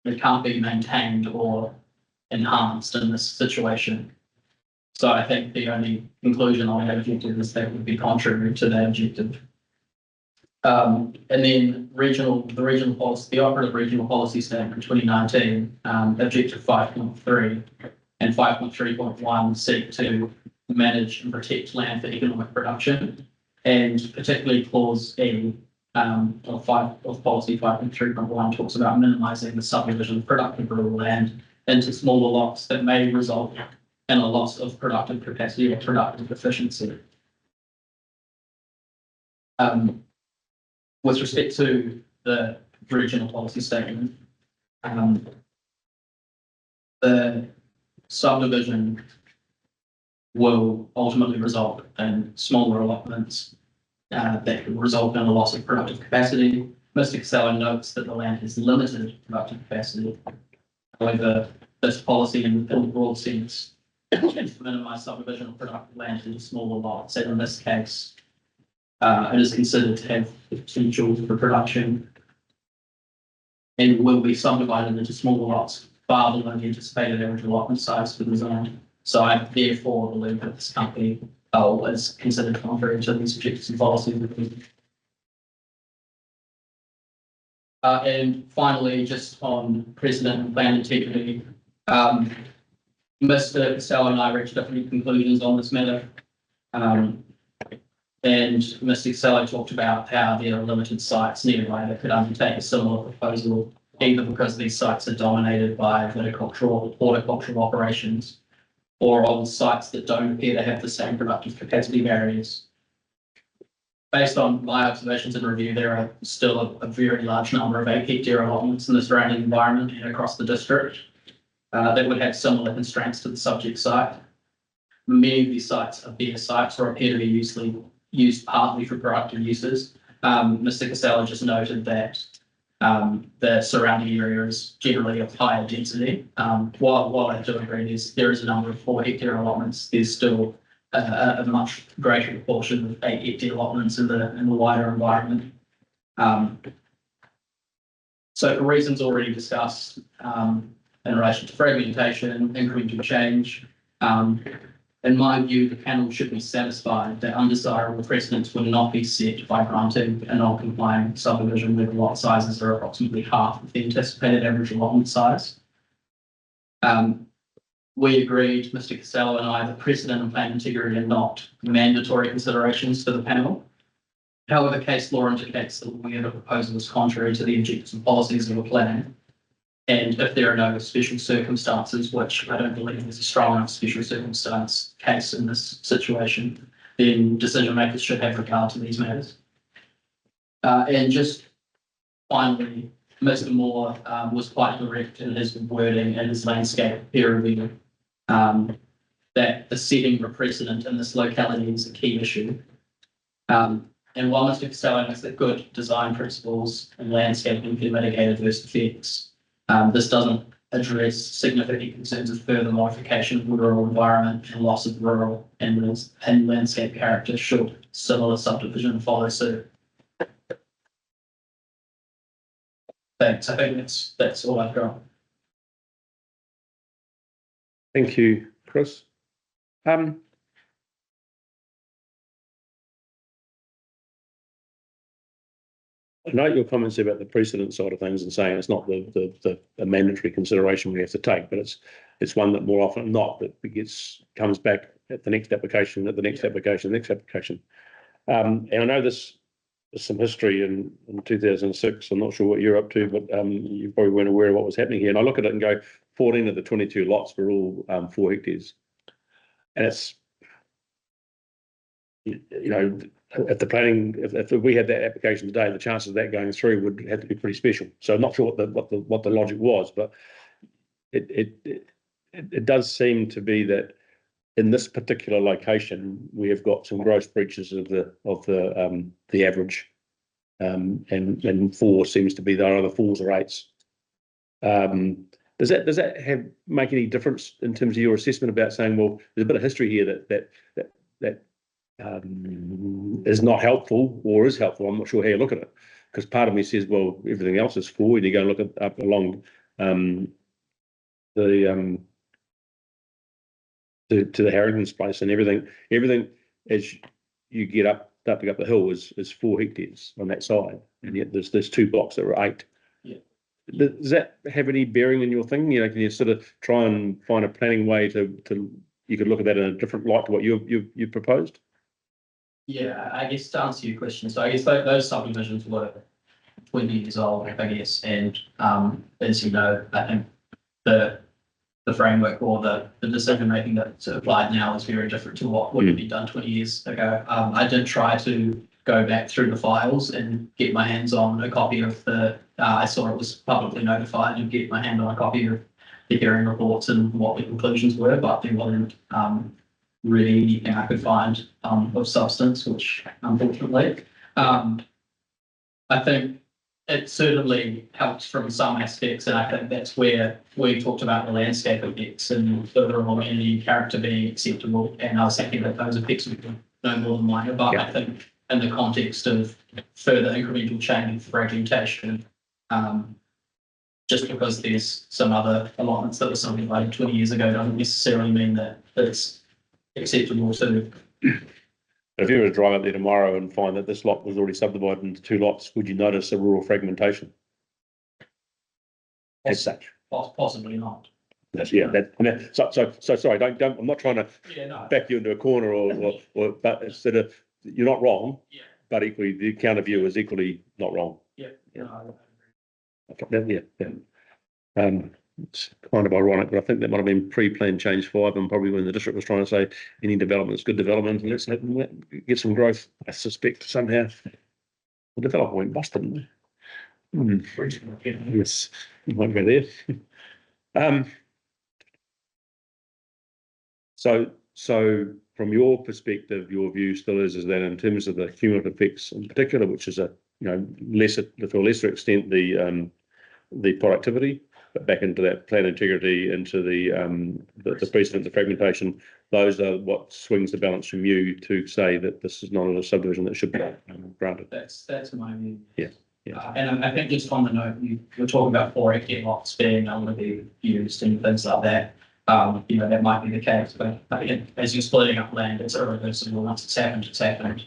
maintained or enhanced in this situation. So I think the only conclusion on that objective is that it would be contrary to that objective. And then the operative regional policy statement 2019, objective 5.3 and 5.3.1 seek to manage and protect land for economic production, and particularly clause E of policy 5.3.1 talks about minimising the subdivision of productive rural land into smaller lots that may result in a loss of productive capacity or productive efficiency. With respect to the regional policy statement, the subdivision will ultimately result in smaller allotments that could result in a loss of productive capacity. Mr. Costello notes that the land has limited productive capacity. However, this policy in the broad sense tends to minimise subdivision of productive land into smaller lots, and in this case, it is considered to have the potential for production and will be subdivided into smaller lots far below the anticipated average allotment size for the zone. So I therefore believe that this company is considered contrary to these objectives and policies. And finally, just on precedent and plan integrity, Mr. Costello and I reached different conclusions on this matter. And Mr. Costello talked about how there are limited sites nearby that could undertake a similar proposal, either because these sites are dominated by viticultural, horticultural operations, or on sites that don't appear to have the same productive capacity barriers. Based on my observations and review, there are still a very large number of 8 hectare allotments in the surrounding environment and across the district that would have similar constraints to the subject site. Many of these sites are bare sites or appear to be used partly for productive uses. Mr. Costello just noted that the surrounding area is generally of higher density. While I do agree there is a number of 4 hectare allotments, there's still a much greater proportion of 8 hectare allotments in the wider environment. So for reasons already discussed, in relation to fragmentation, incremental change, in my view, the panel should be satisfied that undesirable precedents will not be set by granting a non-compliant subdivision where the lot sizes are approximately half of the anticipated average allotment size. We agreed, Mr. Costello and I, that precedent and plan integrity are not mandatory considerations for the panel. However, case law indicates that where the proposal is contrary to the objectives and policies of a plan, and if there are no special circumstances, which I don't believe there's a strong enough special circumstance case in this situation, then decision makers should have regard to these matters. And just finally, Mr. Moore was quite direct in his wording and his landscape peer review, that the setting of a precedent in this locality is a key issue. And while Mr. Costello knows that good design principles and landscaping can mitigate adverse effects, this doesn't address significant concerns of further modification of the rural environment and loss of rural and landscape character should similar subdivision follow suit. Thanks. I think that's all I've got. Thank you, Chris. I note your comments about the precedent side of things and saying it's not the mandatory consideration we have to take, but it's one that more often than not that comes back at the next application, at the next application, the next application. And I know there's some history in 2006. I'm not sure what you're up to, but you probably weren't aware of what was happening here. And I look at it and go, 14 of the 22 lots were all 4 hectares, and it's, you know, if we had that application today, the chances of that going through would have to be pretty special. So I'm not sure what the logic was, but it does seem to be that in this particular location we have got some gross breaches of the average, and 4 seems to be there are either 4s or 8s. Does that make any difference in terms of your assessment about saying, well, there's a bit of history here that is not helpful or is helpful? I'm not sure how you look at it, because part of me says, well, everything else is 4, and you go and look up along to the Harrington's place, and everything as you get up the hill is 4 hectares on that side, and yet there's 2 blocks that are 8. Yeah. Does that have any bearing in your thinking? You know, can you sort of try and find a planning way to you could look at that in a different light to what you've proposed? Yeah, I guess to answer your question, so I guess those subdivisions were 20 years old, I guess, and as you know, I think the framework or the decision making that's applied now is very different to what would have been done 20 years ago. I did try to go back through the files and get my hands on a copy of I saw it was publicly notified, and get my hand on a copy of the hearing reports and what the conclusions were, but there wasn't really anything I could find of substance, which unfortunately, I think it certainly helps from some aspects, and I think that's where we talked about the landscape effects and the rural amenity character being acceptable, and I was thinking that those effects would be no more than minor, but I think in the context of further incremental change and fragmentation, just because there's some other allotments that were subdivided 20 years ago doesn't necessarily mean that it's acceptable to. If you were to drive up there tomorrow and find that this lot was already subdivided into 2 lots, would you notice a rural fragmentation as such? Possibly not. So sorry, don't. I'm not trying to back you into a corner or but it's sort of, you're not wrong. Yeah. But equally, the counter view is equally not wrong. Yeah. No, Okay. It's kind of ironic, but I think that might have been pre-planned change 5, and probably when the district was trying to say any development is good development, and let's get some growth. I suspect somehow the developer went bust, didn't they? Yes, you won't go there. So from your perspective, your view still is that in terms of the cumulative effects in particular, which is to a lesser extent the productivity, but back into that plan integrity, into the precedent, the fragmentation, those are what swings the balance from you to say that this is not a subdivision that should be granted. That's my view. Yeah. And I think just on the note, you're talking about 4 hectare lots being able to be used and things like that. You know, that might be the case, but again, as you're splitting up land, it's irreversible. Once it's happened, it's happened.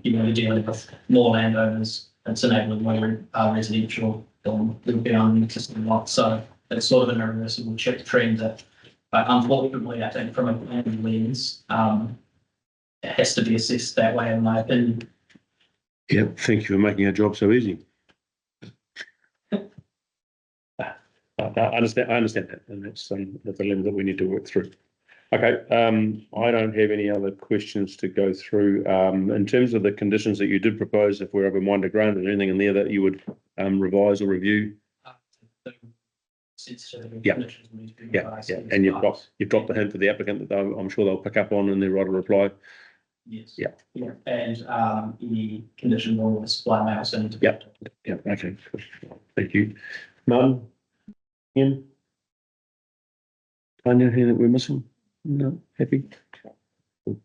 You know, you're dealing with more landowners. It's enabling more residential beyond existing lots. So it's sort of an irreversible trend that, unfortunately, I think from a planning lens, it has to be assessed that way, in my opinion. Yeah, thank you for making our job so easy. I understand that, and that's the dilemma that we need to work through. Okay, I don't have any other questions to go through. In terms of the conditions that you did propose, if we're open minded ground, is there anything in there that you would revise or review? Yeah, and you've got the hint to the applicant that I'm sure they'll pick up on in their right of reply. Yes. Yeah. Yeah, and any condition will supply mail soon to. Yeah. Yeah. Okay. Cool. Thank you, Martin. Ian. Anything that we're missing? No. Happy. Cool.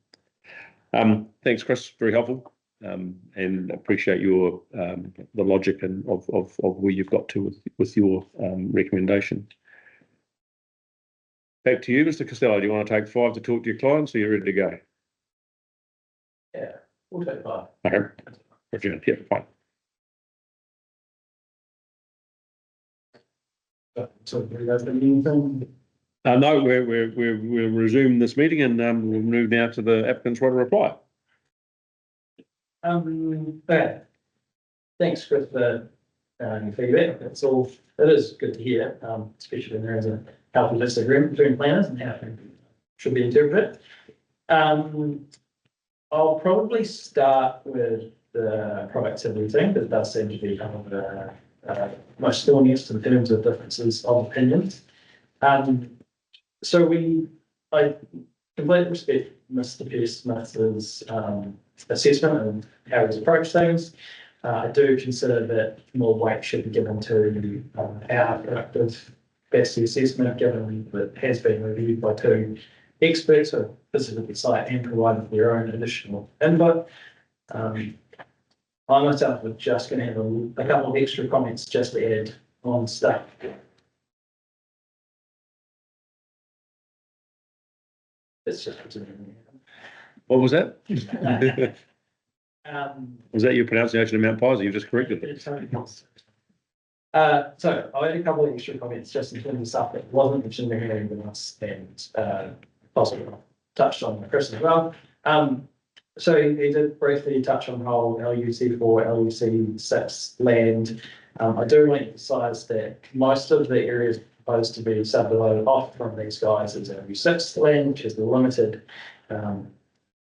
Thanks, Chris. Very helpful. And appreciate your the logic and of where you've got to with your recommendation. Back to you, Mr. Costello. Do you want to take 5 to talk to your clients, or are you ready to go? Yeah, we'll take 5. Okay. Richard, yeah, fine. So do you guys have anything? No, we'll resume this meeting and we'll move now to the applicant's right of reply. Thanks, Chris, for your feedback. It is good to hear, especially when there is a healthy disagreement between planners and how it should be interpreted. I'll probably start with the productivity thing, because it does seem to be kind of the most thorniest in terms of differences of opinions. So I completely respect Mr. Pearce-Smith's assessment and how he's approached things. I do consider that more weight should be given to our productive capacity assessment, given that it has been reviewed by 2 experts who visited the site and provided their own additional input. I myself was just going to have a couple of extra comments just to add on stuff. It's just What was that? Was that your pronunciation of Mount Pisa? You just corrected it. So I had a couple of extra comments just in terms of stuff that wasn't mentioned in anything else, and possibly touched on by Chris as well. So he did briefly touch on whole LUC4, LUC6 land. I do want to emphasise that most of the areas proposed to be subdivided off from these guys is LU6 land, which is limited,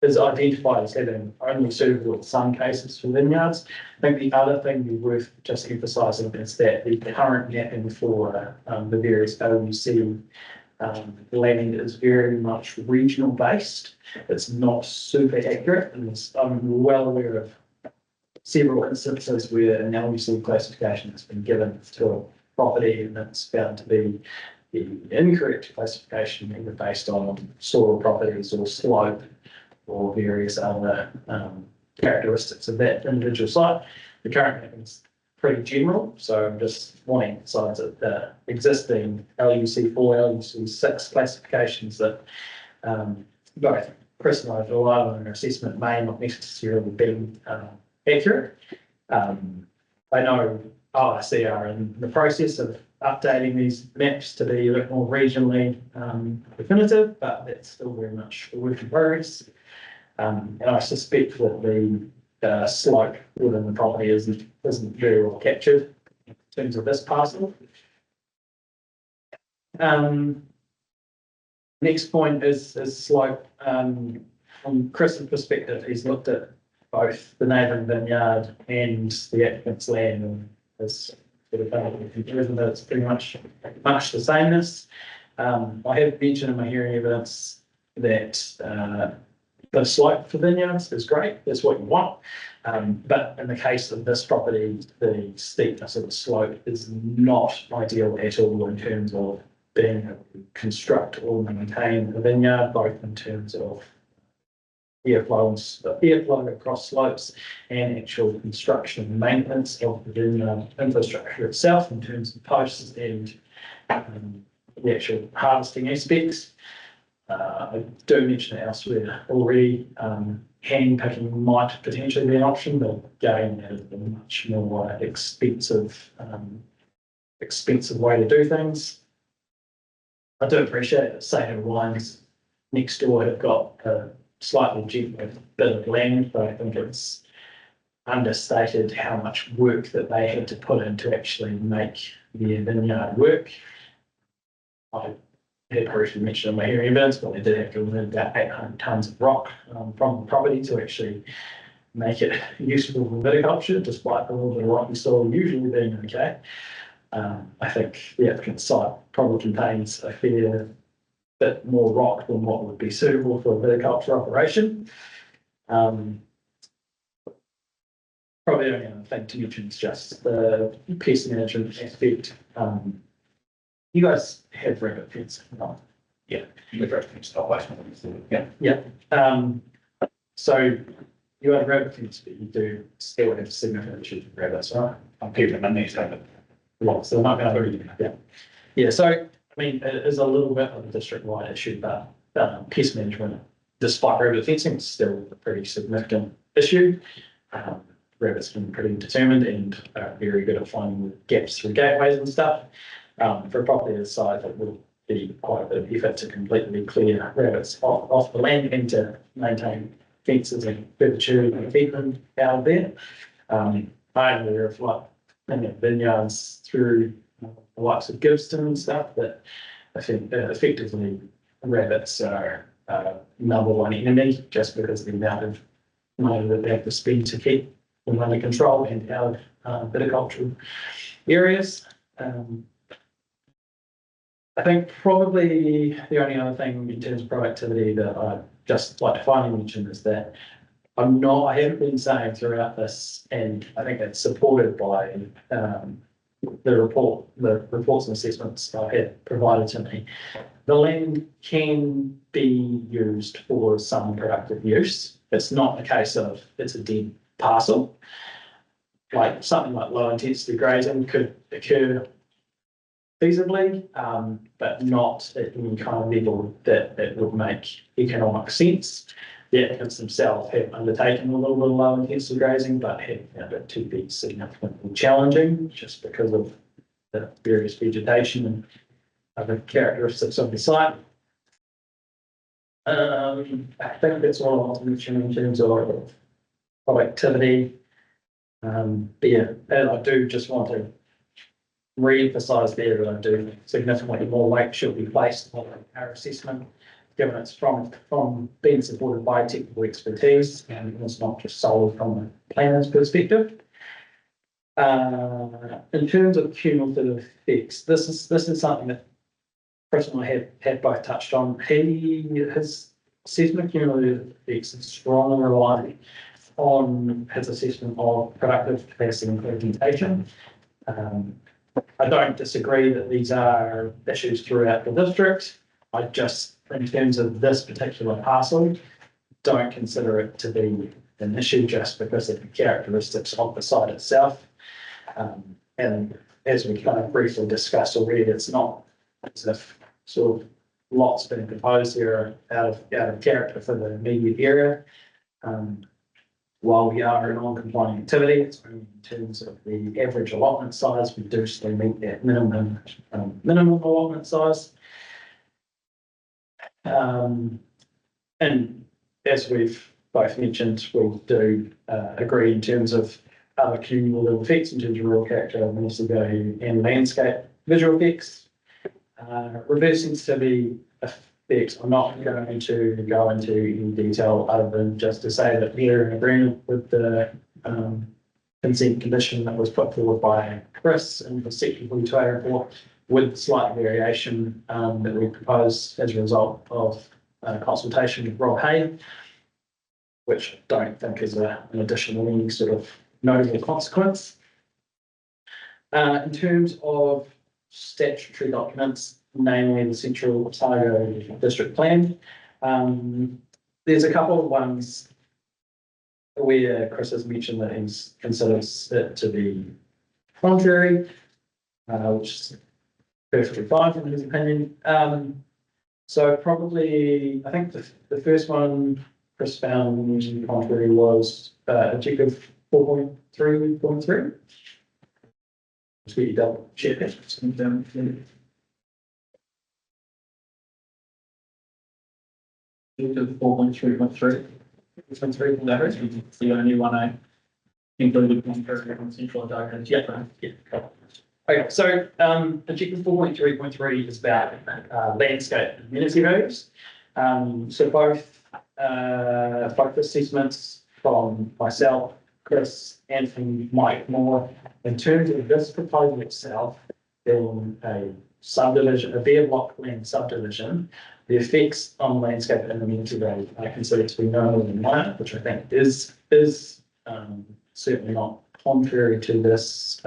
is identified as having only suitable in some cases for vineyards. I think the other thing worth just emphasising is that the current mapping for the various LUC land is very much regional based. It's not super accurate, and I'm well aware of several instances where an LUC classification has been given to a property and it's found to be the incorrect classification, either based on soil properties or slope or various other characteristics of that individual site. The current mapping is pretty general, so I'm just wanting to emphasise that the existing LUC4, LUC6 classifications that both Chris and I relied on in our assessment may not necessarily be accurate. I know ORC are in the process of updating these maps to be a bit more regionally definitive, but that's still very much a work in progress. And I suspect that the slope within the property isn't very well captured in terms of this parcel. Next point is slope. From Chris's perspective, he's looked at both the neighbouring vineyard and the applicant's land, and has sort of conclusion that it's pretty much the sameness. I have mentioned in my hearing evidence that the slope for vineyards is great, that's what you want. But in the case of this property, the steepness of the slope is not ideal at all in terms of being able to construct or maintain a vineyard, both in terms of airflow across slopes and actual construction and maintenance of the vineyard infrastructure itself in terms of posts and the actual harvesting aspects. I do mention it elsewhere already. Hand picking might potentially be an option, but again, it's a much more expensive way to do things. I do appreciate that Sado Wines next door have got a slightly cheaper bit of land, but I think it's understated how much work that they had to put in to actually make their vineyard work. I had briefly mentioned in my hearing evidence, but they did have to remove about 800 tonnes of rock from the property to actually make it useful for viticulture, despite the little bit of rocky soil usually being okay. I think the applicant site probably contains a fair bit more rock than what would be suitable for a viticulture operation. Probably the only other thing to mention is just the pest management aspect. You guys have rabbit pits, no? Yeah, rabbit pits, always. Yeah. So you have rabbit pits, but you do still have significant issues with rabbits, right? I'm keeping them next time. Lots, so they're not going to, yeah. Yeah, so, I mean, it is a little bit of a district-wide issue, but pest management, despite rabbit fencing, is still a pretty significant issue. Rabbits can be pretty determined and are very good at finding gaps through gateways and stuff. For a property this size, it will be quite a bit of effort to completely clear rabbits off the land and to maintain fences and perpetuity and feed them out of there. I'm aware of like vineyards through the likes of Gibbston and stuff that I think effectively rabbits are number one enemy just because of the amount of money that they have to spend to keep them under control and out of viticultural areas. I think probably the only other thing in terms of proactivity that I'd just like to finally mention is that I haven't been saying throughout this, and I think it's supported by the reports and assessments I had provided to me. The land can be used for some productive use. It's not a case of it's a dead parcel. Like something like low intensity grazing could occur feasibly, but not at any kind of level that it would make economic sense. The applicants themselves have undertaken a little bit of low intensity grazing, but have found it to be significantly challenging just because of the various vegetation and other characteristics of the site. I think that's all I want to mention in terms of productivity. But yeah, and I do just want to re-emphasise there that I do think significantly more weight should be placed on our assessment, given it's from being supported by technical expertise and it's not just solely from a planner's perspective. In terms of cumulative effects, this is something that Chris and I have both touched on. His assessment of cumulative effects is strongly relying on his assessment of productive capacity implementation. I don't disagree that these are issues throughout the district. I just, in terms of this particular parcel, don't consider it to be an issue just because of the characteristics of the site itself. And as we kind of briefly discussed already, it's not as if sort of lots being proposed here out of character for the immediate area. While we are a non-compliant activity, it's only in terms of the average allotment size, we do still meet that minimum allotment size. And as we've both mentioned, we do agree in terms of other cumulative effects in terms of rural character, municipal value and landscape visual effects. Reverse sensitivity effects, I'm not going to go into any detail other than just to say that we're in agreement with the consent condition that was put forward by Chris in the section 42A report with slight variation that we proposed as a result of consultation with Rob Hay, which I don't think is an additional any sort of notable consequence. In terms of statutory documents, namely the Central Otago District Plan. There's a couple of ones where Chris has mentioned that he considers it to be contrary, which is perfectly fine from his opinion. So probably, I think the first one Chris found contrary was objective 4.3.3. Just get you double check it. Objective 4.3.3. That is the only one I included from Central Otago. Yeah. Okay, so objective 4.3.3 is about landscape and amenity values. So both assessments from myself, Chris, and from Mike Moore, in terms of this proposal itself, being a subdivision, a bare block land subdivision, the effects on landscape and amenity value I consider to be no more than minor, which I think is certainly not contrary to this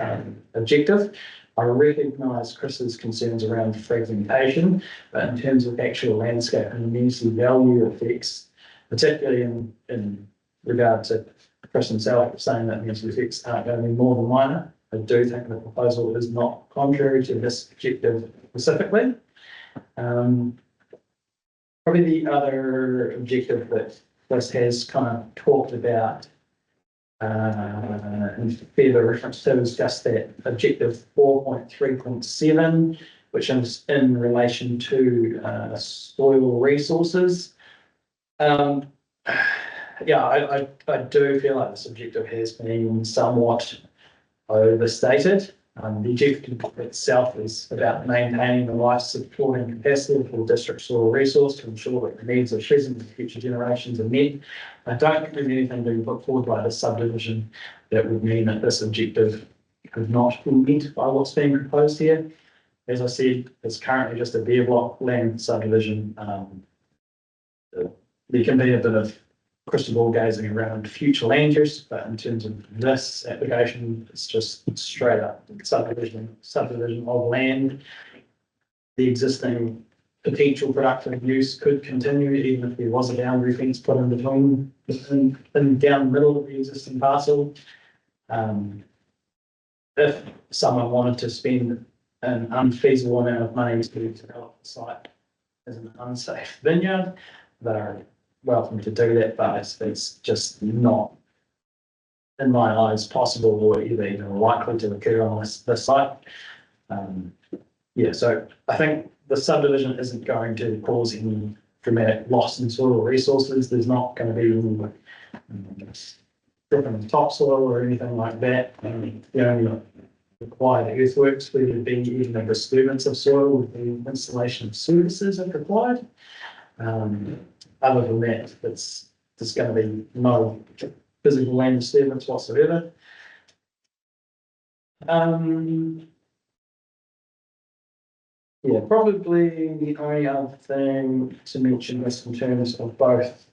objective. I recognise Chris's concerns around fragmentation, but in terms of actual landscape and amenity value effects, particularly in regard to Chris himself saying that amenity effects aren't going to be more than minor, I do think the proposal is not contrary to this objective specifically. Probably the other objective that Chris has kind of talked about and further reference to is just that objective 4.3.7, which is in relation to soil resources. Yeah, I do feel like this objective has been somewhat overstated. The objective itself is about maintaining the life supporting capacity for the district soil resource to ensure that the needs of present and future generations are met. I don't think there's anything being put forward by this subdivision that would mean that this objective could not be met by what's being proposed here. As I said, it's currently just a bare block land subdivision. There can be a bit of crystal ball gazing around future land use, but in terms of this application, it's just straight up subdivision of land. The existing potential productive use could continue even if there was a boundary fence put in between and down the middle of the existing parcel. If someone wanted to spend an unfeasible amount of money to develop the site as an unsafe vineyard, they're welcome to do that, but it's just not, in my eyes, possible or even likely to occur on this site. Yeah, so I think the subdivision isn't going to cause any dramatic loss in soil resources. There's not going to be any dripping in topsoil or anything like that. The only required earthworks where there'd be even a disturbance of soil with the installation of services if required. Other than that, there's going to be no physical land disturbance whatsoever. Yeah, probably the only other thing to mention is in terms of both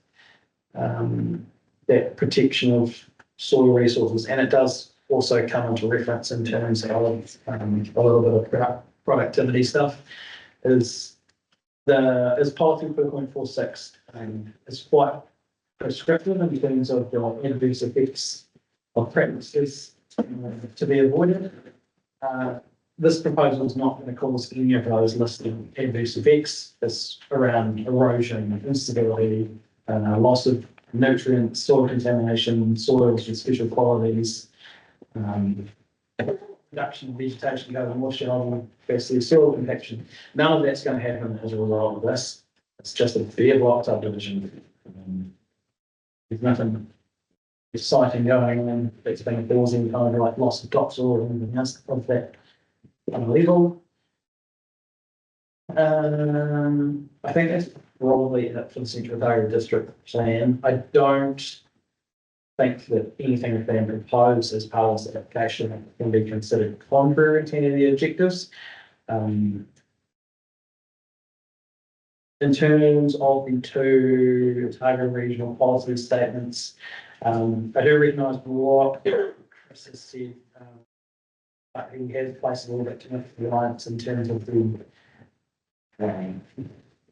that protection of soil resources, and it does also come into reference in terms of a little bit of productivity stuff, is policy 4.46 is quite prescriptive in terms of the adverse effects of practices to be avoided. This proposal is not going to cause any of those listed adverse effects. It's around erosion, instability, loss of nutrients, soil contamination, soils with special qualities, reduction of vegetation, gathering moisture, holding capacity, soil compaction. None of that's going to happen as a result of this. It's just a bare block subdivision. There's nothing exciting going on that's been causing kind of like loss of topsoil or anything else of that level. I think that's probably it for the Central Otago District Plan. I don't think that anything that's been proposed as part of this application can be considered contrary to any of the objectives. In terms of the two Otago regional policy statements, I do recognise what Chris has said he has placed a little bit too much reliance in terms of the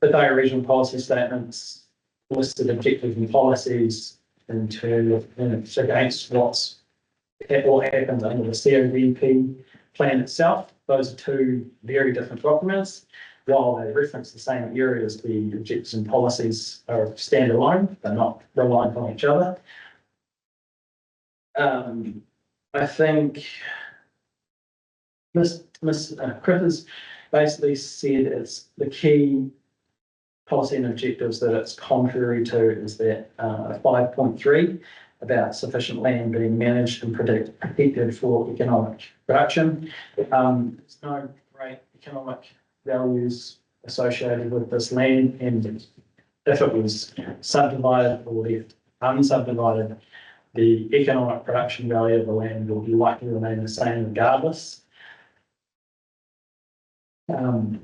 Otago regional policy statements, listed objectives and policies into, against what happens under the CODP plan itself. Those are two very different documents. While they reference the same areas, the objectives and policies are standalone, they're not reliant on each other. I think Ms. Chris has basically said it's the key policy and objectives that it's contrary to is that 5.3 about sufficient land being managed and protected for economic production. There's no great economic values associated with this land, and if it was subdivided or left unsubdivided, the economic production value of the land will be likely to remain the same regardless. In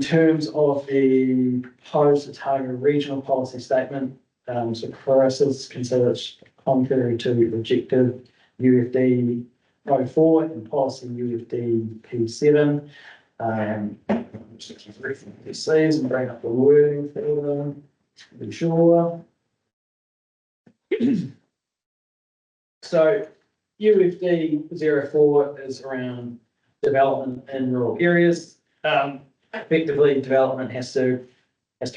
terms of the proposed Otago regional policy statement, so Chris is considered contrary to objective UFD 04 and policy UFD P7. Just reference these and bring up the wording for them to be sure. So UFD 04 is around development in rural areas. Effectively, development has to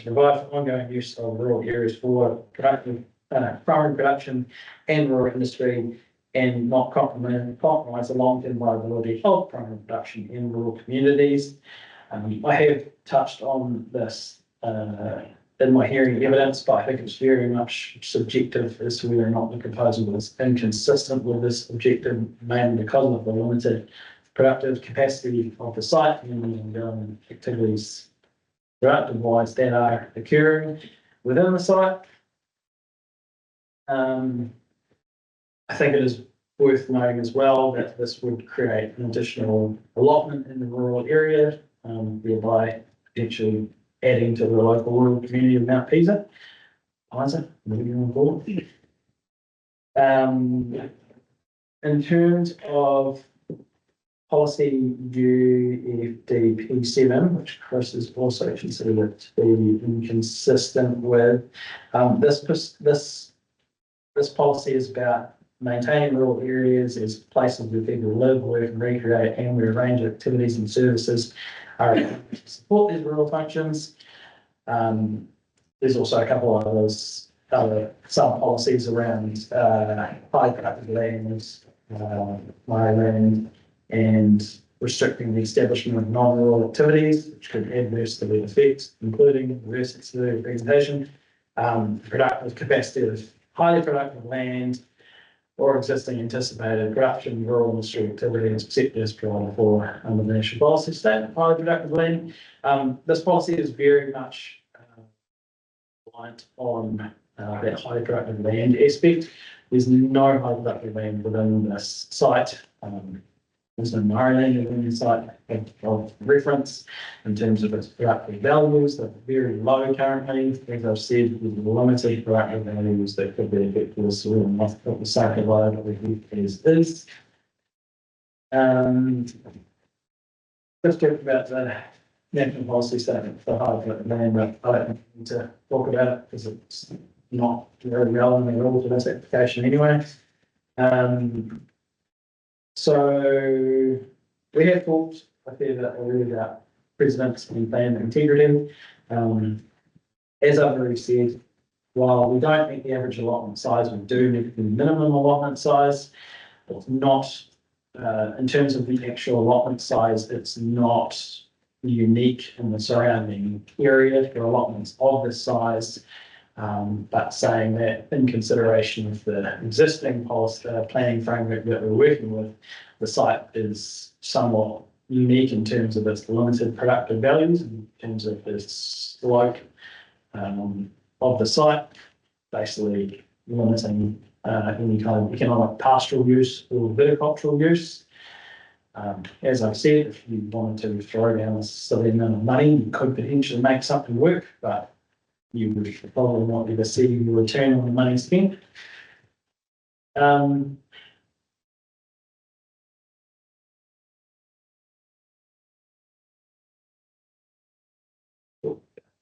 provide for ongoing use of rural areas for productive primary production and rural industry, and not compromise the long-term viability of primary production in rural communities. I have touched on this in my hearing evidence, but I think it's very much subjective as to whether or not the proposal is inconsistent with this objective, mainly because of the limited productive capacity of the site and the activities productive-wise that are occurring within the site. I think it is worth noting as well that this would create an additional allotment in the rural area, thereby potentially adding to the local rural community of Mount Pisa. Moving on board. In terms of policy UFDP7, which Chris has also considered it to be inconsistent with, this policy is about maintaining rural areas as places where people live, work and recreate, and where a range of activities and services are to support these rural functions. There's also a couple of other sub-policies around high productive lands, land, and restricting the establishment of non-rural activities, which could adversely affect, including reverse ancillary presentation, productive capacity of highly productive land, or existing anticipated production, rural industry activities, except as provided for under the national policy statement, highly productive land. This policy is very much reliant on that highly productive land aspect. There's no highly productive land within this site. There's no land within the site of reference in terms of its productive values. They're very low currently. As I've said, with limited productive values that could be affected as well, not the site divided as is. Let's talk about the national policy statement for high productive land, but I don't need to talk about it because it's not very relevant at all to this application anyway. So we have talked a fair bit already about precedents and plan integrity. As I've already said, while we don't meet the average allotment size, we do meet the minimum allotment size. It's not, in terms of the actual allotment size, it's not unique in the surrounding area for allotments of this size. But saying that in consideration of the existing policy planning framework that we're working with, the site is somewhat unique in terms of its limited productive values, in terms of the slope of the site, basically limiting any kind of economic pastoral use or viticultural use. As I've said, if you wanted to throw down a silly amount of money, you could potentially make something work, but you would probably not ever see your return on the money spent.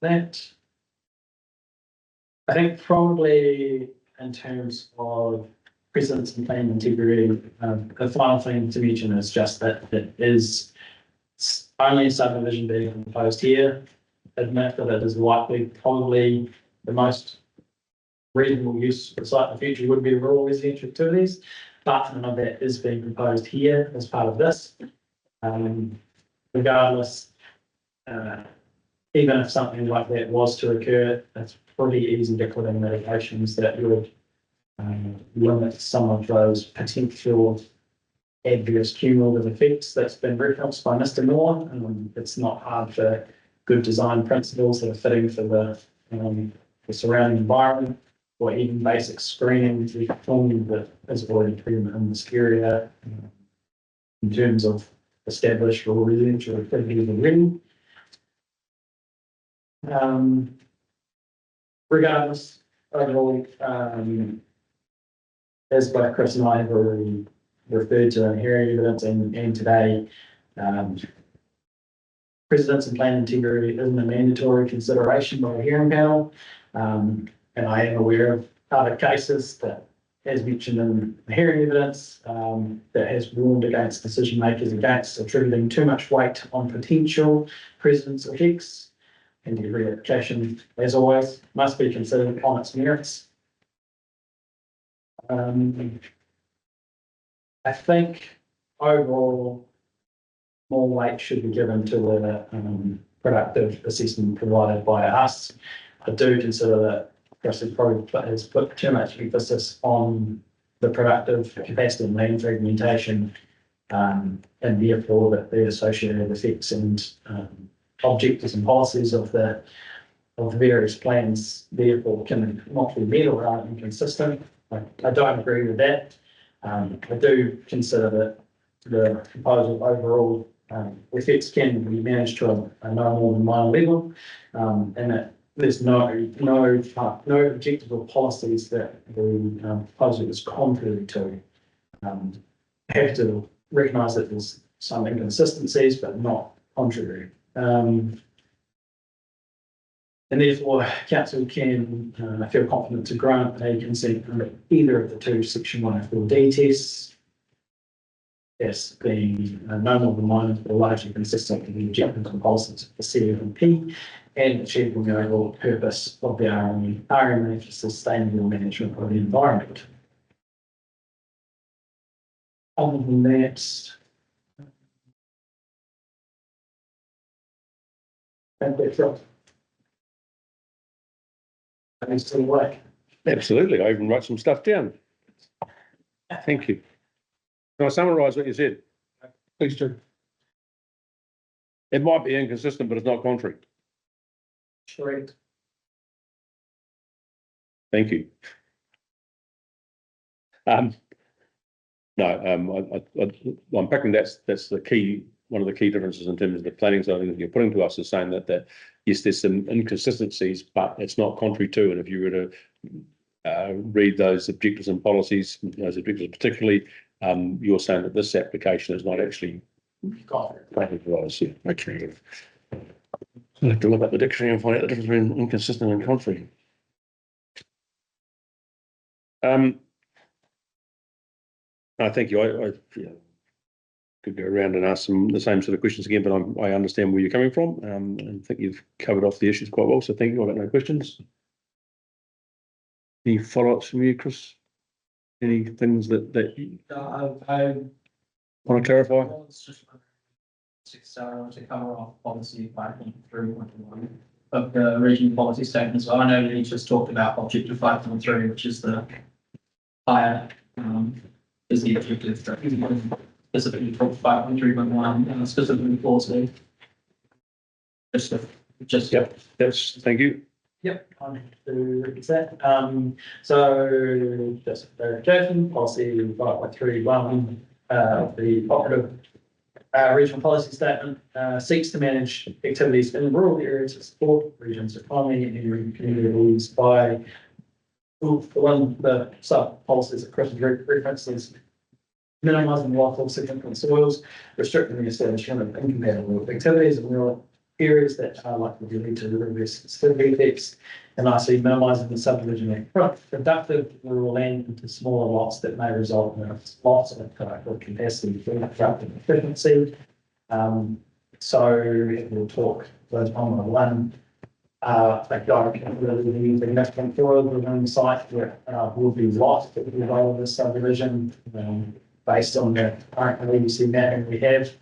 that. I think probably in terms of precedence and plan integrity, the final thing to mention is just that it is only a subdivision being proposed here. Admit that it is likely probably the most reasonable use for the site in the future would be rural residential activities, but none of that is being proposed here as part of this. Regardless, even if something like that was to occur, it's pretty easy to put in mitigations that would limit some of those potential adverse cumulative effects that's been referenced by Mr. Moore. It's not hard for good design principles that are fitting for the surrounding environment, or even basic screening to perform that is already present in this area in terms of established rural residential activities already. Regardless, overall, as both Chris and I have already referred to in hearing evidence and today, precedence and plan integrity isn't a mandatory consideration by the hearing panel. And I am aware of other cases that, as mentioned in the hearing evidence, that has warned against decision makers against attributing too much weight on potential precedence effects. And every application, as always, must be considered on its merits. I think overall, more weight should be given to the productive assessment provided by us. I do consider that Chris has put too much emphasis on the productive capacity and land fragmentation, and therefore that the associated effects and objectives and policies of the various plans therefore can not be met or are inconsistent. I don't agree with that. I do consider that the proposal overall effects can be managed to a no more than minor level, and that there's no objectives or policies that the proposal is contrary to. Have to recognise that there's some inconsistencies, but not contrary. And therefore, council can feel confident to grant a consent under either of the two Section 104D tests, as being no more than minor or largely consistent with the objectives and policies of the CFMP and achieving the overall purpose of the RMA for sustainable management of the environment. Other than that, and that's right. Thanks to the work. Absolutely. I even wrote some stuff down. Thank you. Can I summarise what you said? Please do. It might be inconsistent, but it's not contrary. Correct. Thank you. No, I'm picking that's the key. One of the key differences in terms of the planning side of things you're putting to us is saying that yes, there's some inconsistencies, but it's not contrary to. And if you were to read those objectives and policies, those objectives particularly, you're saying that this application is not actually contrary to those. Yeah. Okay. I'll have to look up the dictionary and find out the difference between inconsistent and contrary. No, thank you. I could go around and ask the same sort of questions again, but I understand where you're coming from, and think you've covered off the issues quite well. So thank you. I've got no questions. Any follow-ups from you, Chris? Any things that you I want to clarify? to cover off policy 5.3.1 of the regional policy statement as well. I know that he just talked about objective 5.3, which is the higher is the objective specifically for 5.3.1 specifically for C. Just Yep. Yes. Thank you. Yep, I'm happy to repeat that. So just for clarification, policy 5.3.1, the operative regional policy statement seeks to manage activities in rural areas to support regions' economy and communities by the sub policies that Chris references, minimising loss of significant soils, restricting the establishment of incompatible activities in rural areas that are likely to lead to reverse sensitivity effects. And lastly, minimising the subdivision of productive rural land into smaller lots that may result in lots of productive capacity for productive efficiency. So we'll talk on one. Like really significant field within the site that will be lost at the result of this subdivision, based on the current ABC mapping we have.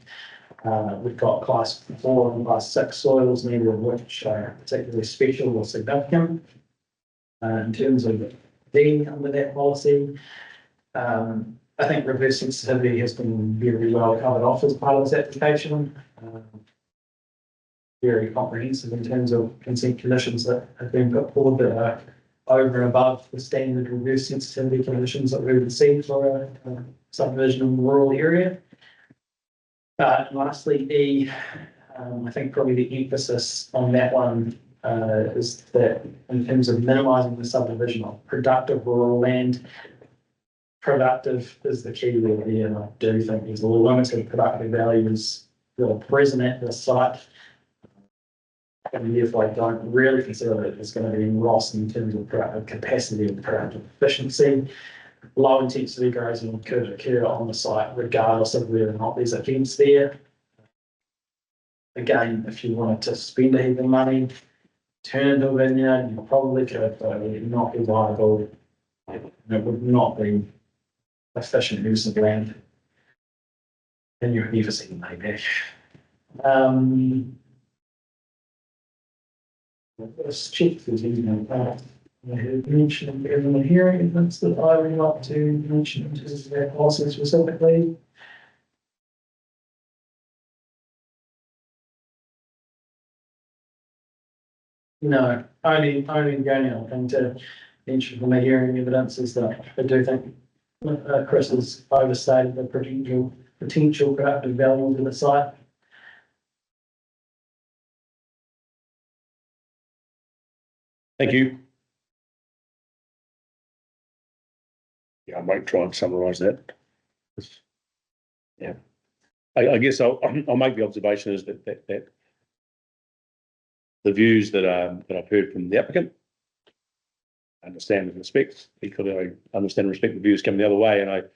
We've got class 4 and class 6 soils, neither of which are particularly special or significant. In terms of being under that policy, I think reverse sensitivity has been very well covered off as part of this application. Very comprehensive in terms of consent conditions that have been put forward that are over and above the standard reverse sensitivity conditions that we would see for a subdivision in the rural area. Lastly, I think probably the emphasis on that one is that in terms of minimising the subdivision of productive rural land, productive is the key word here, and I do think there's a limited productive values that are present at this site. And therefore, I don't really consider that there's going to be any loss in terms of productive capacity and productive efficiency. Low intensity grazing could occur on the site regardless of whether or not there's a fence there. Again, if you wanted to spend a heap of money, turn into a vineyard, you probably could, but it would not be viable. It would not be efficient use of land. And you've never seen payback. Let's check if there's anything I had mentioned in the hearing events that I would like to mention in terms of that policy specifically. No, only the only other thing to mention from the hearing evidence is that I do think Chris has overstated the potential productive value of the site. Thank you. Yeah, I might try and summarise that. Yeah, I guess I'll make the observation is that the views that I've heard from the applicant, understand and respect. Equally, I understand and respect the views coming the other way, and I've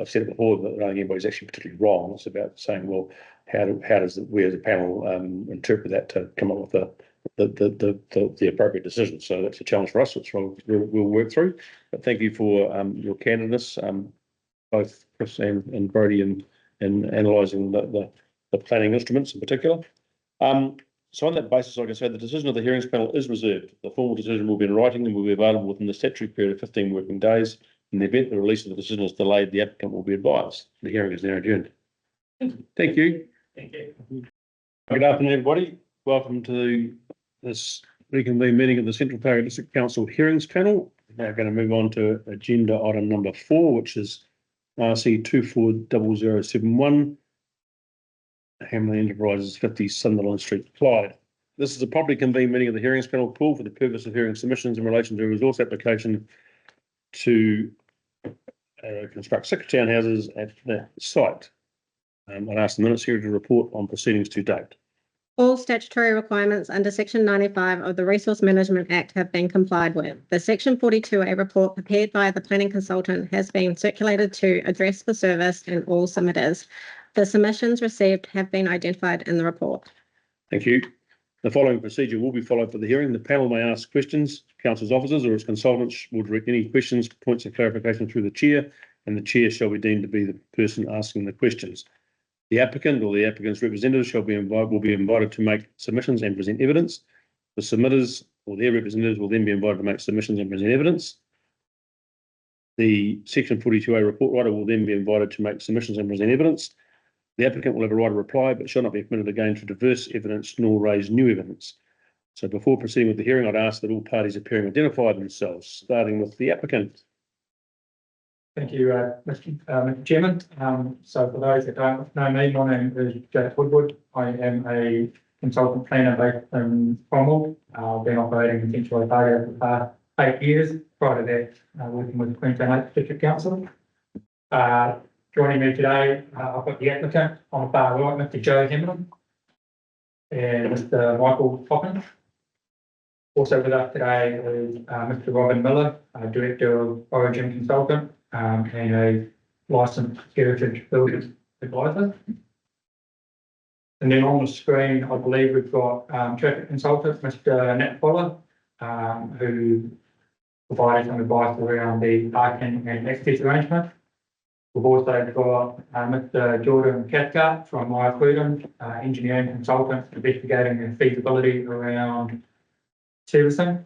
said it before that I don't think anybody's actually particularly wrong. It's about saying, well, how does we as a panel interpret that to come up with the appropriate decision? So that's a challenge for us, which we'll work through. But thank you for your candidness, both Chris and Brodie, in analysing the planning instruments in particular. So on that basis, like I say, the decision of the hearings panel is reserved. The formal decision will be in writing and will be available within the statutory period of 15 working days. In the event the release of the decision is delayed, the applicant will be advised. The hearing is now adjourned. Thank you. Thank you. Good afternoon, everybody. Welcome to this reconvened meeting of the Central Otago District Council Hearings Panel. We're now going to move on to agenda item number 4, which is RC 240071. Hamley Enterprises 50 Sunderland Street, Clyde. This is a properly convened meeting of the hearings panel called for the purpose of hearing submissions in relation to a resource application to construct 6 townhouses at the site. I'll ask the minutes here to report on proceedings to date. All statutory requirements under Section 95 of the Resource Management Act have been complied with. The Section 42A report prepared by the planning consultant has been circulated to address the service and all submitters. The submissions received have been identified in the report. Thank you. The following procedure will be followed for the hearing. The panel may ask questions. Council's officers or its consultants will direct any questions, points of clarification through the chair, and the chair shall be deemed to be the person asking the questions. The applicant or the applicant's representative will be invited to make submissions and present evidence. The submitters or their representatives will then be invited to make submissions and present evidence. The Section 42A report writer will then be invited to make submissions and present evidence. The applicant will have a right of reply, but shall not be permitted again to diverse evidence nor raise new evidence. So before proceeding with the hearing, I'd ask that all parties appearing identify themselves, starting with the applicant. Thank you, Mr. Chairman. So for those that don't know me, my name is Jack Woodward. I am a consultant planner based in Cromwell. I've been operating in Central Otago for the past 8 years. Prior to that, working with the Queensland District Council. Joining me today, I've got the applicant on the far right, Mr. Joe Hamlin. and Mr. Michael Coppin. Also with us today is Mr. Robin Miller, Director of Origin Consultant, and a licensed heritage building advisor. And then on the screen, I believe we've got traffic consultant, Mr. Nat Fuller, who provided some advice around the parking and access arrangement. We've also got Mr. Jordan Cathcart from Cleveland, engineering consultant, investigating the feasibility around servicing.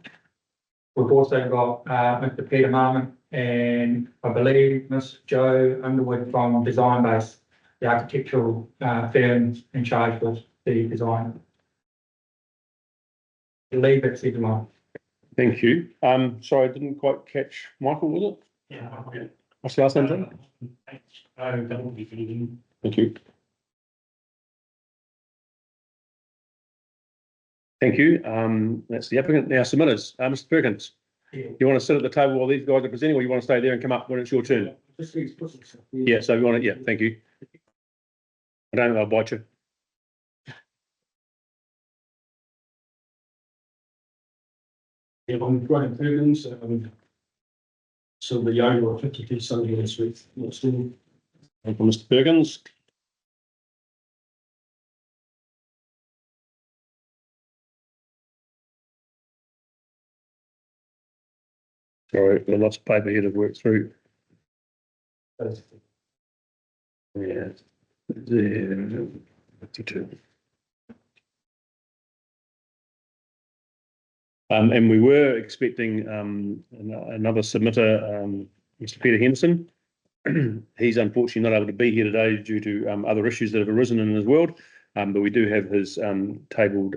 We've also got Mr. Peter Marmon and I believe Miss Jo Underwood from Design Base, the architectural firm in charge of the design. I believe that's it, Mike. Thank you. Sorry, I didn't quite catch Michael, was it? Yeah. What's the last name, John? Thank you. Thank you. That's the applicant. Now submitters. Mr. Perkins, you want to sit at the table while these guys are presenting, or you want to stay there and come up when it's your turn? Yeah, so you want to, yeah, thank you. I don't know, I'll bite you. Yeah, I'm Graham Perkins, so the owner of 52 Sunderland Street, Northstown. Thank you, Mr. Perkins. Sorry, got lots of paper here to work through. Yeah. 52. And we were expecting another submitter, Mr. Peter Henderson. He's unfortunately not able to be here today due to other issues that have arisen in his world. But we do have his tabled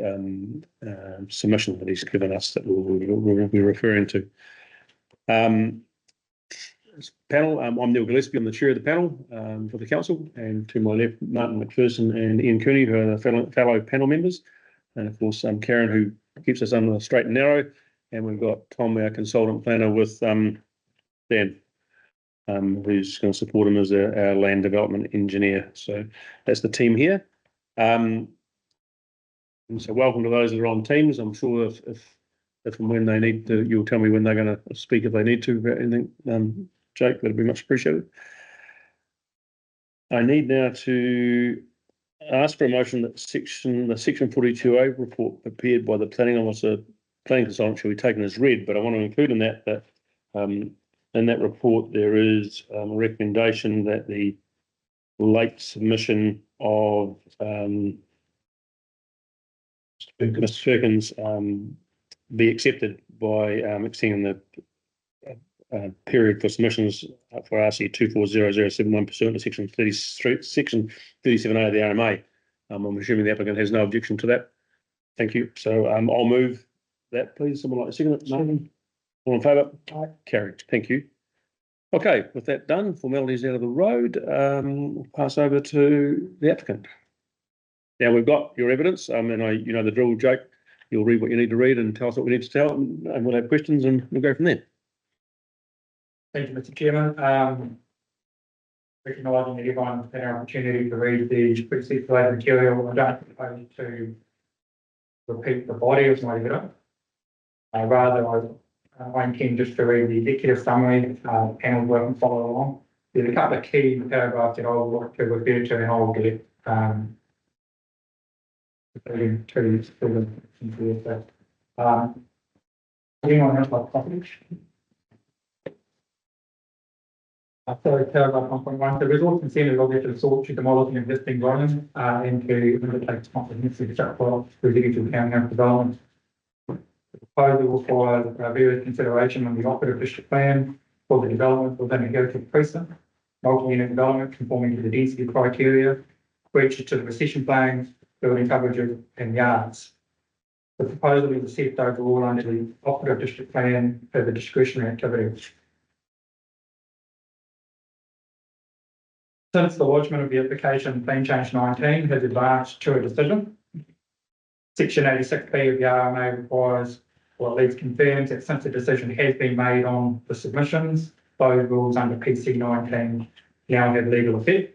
submission that he's given us that we'll be referring to. Panel, I'm Neil Gillespie, I'm the chair of the panel for the council, and to my left, Martin McPherson and Ian Cooney, who are the fellow panel members, and of course Karen, who keeps us on the straight and narrow, and we've got Tom, our consultant planner, with Dan, who's going to support him as our land development engineer. So that's the team here. And so welcome to those that are on Teams. I'm sure if and when they need to, you'll tell me when they're going to speak if they need to about anything. Jake, that'd be much appreciated. I need now to ask for a motion that the section 42A report prepared by the planning consultant shall be taken as read, but I want to include in that in that report there is a recommendation that the late submission of Mr. Perkins be accepted by extending the period for submissions for RC 240071 pursuant to section 37A of the RMA. I'm assuming the applicant has no objection to that. Thank you. So I'll move that, please. Someone like to second it? Martin? All in favour? Aye. Carried. Thank you. Okay, with that done, formalities out of the road, we'll pass over to the applicant. Now we've got your evidence, and you know the drill, Jake. You'll read what you need to read and tell us what we need to tell, and we'll have questions and we'll go from there. Thank you, Mr. Chairman. Recognising that everyone's had an opportunity to read the pre-circulated material, I don't propose to repeat the body of my evidence. Rather, I intend just to read the executive summary, panel work and follow along. There's a couple of key paragraphs that I will look to refer to, and I will get anyone else like copies? Sorry, paragraph 1.1. The resource consent is obviously sought to demolish an existing dwelling and to undertake comprehensive structural residential townhouse development. The proposal requires various consideration on the operative district plan for the development within a heritage precinct, multi-unit development conforming to the density criteria, breach to the recession plans, building coverages and yards. The proposal is assessed overall under the operative district plan as a discretionary activity. Since the lodgement of the application, Plan Change 19 has advanced to a decision. Section 86B of the RMA requires, or at least confirms, that since the decision has been made on the submissions, those rules under PC 19 now have legal effect.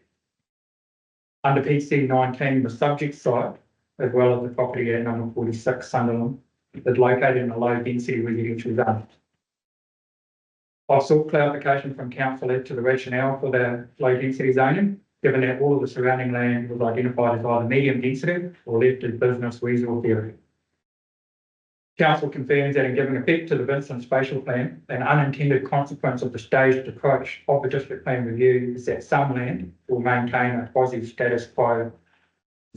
Under PC 19, the subject site as well as the property at number 46 Sunderland, is located in a low density residential zone. I've sought clarification from council as to the rationale for the low density zoning, given that all of the surrounding land was identified as either medium density or left as business resource area. Council confirms that in giving effect to the Vincent Spatial Plan, an unintended consequence of the staged approach of the district plan review is that some land will maintain a quasi status quo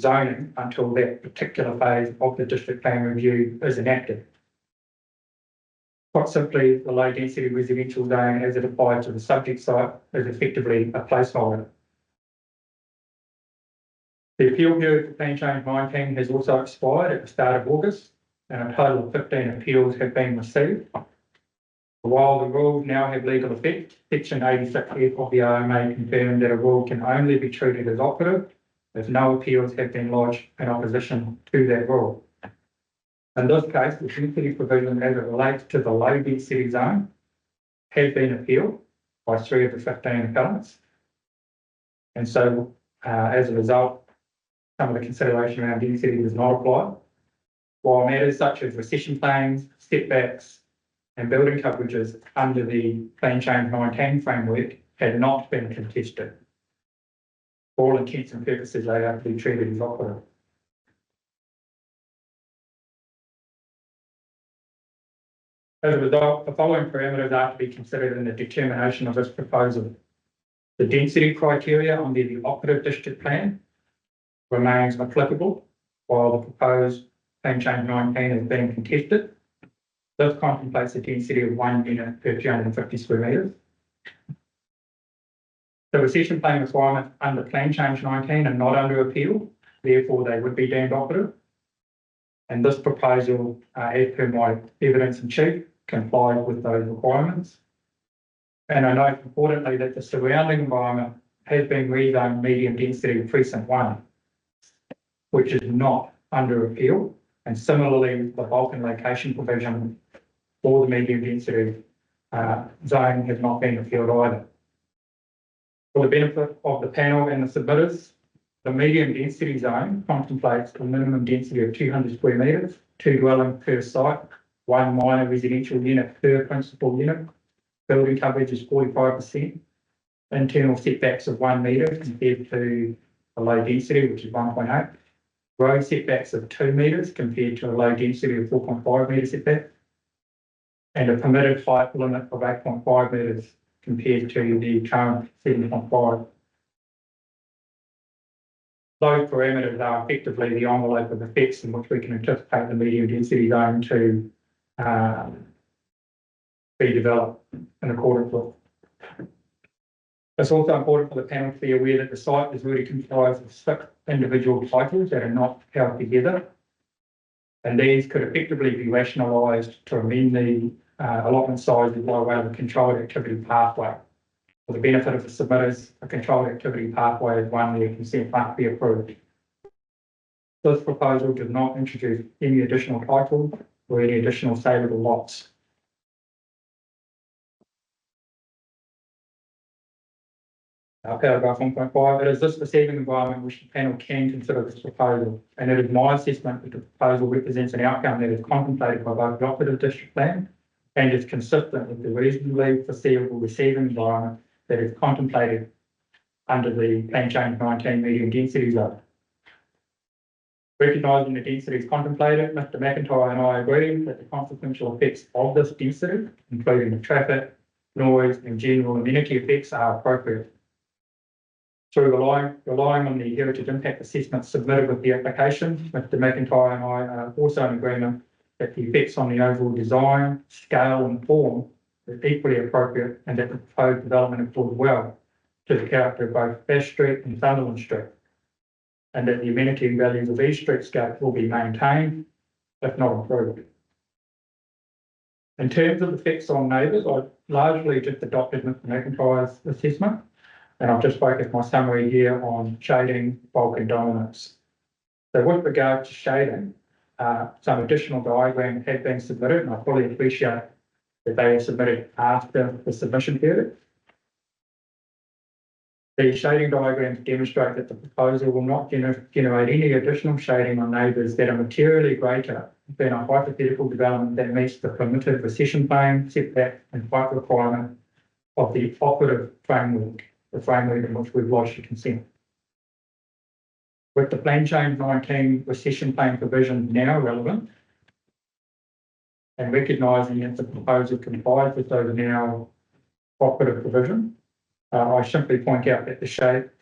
zoning until that particular phase of the district plan review is enacted. Quite simply, the low density residential zone as it applies to the subject site is effectively a placeholder. The appeal period for Plan Change 19 has also expired at the start of August, and a total of 15 appeals have been received. While the rules now have legal effect, Section 86F of the OMA confirmed that a rule can only be treated as operative if no appeals have been lodged in opposition to that rule. In this case, the density provision as it relates to the low density zone has been appealed by 3 of the 15 appellants. And so, as a result, some of the consideration around density does not apply. While matters such as recession claims, setbacks, and building coverages under the Plan Change 19 framework had not been contested. For all intents and purposes, they are to be treated as operative. As a result, the following parameters are to be considered in the determination of this proposal. The density criteria under the operative district plan remains applicable, while the proposed Plan Change 19 is being contested. This contemplates a density of 1 unit per 250 square metres. The recession plan requirements under Plan Change 19 are not under appeal, therefore they would be deemed operative. And this proposal, as per my evidence in chief, complies with those requirements. And I note importantly that the surrounding environment has been rezoned medium density precinct 1, which is not under appeal. And similarly, the bulk and location provision for the medium density zone has not been appealed either. For the benefit of the panel and the submitters, the medium density zone contemplates a minimum density of 200 square metres, 2 dwellings per site, 1 minor residential unit per principal unit. Building coverage is 45%. Internal setbacks of 1 metre compared to a low density, which is 1.8. Road setbacks of 2 metres compared to a low density of 4.5 metre setback. And a permitted height limit of 8.5 metres compared to the current 7.5. Those parameters are effectively the envelope of effects in which we can anticipate the medium density zone to be developed in accordance with. It's also important for the panel to be aware that the site is really comprised of 6 individual titles that are not held together. And these could effectively be rationalised to amend the allotment size by way of a controlled activity pathway. For the benefit of the submitters, a controlled activity pathway is one where consent must be approved. This proposal does not introduce any additional titles or any additional saleable lots. Paragraph 1.5, it is this receiving environment which the panel can consider this proposal, and it is my assessment that the proposal represents an outcome that is contemplated by both the operative district plan and is consistent with the reasonably foreseeable receiving environment that is contemplated under the Plan Change 19 medium density zone. Recognising the density is contemplated, Mr. McIntyre and I agree that the consequential effects of this density, including the traffic, noise and general amenity effects, are appropriate. Through relying on the heritage impact assessment submitted with the application, Mr. McIntyre and I are also in agreement that the effects on the overall design, scale and form is equally appropriate, and that the proposed development accords well to the character of both Bass Street and Sunderland Street, and that the amenity values of these streetscapes will be maintained, if not improved. In terms of effects on neighbours, I largely just adopted Mr. McIntyre's assessment, and I've just focused my summary here on shading, bulk and dominance. So with regard to shading, some additional diagrams have been submitted, and I fully appreciate that they were submitted after the submission period. The shading diagrams demonstrate that the proposal will not generate any additional shading on neighbours that are materially greater than a hypothetical development that meets the permitted recession plane, setback and height requirement of the operative framework, the framework in which we've lodged a consent. With the plan change 19 recession plane provision now relevant, and recognising that the proposal complies with those now operative provision, I simply point out that the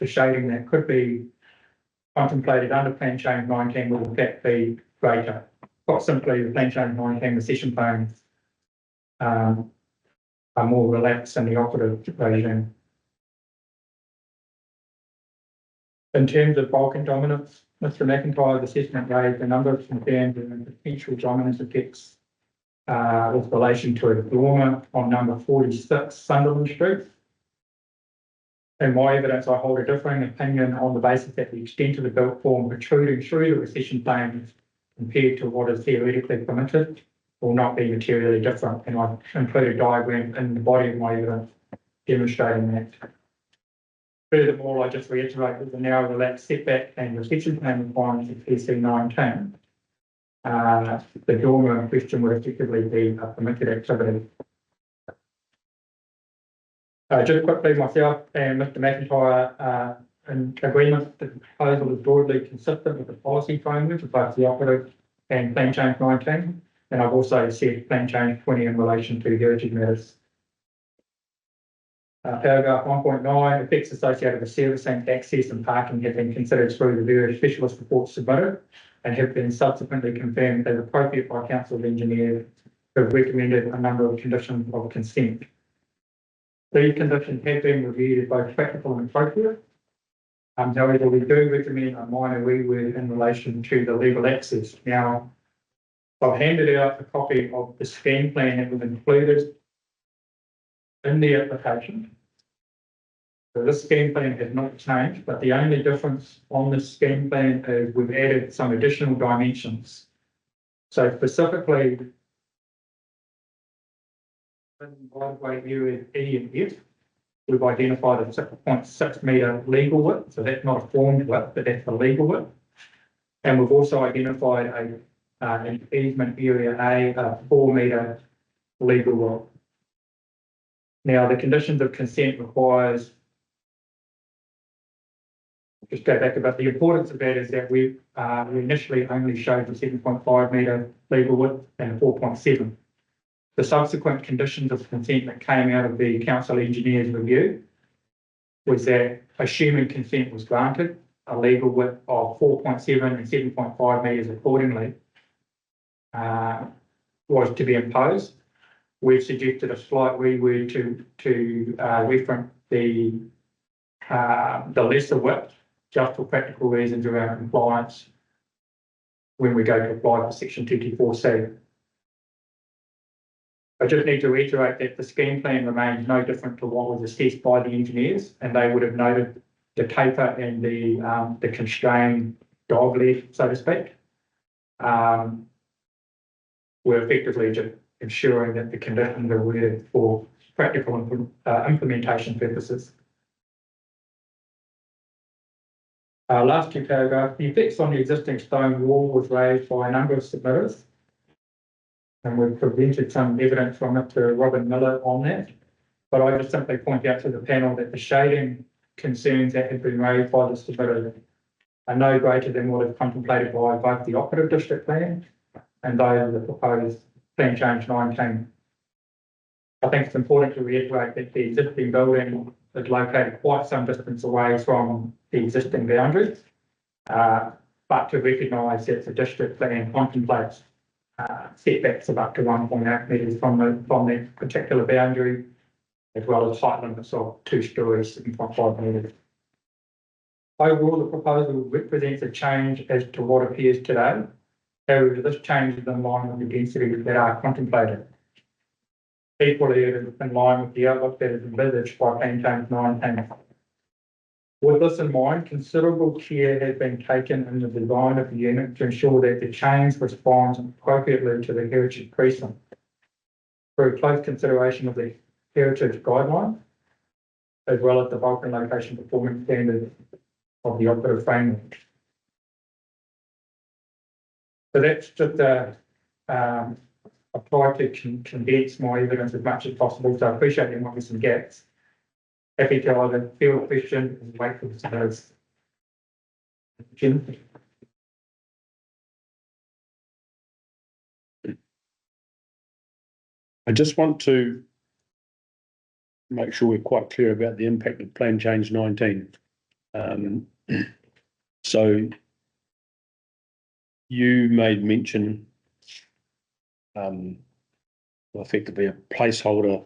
shading that could be contemplated under plan change 19 will in fact be greater. Quite simply, the plan change 19 recession planes are more relaxed than the operative regime. In terms of bulk and dominance, Mr. McIntyre's assessment raised a number of concerns and potential dominance effects with relation to a dormer on number 46 Sunderland Street. In my evidence, I hold a differing opinion on the basis that the extent of the built form protruding through the recession plane compared to what is theoretically permitted will not be materially different. And I've included a diagram in the body of my evidence demonstrating that. Furthermore, I just reiterate that the now relaxed setback and recession plane requirements of PC 19, the dormer in question would effectively be a permitted activity. Just quickly, myself and Mr. McIntyre are in agreement that the proposal is broadly consistent with the policy framework of both the operative and plan change 19, and I've also said plan change 20 in relation to heritage matters. Paragraph 1.9, effects associated with servicing, access and parking have been considered through the various specialist reports submitted and have been subsequently confirmed as appropriate by Council of Engineers who have recommended a number of conditions of consent. These conditions have been reviewed as both practical and appropriate. However, we do recommend a minor reword in relation to the legal access. Now, I've handed out a copy of the scheme plan that was included in the application. So this scheme plan has not changed, but the only difference on this scheme plan is we've added some additional dimensions. So specifically, in right-of-way areas E and F, we've identified a 6.6 metre legal width. So that's not a formed width, but that's the legal width. And we've also identified an easement area A, a 4 metre legal width. Now, the conditions of consent requires, just go back about the importance of that is that we initially only showed the 7.5 metre legal width and 4.7. The subsequent conditions of consent that came out of the council engineer's review was that assuming consent was granted, a legal width of 4.7 and 7.5 metres accordingly was to be imposed. We've suggested a slight reword to reference the lesser width, just for practical reasons around compliance when we go to apply for section 224C. I just need to reiterate that the scheme plan remains no different to what was assessed by the engineers, and they would have noted the taper and the constrained dog leg, so to speak. We're effectively just ensuring that the conditions are worded for practical implementation purposes. Last two paragraphs, the effects on the existing stone wall was raised by a number of submitters, and we've presented some evidence from Mr. Robin Miller on that. But I just simply point out to the panel that the shading concerns that have been raised by the submitter are no greater than what is contemplated by both the operative district plan and those of the proposed plan change 19. I think it's important to reiterate that the existing building is located quite some distance away from the existing boundaries, but to recognise that the district plan contemplates setbacks of up to 1.8 metres from that particular boundary, as well as height limits of 2 stories, 7.5 metres. Overall, the proposal represents a change as to what appears today. However, this change is in line with the densities that are contemplated. Equally, it is in line with the outlook that is envisaged by plan change 19. With this in mind, considerable care has been taken in the design of the unit to ensure that the change responds appropriately to the heritage precinct. Through close consideration of the heritage guidelines, as well as the bulk and location performance standards of the operative framework. So that's just I've tried to condense my evidence as much as possible, so I appreciate there might be some gaps. Happy to either field a question and wait for those. Jim? I just want to make sure we're quite clear about the impact of plan change 19. So you made mention effectively a placeholder,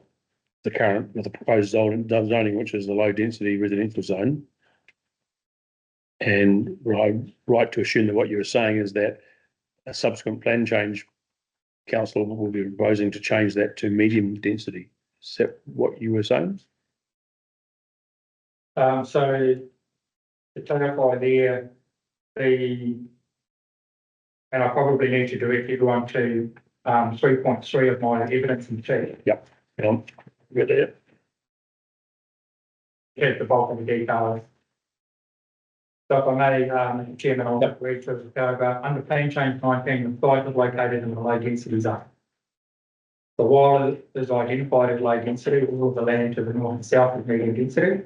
the current with the proposed zoning, which is the low density residential zone. And right to assume that what you were saying is that a subsequent plan change, council will be proposing to change that to medium density. Is that what you were saying? So to clarify there, and I probably need to direct everyone to 3.3 of my evidence and sheet. Yep. Good there. Here's the bulk of the details. So if I may, Mr. Chairman, I'll read through the paragraph. Under plan change 19, the site is located in the low density zone. So while it is identified as low density, all of the land to the north and south is medium density,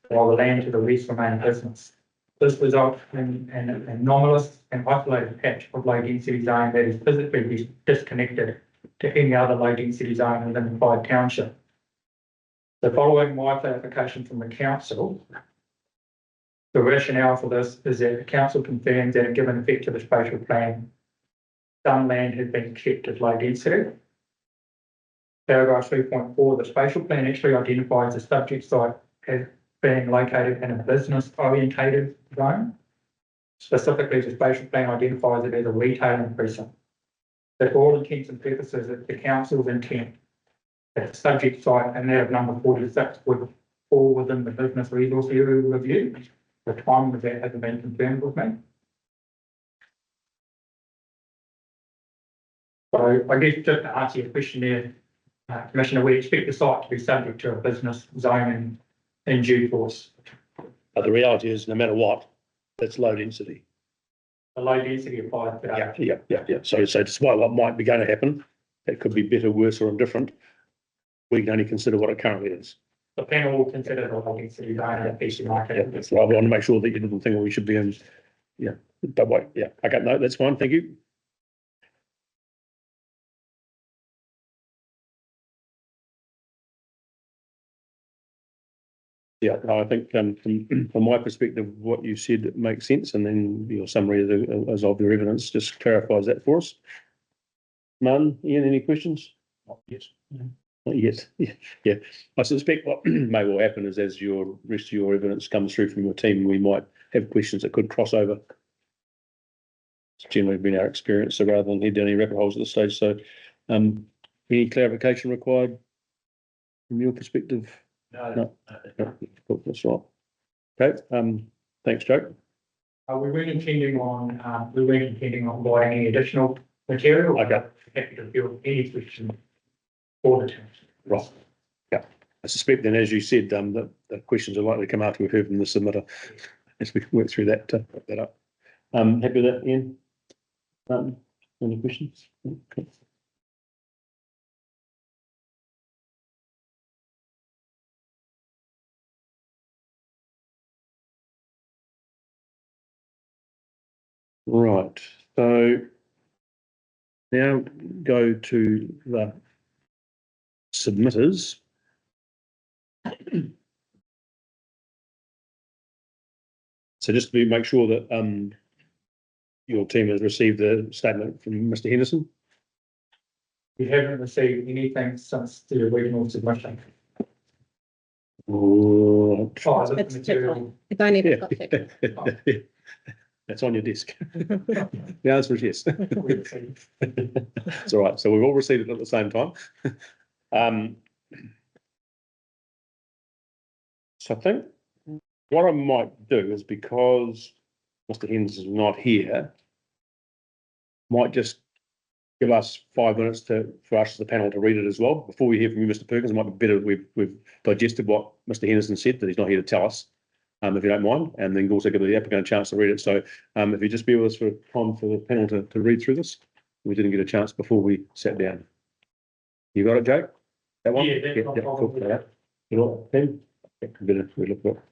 while the land to the west remains business. This results in an anomalous and isolated patch of low density zone that is physically disconnected to any other low density zone within the Clyde township. So following my clarification from the council, the rationale for this is that the council confirms that given effect to the spatial plan, some land has been kept as low density. Paragraph 3.4, the spatial plan actually identifies the subject site as being located in a business orientated zone. Specifically, the spatial plan identifies it as a retailing precinct. So for all intents and purposes, it's the council's intent that the subject site and that of number 46 would fall within the business resource area review. The timing of that hasn't been confirmed with me. So I guess just to answer your question there, Commissioner, we expect the site to be subject to a business zoning in due course. But the reality is, no matter what, that's low density. The low density applies to that. Yeah. So despite what might be going to happen, it could be better, worse, or indifferent. We can only consider what it currently is. The panel will consider the low density zone and PC market. Yeah, so I want to make sure that you didn't think we should be in. Yeah, but wait, yeah, okay, no, that's fine. Thank you. Yeah, no, I think from my perspective, what you said makes sense, and then your summary as of your evidence just clarifies that for us. None, Ian, any questions? Not yet. Not yet. Yeah. I suspect what may well happen is as your rest of your evidence comes through from your team, we might have questions that could cross over. It's generally been our experience, so rather than head down any rabbit holes at this stage. So, any clarification required from your perspective? No. That's right. Okay. Thanks, Joe. We weren't intending on providing any additional material. Okay. Happy to field any question for the town. Right. Yeah. I suspect then, as you said, that the questions are likely to come after we've heard from the submitter as we work through that up. Happy with that, Ian? Any questions? Okay. Right. So now go to the submitters. So just to make sure that your team has received the statement from Mr. Henderson. We haven't received anything since the original submission. Right. Oh, It's material. If only Yeah. it's got technical. That's on your desk. The answer is yes. It's all right. So we've all received it at the same time. So I think what I might do is, because Mr. Henderson's not here, might just give us 5 minutes for us as the panel to read it as well. Before we hear from you, Mr. Perkins, it might be better we've digested what Mr. Henderson said, that he's not here to tell us, if you don't mind, and then also give the applicant a chance to read it. So if you just bear with us for time for the panel to read through this. We didn't get a chance before we sat down. You got it, Jake? That one? Yeah, that's no cool. problem. Yeah. You know, Tim? Better we look at it.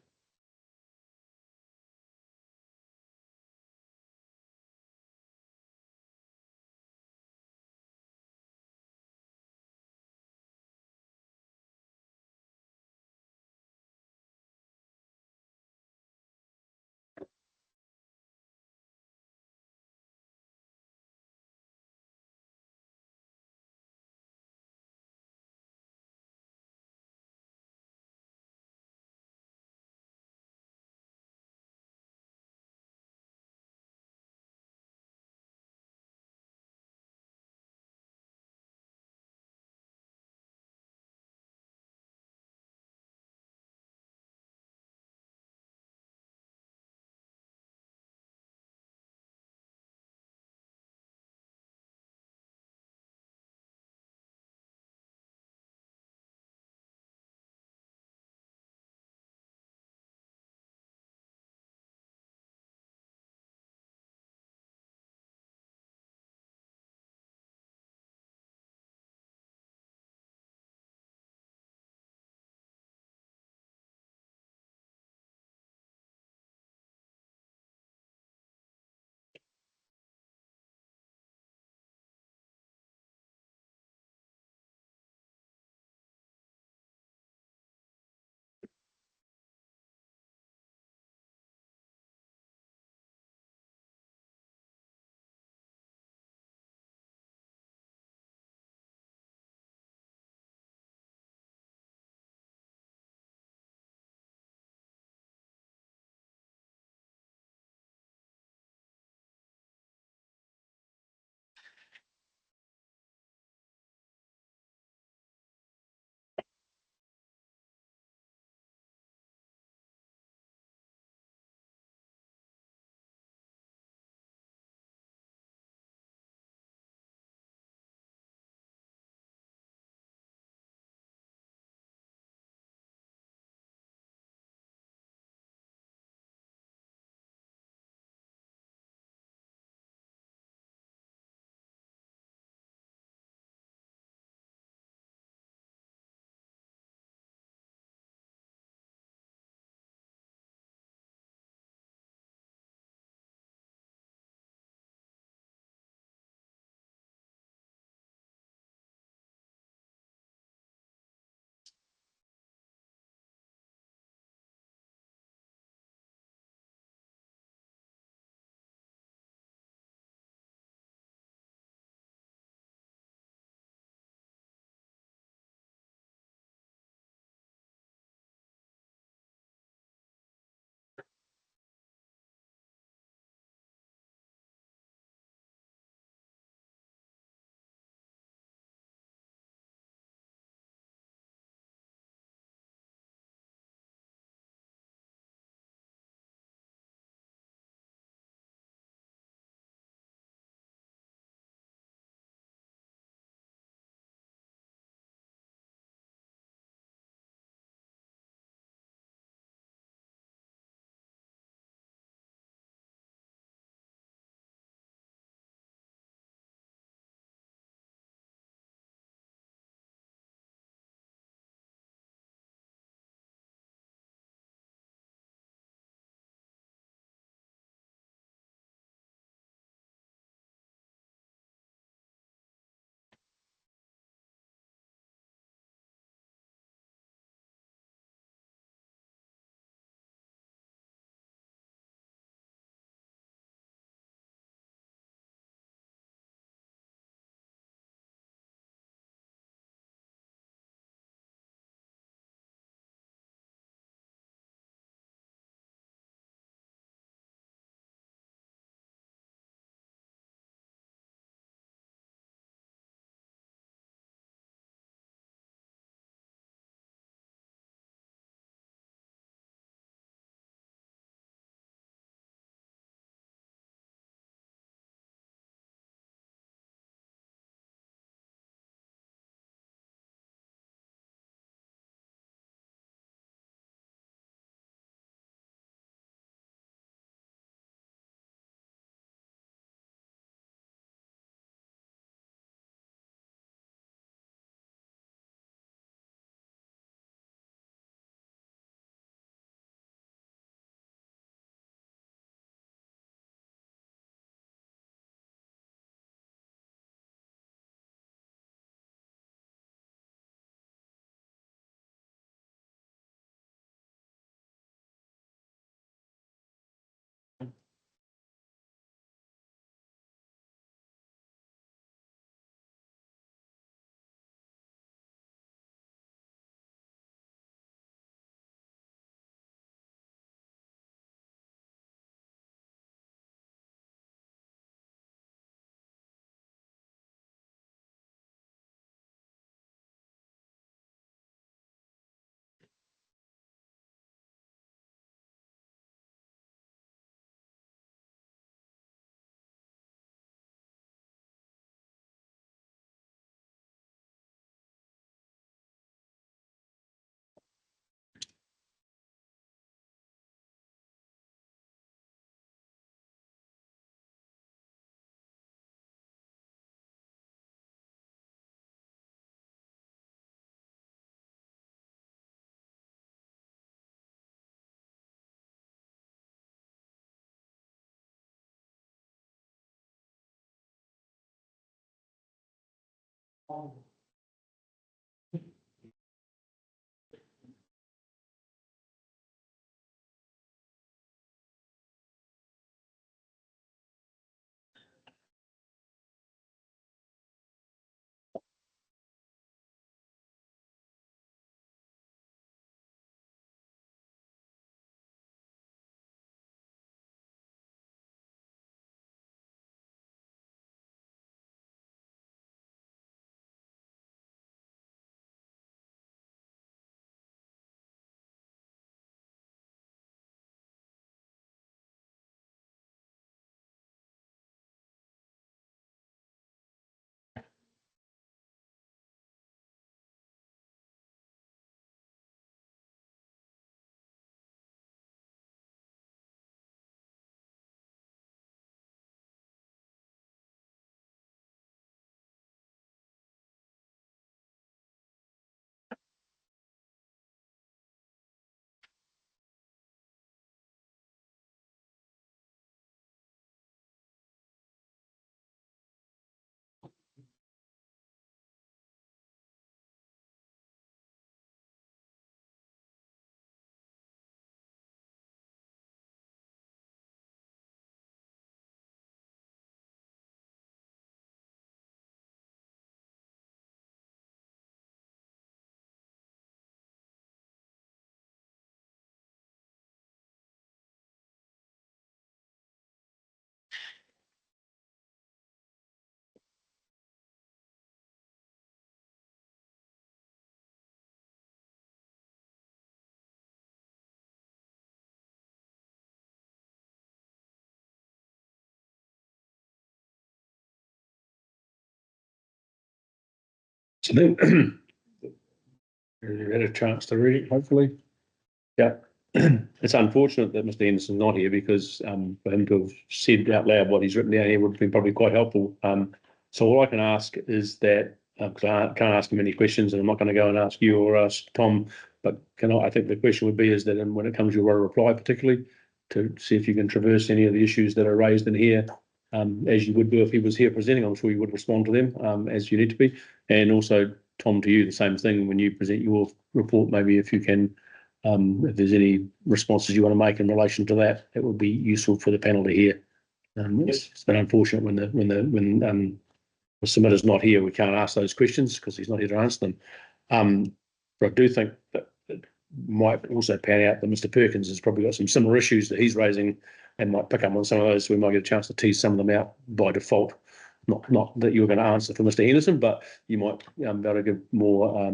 So then, you had a chance to read it, hopefully. Yeah, it's unfortunate that Mr. Henderson's not here because for him to have said out loud what he's written down here would have been probably quite helpful. So all I can ask is that, because I can't ask him any questions, and I'm not going to go and ask you or ask Tom, but I think the question would be is that when it comes to your reply, particularly, to see if you can traverse any of the issues that are raised in here, as you would do if he was here presenting. I'm sure you would respond to them as you need to be. And also, Tom, to you, the same thing when you present your report, maybe if you can, if there's any responses you want to make in relation to that, it would be useful for the panel to hear. It's been unfortunate when the submitter's not here, we can't ask those questions because he's not here to answer them. But I do think that it might also pan out that Mr. Perkins has probably got some similar issues that he's raising and might pick up on some of those, so we might get a chance to tease some of them out by default. Not that you're going to answer for Mr. Henderson, but you might be able to give more,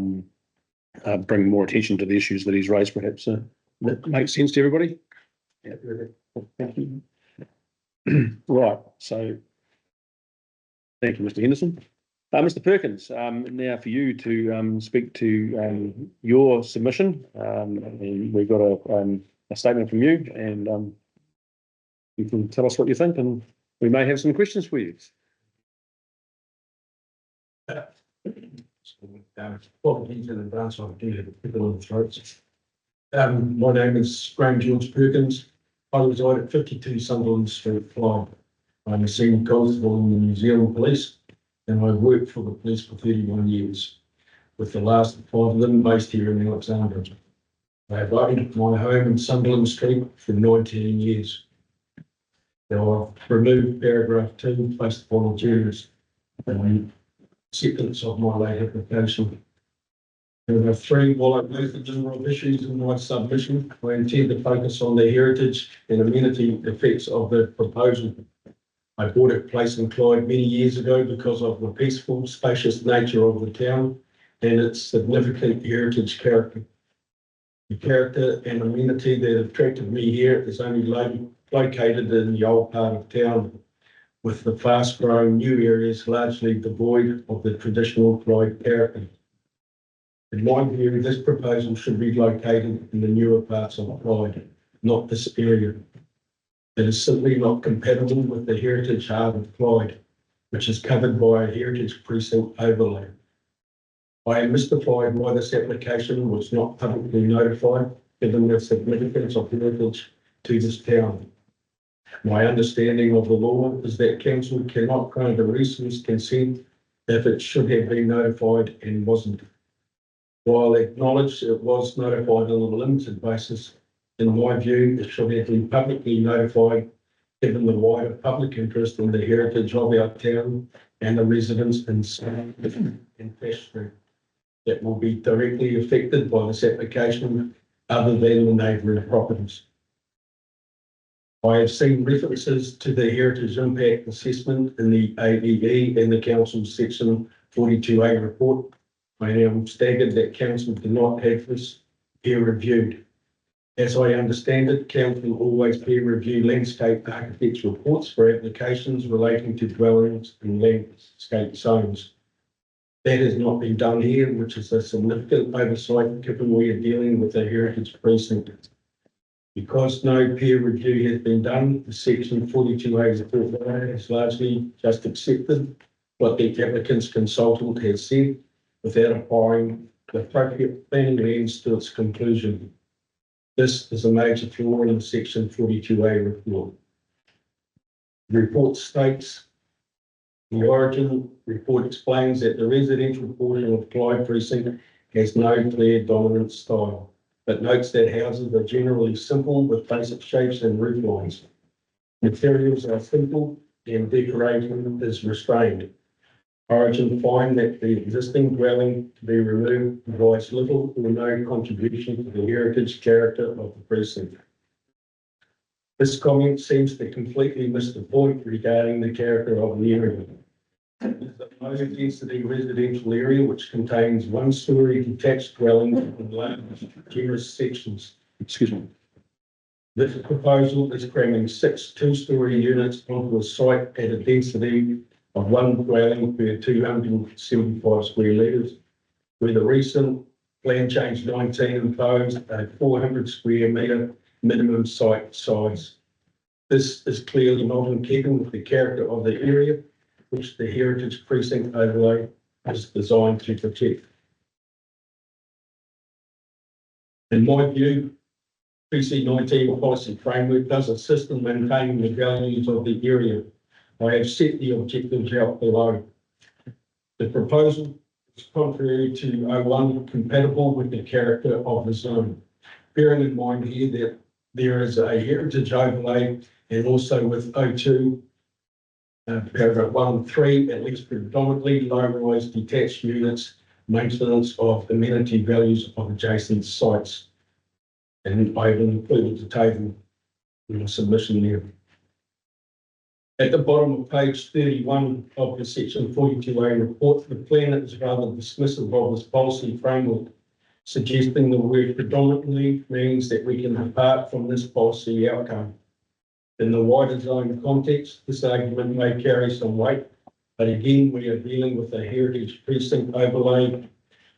bring more attention to the issues that he's raised, perhaps. That makes sense to everybody? Yeah, thank you. Right, so thank you, Mr. Henderson. Mr. Perkins, now for you to speak to your submission. And we've got a statement from you, and you can tell us what you think, and we may have some questions for you. Apologies in advance, I do have a pickle in the throat. My name is Graham George Perkins. I reside at 52 Sunderland Street, Clyde. I'm a senior constable in the New Zealand Police, and I've worked for the police for 31 years, with the last 5 of them based here in Alexandria. I have owned my home in Sunderland Street for 19 years. Now I've removed paragraph 2 based upon the jurors acceptance of my late application. There are 3, while I've noted the number of issues in my submission, I intend to focus on the heritage and amenity effects of the proposal. I bought a place in Clyde many years ago because of the peaceful, spacious nature of the town and its significant heritage character. The character and amenity that attracted me here is only located in the old part of town, with the fast-growing new areas largely devoid of the traditional Clyde character. In my view, this proposal should be located in the newer parts of Clyde, not this area. It is simply not compatible with the heritage heart of Clyde, which is covered by a heritage precinct overlay. I am mystified why this application was not publicly notified, given the significance of heritage to this town. My understanding of the law is that council cannot grant a resource consent if it should have been notified and wasn't. While acknowledged it was notified on a limited basis, in my view, it should have been publicly notified, given the wider public interest in the heritage of our town and the residents in South and Pesh Street that will be directly affected by this application, other than the neighbouring properties. I have seen references to the heritage impact assessment in the AEE and the council's section 42A report. I am staggered that council did not have this peer reviewed. As I understand it, council always peer review landscape architects reports for applications relating to dwellings and landscape zones. That has not been done here, which is a significant oversight given we are dealing with a heritage precinct. Because no peer review has been done, the section 42A report is largely just accepted what the applicant's consultant has said without applying the appropriate planning lens to its conclusion. This is a major flaw in the section 42A report. The report states the origin report explains that the residential portion of Clyde precinct has no clear dominant style, but notes that houses are generally simple with basic shapes and roof lines. Materials are simple and decoration is restrained. Origin find that the existing dwelling to be removed provides little or no contribution to the heritage character of the precinct. This comment seems to completely miss the point regarding the character of the area. It is a low density residential area which contains one-story detached dwellings in large, generous sections. Excuse me. This proposal is cramming 6 two-story units onto a site at a density of one dwelling per 275 square metres, where the recent plan change 19 imposed a 400 square metre minimum site size. This is clearly not in keeping with the character of the area, which the heritage precinct overlay is designed to protect. In my view, PC19 policy framework does assist in maintaining the values of the area. I have set the objectives out below. The proposal is contrary to O1, compatible with the character of the zone. Bearing in mind here that there is a heritage overlay and also with O2, paragraph 1 and 3, at least predominantly low-rise detached units, maintenance of amenity values of adjacent sites. And I've included the table in the submission there. At the bottom of page 31 of the section 42A report, the planner is rather dismissive of this policy framework, suggesting the word predominantly means that we can depart from this policy outcome. In the wider zone context, this argument may carry some weight, but again, we are dealing with a heritage precinct overlay,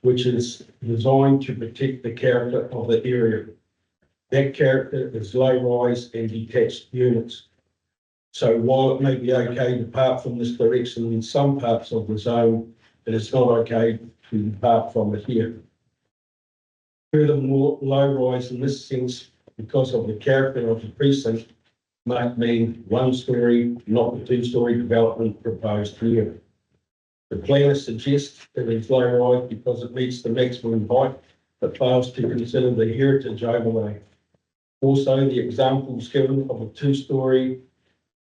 which is designed to protect the character of the area. That character is low-rise and detached units. So while it may be okay to depart from this direction in some parts of the zone, it is not okay to depart from it here. Furthermore, low-rise in this sense, because of the character of the precinct, might mean one-story, not the two-story development proposed here. The planner suggests that it's low-rise because it meets the maximum height, but fails to consider the heritage overlay. Also, the examples given of a two-story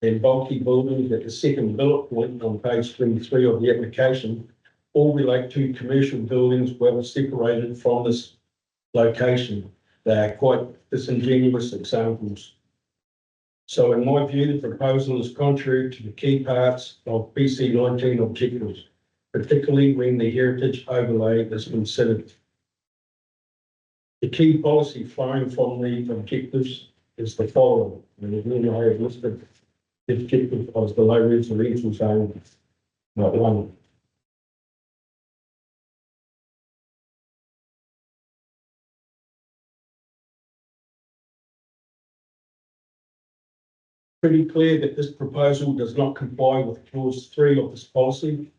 and bulky buildings at the second bullet point on page 23 of the application all relate to commercial buildings well separated from this location. They are quite disingenuous examples. So in my view, the proposal is contrary to the key parts of PC19 objectives, particularly when the heritage overlay is considered. The key policy flowing from the objectives is the following. And again, I have listed the objective of the low residential zone, not one. Pretty clear that this proposal does not comply with clause 3 of this policy,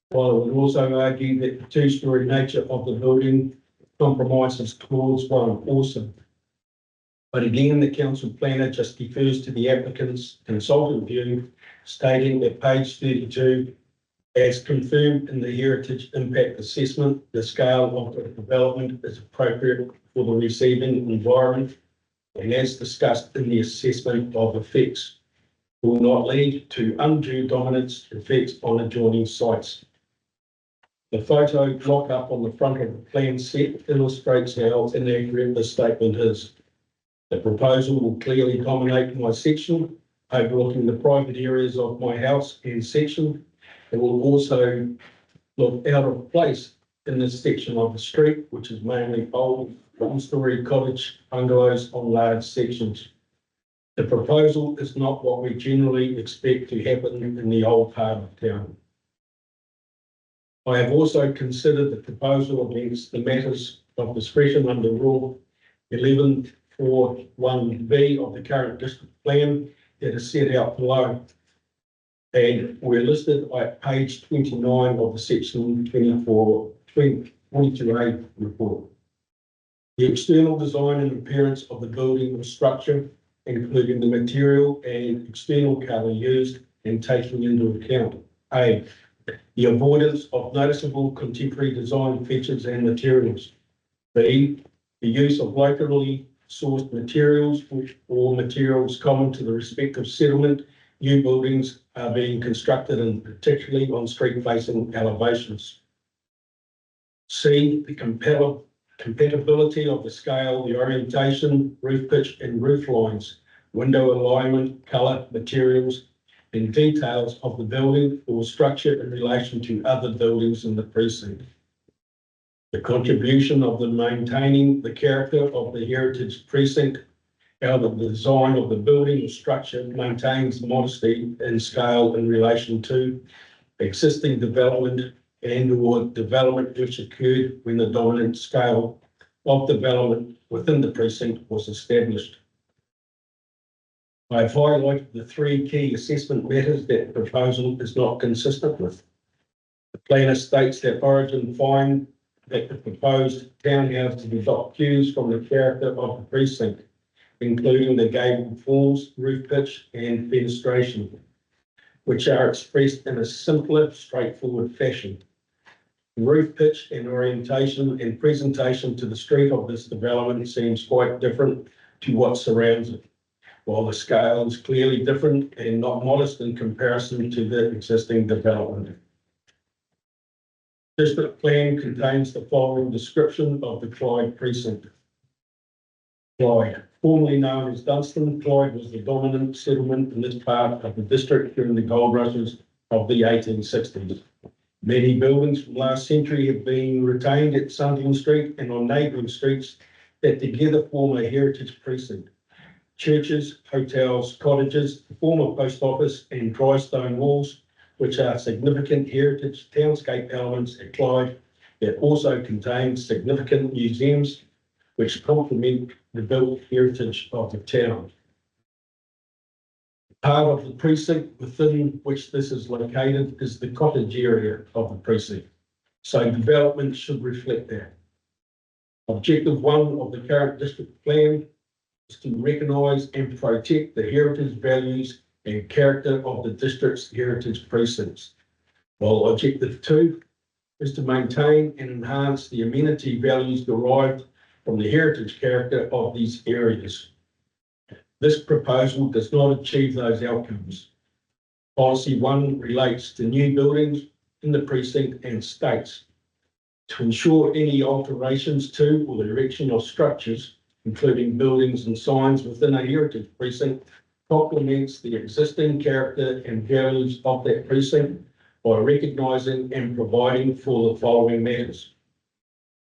while I would also argue that the two-story nature of the building compromises clause 1 also. But again, the council planner just defers to the applicant's consultant view, stating that page 32 As confirmed in the heritage impact assessment, the scale of the development is appropriate for the receiving environment, and as discussed in the assessment of effects, will not lead to undue dominance effects on adjoining sites. The photo mock-up on the front of the plan set illustrates how inaccurate this statement is. The proposal will clearly dominate my section, overlooking the private areas of my house and section. It will also look out of place in this section of the street, which is mainly old one-storey cottage bungalows on large sections. The proposal is not what we generally expect to happen in the old part of town. I have also considered the proposal against the matters of discretion under Rule 11.4.1b of the current district plan that is set out below. And we're listed at page 29 of the section 42A report. The external design and appearance of the building or structure, including the material and external colour used and taking into account A, the avoidance of noticeable contemporary design features and materials. B, the use of locally sourced materials or materials common to the respective settlement. New buildings are being constructed, and particularly on street-facing elevations. C, the compatibility of the scale, the orientation, roof pitch and roof lines, window alignment, colour, materials, and details of the building or structure in relation to other buildings in the precinct. The contribution of the maintaining the character of the heritage precinct, how the design of the building or structure maintains modesty and scale in relation to existing development and or development which occurred when the dominant scale of development within the precinct was established. I have highlighted the three key assessment matters that the proposal is not consistent with. The planner states that Origin find that the proposed townhouse to adopt cues from the character of the precinct, including the gable forms, roof pitch and fenestration, which are expressed in a simpler, straightforward fashion. Roof pitch and orientation and presentation to the street of this development seems quite different to what surrounds it, while the scale is clearly different and not modest in comparison to the existing development. District plan contains the following description of the Clyde precinct. Clyde, formerly known as Dunstan, Clyde was the dominant settlement in this part of the district during the gold rushes of the 1860s. Many buildings from last century have been retained at Sunderland Street and on neighbouring streets that together form a heritage precinct. Churches, hotels, cottages, the former post office and dry stone walls, which are significant heritage townscape elements at Clyde, that also contain significant museums which complement the built heritage of the town. Part of the precinct within which this is located is the cottage area of the precinct, so development should reflect that. Objective 1 of the current district plan is to recognise and protect the heritage values and character of the district's heritage precincts, while Objective 2 is to maintain and enhance the amenity values derived from the heritage character of these areas. This proposal does not achieve those outcomes. Policy 1 relates to new buildings in the precinct and states to ensure any alterations to or the erection of structures, including buildings and signs within a heritage precinct, complements the existing character and values of that precinct by recognising and providing for the following matters: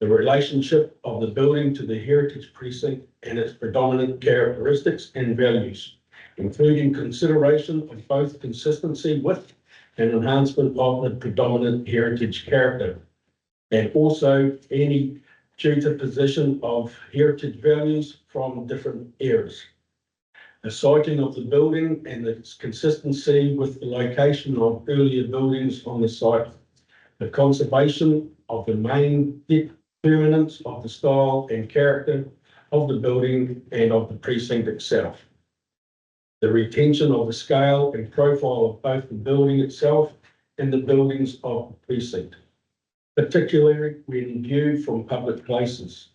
the relationship of the building to the heritage precinct and its predominant characteristics and values, including consideration of both consistency with and enhancement of the predominant heritage character, and also any juxtaposition of heritage values from different eras. The siting of the building and its consistency with the location of earlier buildings on the site, the conservation of the main permanence of the style and character of the building and of the precinct itself, the retention of the scale and profile of both the building itself in the buildings of the precinct, particularly when viewed from public places.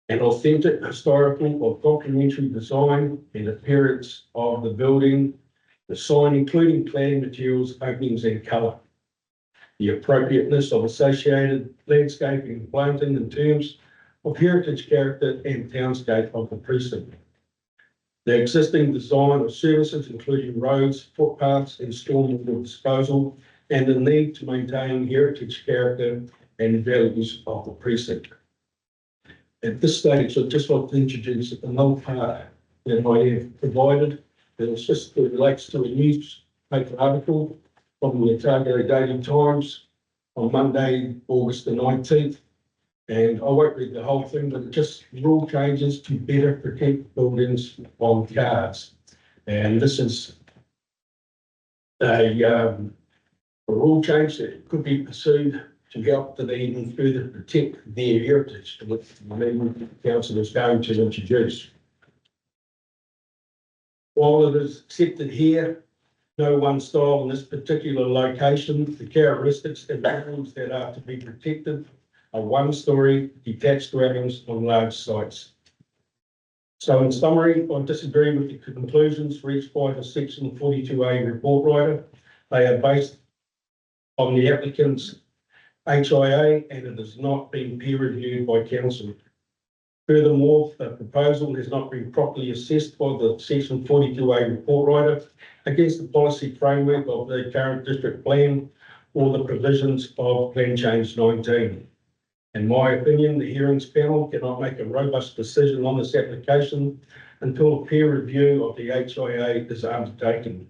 An authentic historical or complementary design and appearance of the building, the sign including cladding materials, openings and colour. The appropriateness of associated landscaping and planting in terms of heritage character and townscape of the precinct. The existing design of services, including roads, footpaths and stormwater disposal, and the need to maintain heritage character and values of the precinct. At this stage, I'd just like to introduce another part that I have provided. It relates to a newspaper article from the Otago Daily Times on Monday, August the 19th. And I won't read the whole thing, but just rule changes to better protect buildings on cards. And this is a rule change that could be pursued to help to even further protect their heritage, which the legal council is going to introduce. While it is accepted here, no one style in this particular location, the characteristics and buildings that are to be protected are one-storey detached dwellings on large sites. So in summary, I disagree with the conclusions reached by the Section 42A report writer. They are based on the applicant's HIA and it has not been peer reviewed by council. Furthermore, the proposal has not been properly assessed by the Section 42A report writer against the policy framework of the current district plan or the provisions of Plan Change 19. In my opinion, the hearings panel cannot make a robust decision on this application until a peer review of the HIA is undertaken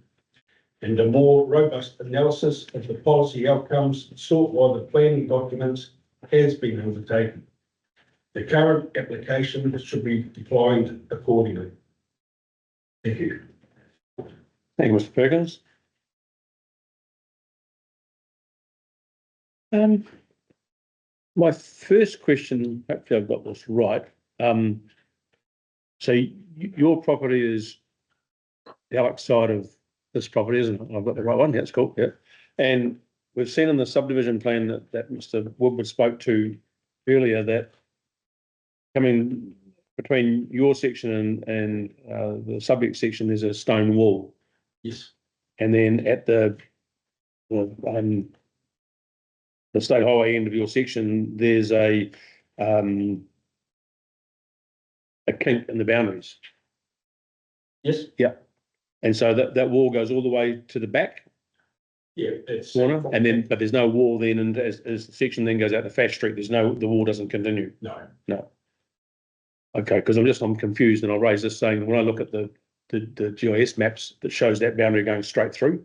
and a more robust analysis of the policy outcomes sought by the planning documents has been undertaken. The current application should be declined accordingly. Thank you. Thank you, Mr. Perkins. My first question, hopefully I've got this right. So your property is the Alex side of this property, isn't it? I've got the right one. That's cool. Yeah. And we've seen in the subdivision plan that Mr. Woodward spoke to earlier that coming between your section and the subject section, there's a stone wall. Yes. And then at the state highway end of your section, there's a kink in the boundaries. Yes. Yeah. And so that wall goes all the way to the back Yeah. It's corner, and then but there's no wall then, and as the section then goes out to Fash Street, the wall doesn't continue. no. Okay, because I'm confused, and I'll raise this saying when I look at the GIS maps that shows that boundary going straight through.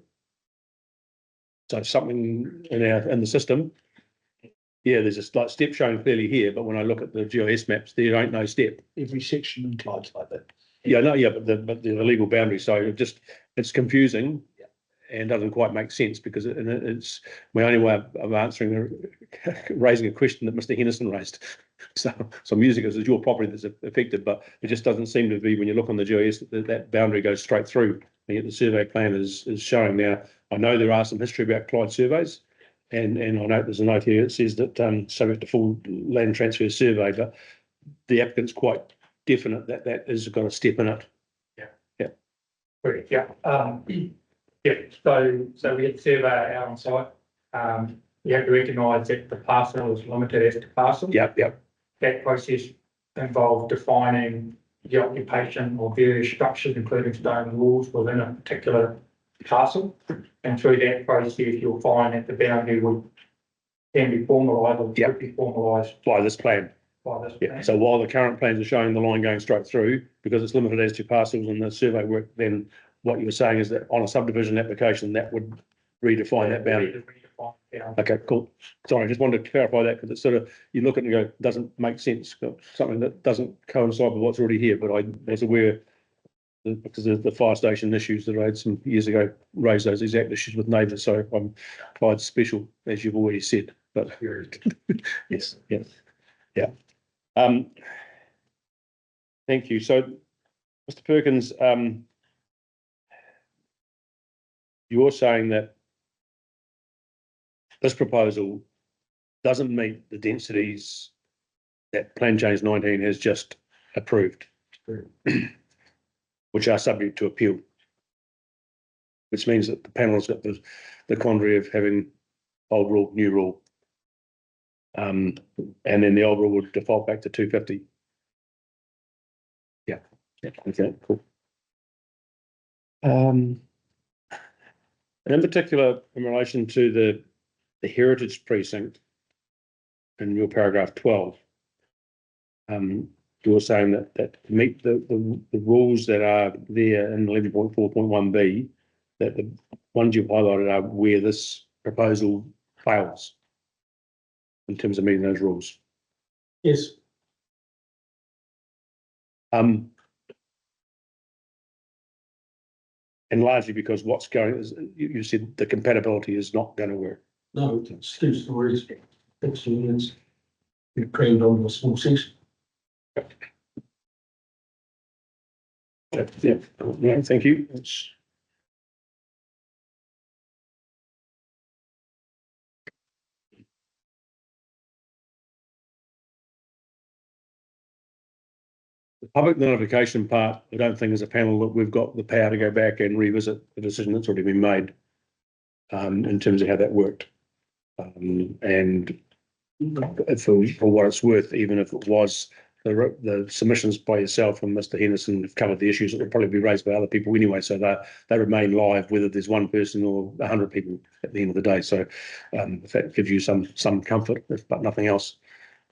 So something in the system, yeah, there's a slight step showing clearly here, but when I look at the GIS maps, there ain't no step. Every section inclines like that. Yeah, no, yeah, but the legal boundary, so it's confusing. And doesn't quite make sense because it's my only way of raising a question that Mr. Henderson raised. So I'm using it as your property that's affected, but it just doesn't seem to be when you look on the GIS that boundary goes straight through. And yet the survey plan is showing now. I know there are some history about Clyde surveys, and I know there's a note here that says that subject to full land transfer survey, but the applicant's quite definite that is got a step in it. Correct, yeah. Yeah, so we had the surveyor out on site. You have to recognise that the parcel is limited as to parcel. Yep. That process involved defining the occupation of various structures, including stone walls within a particular parcel. And through that process, you'll find that the boundary can be formalised or could be formalised By this plan. by this Yeah. plan. So while the current plans are showing the line going straight through, because it's limited as to parcels and the survey work, then what you were saying is that on a subdivision application, that would redefine that boundary. Okay, cool. Sorry, I just wanted to clarify that because it's sort of, you look at it and go, doesn't make sense, something that doesn't coincide with what's already here, but I was aware that because of the fire station issues that I had some years ago, raised those exact issues with neighbours, so I'm quite special, as you've already said, but yes. Thank you. So, Mr. Perkins, you're saying that this proposal doesn't meet the densities that Plan Change 19 has just approved, which are subject to appeal, which means that the panel's got the quandary of having old rule, new rule. And then the old rule would default back to 250. Yeah, okay, cool. And in particular, in relation to the heritage precinct in your paragraph 12, you were saying that to meet the rules that are there in 11.4.1b, that the ones you've highlighted are where this proposal fails in terms of meeting those rules. Yes. And largely because what's going is, you said the compatibility is not going to work. No, it's 2 stories, 6 units. You've crammed onto a small section. Yeah, thank you. The public notification part, I don't think as a panel that we've got the power to go back and revisit the decision that's already been made in terms of how that worked. And for what it's worth, even if it was the submissions by yourself and Mr. Henderson have covered the issues that will probably be raised by other people anyway, so they remain live whether there's one person or 100 people at the end of the day. So if that gives you some comfort, but nothing else,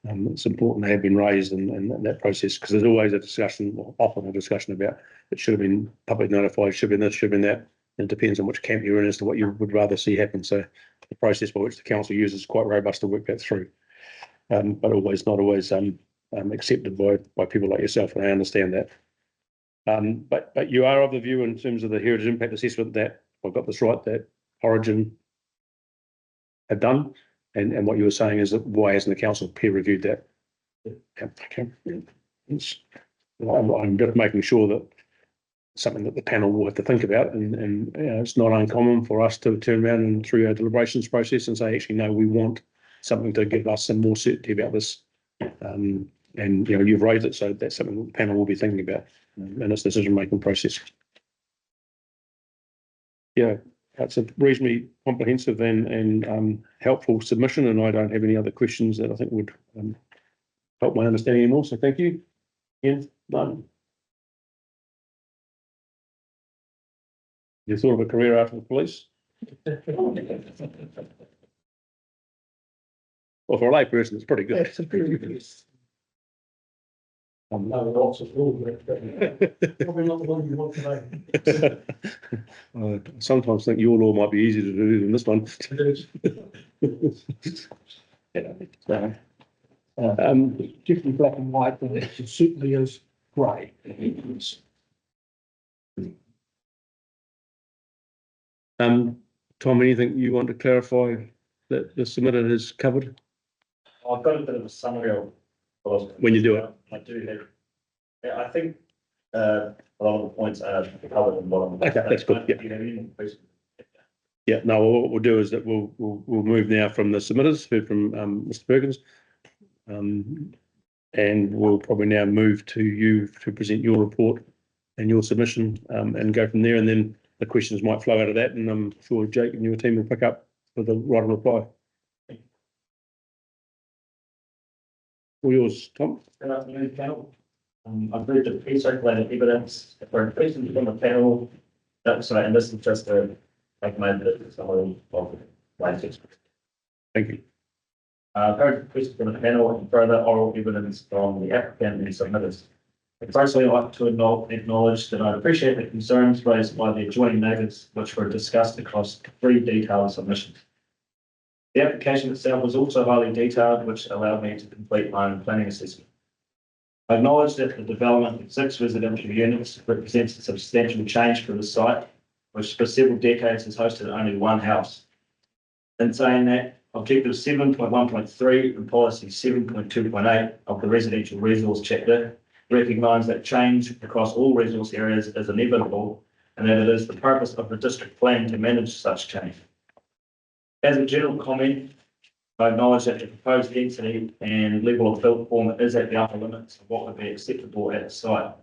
it's important they have been raised in that process, because there's always a discussion, or often a discussion about it should have been public notified, should have been this, should have been that. And it depends on which camp you're in as to what you would rather see happen. So the process by which the council uses is quite robust to work that through, but not always accepted by people like yourself, and I understand that. But you are of the view in terms of the heritage impact assessment that, if I've got this right, that Origin have done, and what you were saying is that why hasn't the council peer reviewed that? Okay. I'm just making sure that something that the panel will have to think about, and it's not uncommon for us to turn around and through our deliberations process and say, actually, no, we want something to give us some more certainty about this. And you've raised it, so that's something that the panel will be thinking about in its decision-making process. Yeah, that's a reasonably comprehensive and helpful submission, and I don't have any other questions that I think would help my understanding anymore. So thank you. Ian, none. You thought of a career after the police? Well, for a lay person, it's pretty good. It's a pretty good. Lots of rules, but probably not the one you want today. I sometimes think your law might be easier to do than this one. Particularly black and white, but it certainly is grey. Tom, anything you want to clarify that the submitter has covered I've got a bit of a summary of when you do it? I do have. Yeah, I think a lot of the points are covered in what I'm. Okay, that's good. Yeah. Do you have any questions? Yeah, no, what we'll do is that we'll move now from the submitters, heard from Mr. Perkins, and we'll probably now move to you to present your report and your submission, and go from there, and then the questions might flow out of that, and I'm sure Jake and your team will pick up with the right reply. All yours, Tom. Good afternoon, panel. I've read the pre-circulated evidence for questions from the panel. Sorry, and this is just a recommended summary of the latest. Thank you. Heard questions from the panel and further oral evidence from the applicant and submitters. Firstly, I'd like to acknowledge that I appreciate the concerns raised by the adjoining neighbours, which were discussed across 3 detailed submissions. The application itself was also highly detailed, which allowed me to complete my own planning assessment. I acknowledge that the development of 6 residential units represents a substantial change for the site, which for several decades has hosted only one house. In saying that, Objective 7.1.3 and Policy 7.2.8 of the Residential Resource Chapter recognise that change across all resource areas is inevitable, and that it is the purpose of the district plan to manage such change. As a general comment, I acknowledge that the proposed density and level of built form is at the upper limits of what would be acceptable at the site.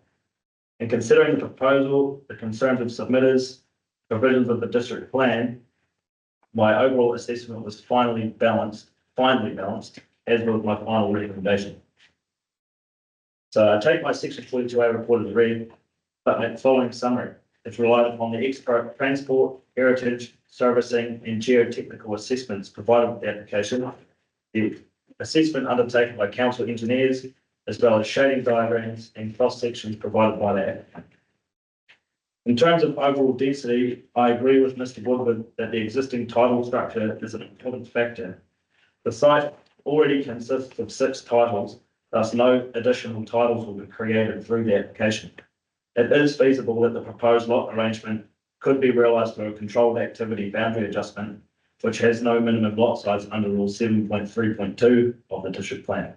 In considering the proposal, the concerns of submitters, provisions of the district plan, my overall assessment was finely balanced, as was my final recommendation. So I take my section 42A report as read, but the following summary. It's relied upon the expert transport, heritage, servicing, and geotechnical assessments provided with the application, the assessment undertaken by council engineers, as well as shading diagrams and cross sections provided by the applicant. In terms of overall density, I agree with Mr. Woodward that the existing tidal structure is an important factor. The site already consists of 6 titles, thus no additional titles will be created through the application. It is feasible that the proposed lot arrangement could be realised through a controlled activity boundary adjustment, which has no minimum lot size under Rule 7.3.2 of the district plan.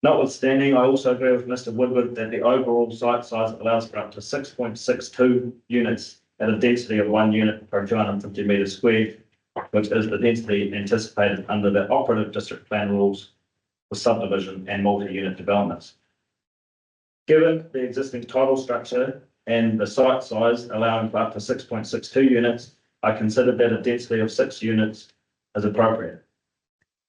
Notwithstanding, I also agree with Mr. Woodward that the overall site size allows for up to 6.62 units at a density of 1 unit per 250 metres squared, which is the density anticipated under the operative district plan rules for subdivision and multi-unit developments. Given the existing tidal structure and the site size allowing for up to 6.62 units, I consider that a density of 6 units is appropriate.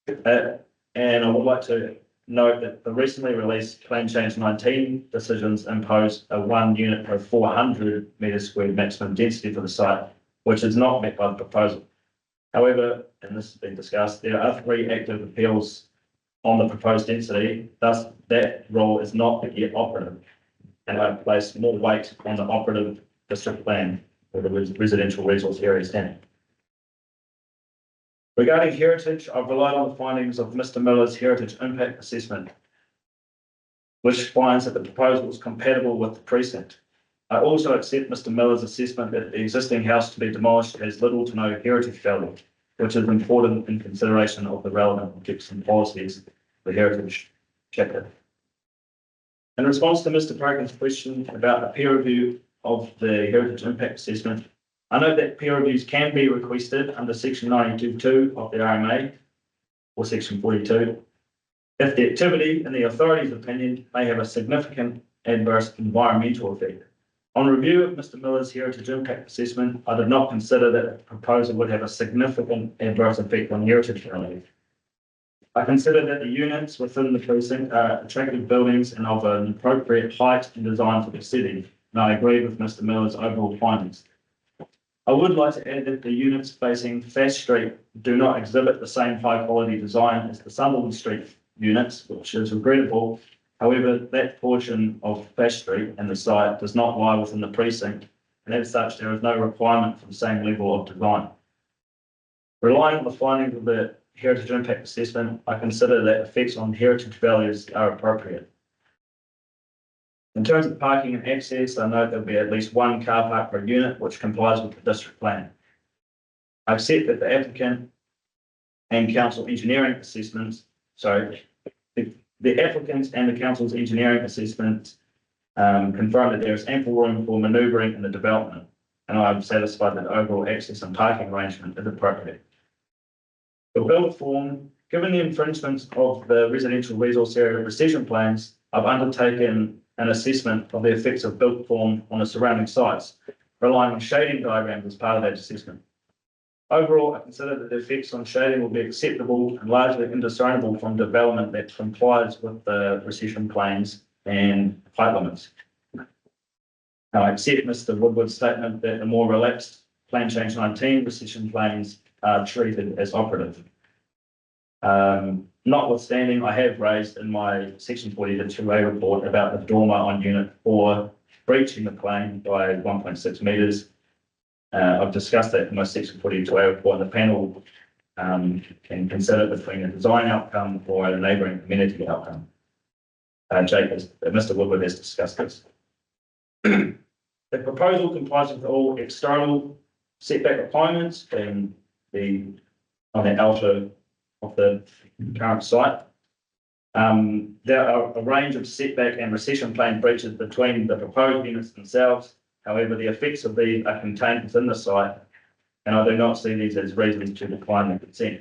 And I would like to note that the recently released Plan Change 19 decisions impose a 1 unit per 400 metres squared maximum density for the site, which is not met by the proposal. However, and this has been discussed, there are 3 active appeals on the proposed density, thus that rule is not yet operative. And I place more weight on the operative district plan for the residential resource area standing. Regarding heritage, I've relied on the findings of Mr. Miller's heritage impact assessment, which finds that the proposal is compatible with the precinct. I also accept Mr. Miller's assessment that the existing house to be demolished has little to no heritage value, which is important in consideration of the relevant objectives and policies of the heritage chapter. In response to Mr. Perkins' question about the peer review of the heritage impact assessment, I note that peer reviews can be requested under section 92.2 of the RMA or section 42 if the activity, in the authority's opinion, may have a significant adverse environmental effect. On review of Mr. Miller's heritage impact assessment, I did not consider that the proposal would have a significant adverse effect on heritage value. I consider that the units within the precinct are attractive buildings and of an appropriate height and design for the city, and I agree with Mr. Miller's overall findings. I would like to add that the units facing Fash Street do not exhibit the same high quality design as the Sunderland Street units, which is regrettable. However, that portion of Fash Street and the site does not lie within the precinct, and as such, there is no requirement for the same level of design. Relying on the findings of the heritage impact assessment, I consider that effects on heritage values are appropriate. In terms of parking and access, I note there will be at least 1 car park per unit, which complies with the district plan. I accept that the applicant and council engineering assessments, the applicants and the council's engineering assessments confirm that there is ample room for manoeuvring in the development, and I am satisfied that overall access and parking arrangement is appropriate. The build form, given the infringements of the residential resource area recession plans, I've undertaken an assessment of the effects of built form on the surrounding sites, relying on shading diagrams as part of that assessment. Overall, I consider that the effects on shading will be acceptable and largely indiscernible from development that complies with the recession plans and height limits. Now, I accept Mr. Woodward's statement that the more relaxed Plan Change 19 recession plans are treated as operative. Notwithstanding, I have raised in my section 42A report about the dormer on unit 4 breaching the plane by 1.6 metres. I've discussed that in my section 42A report, and the panel can consider between a design outcome or a neighbouring community outcome. Mr. Woodward has discussed this. The proposal complies with all external setback requirements being on the outer of the current site. There are a range of setback and recession plan breaches between the proposed units themselves. However, the effects of these are contained within the site, and I do not see these as reasons to decline the consent.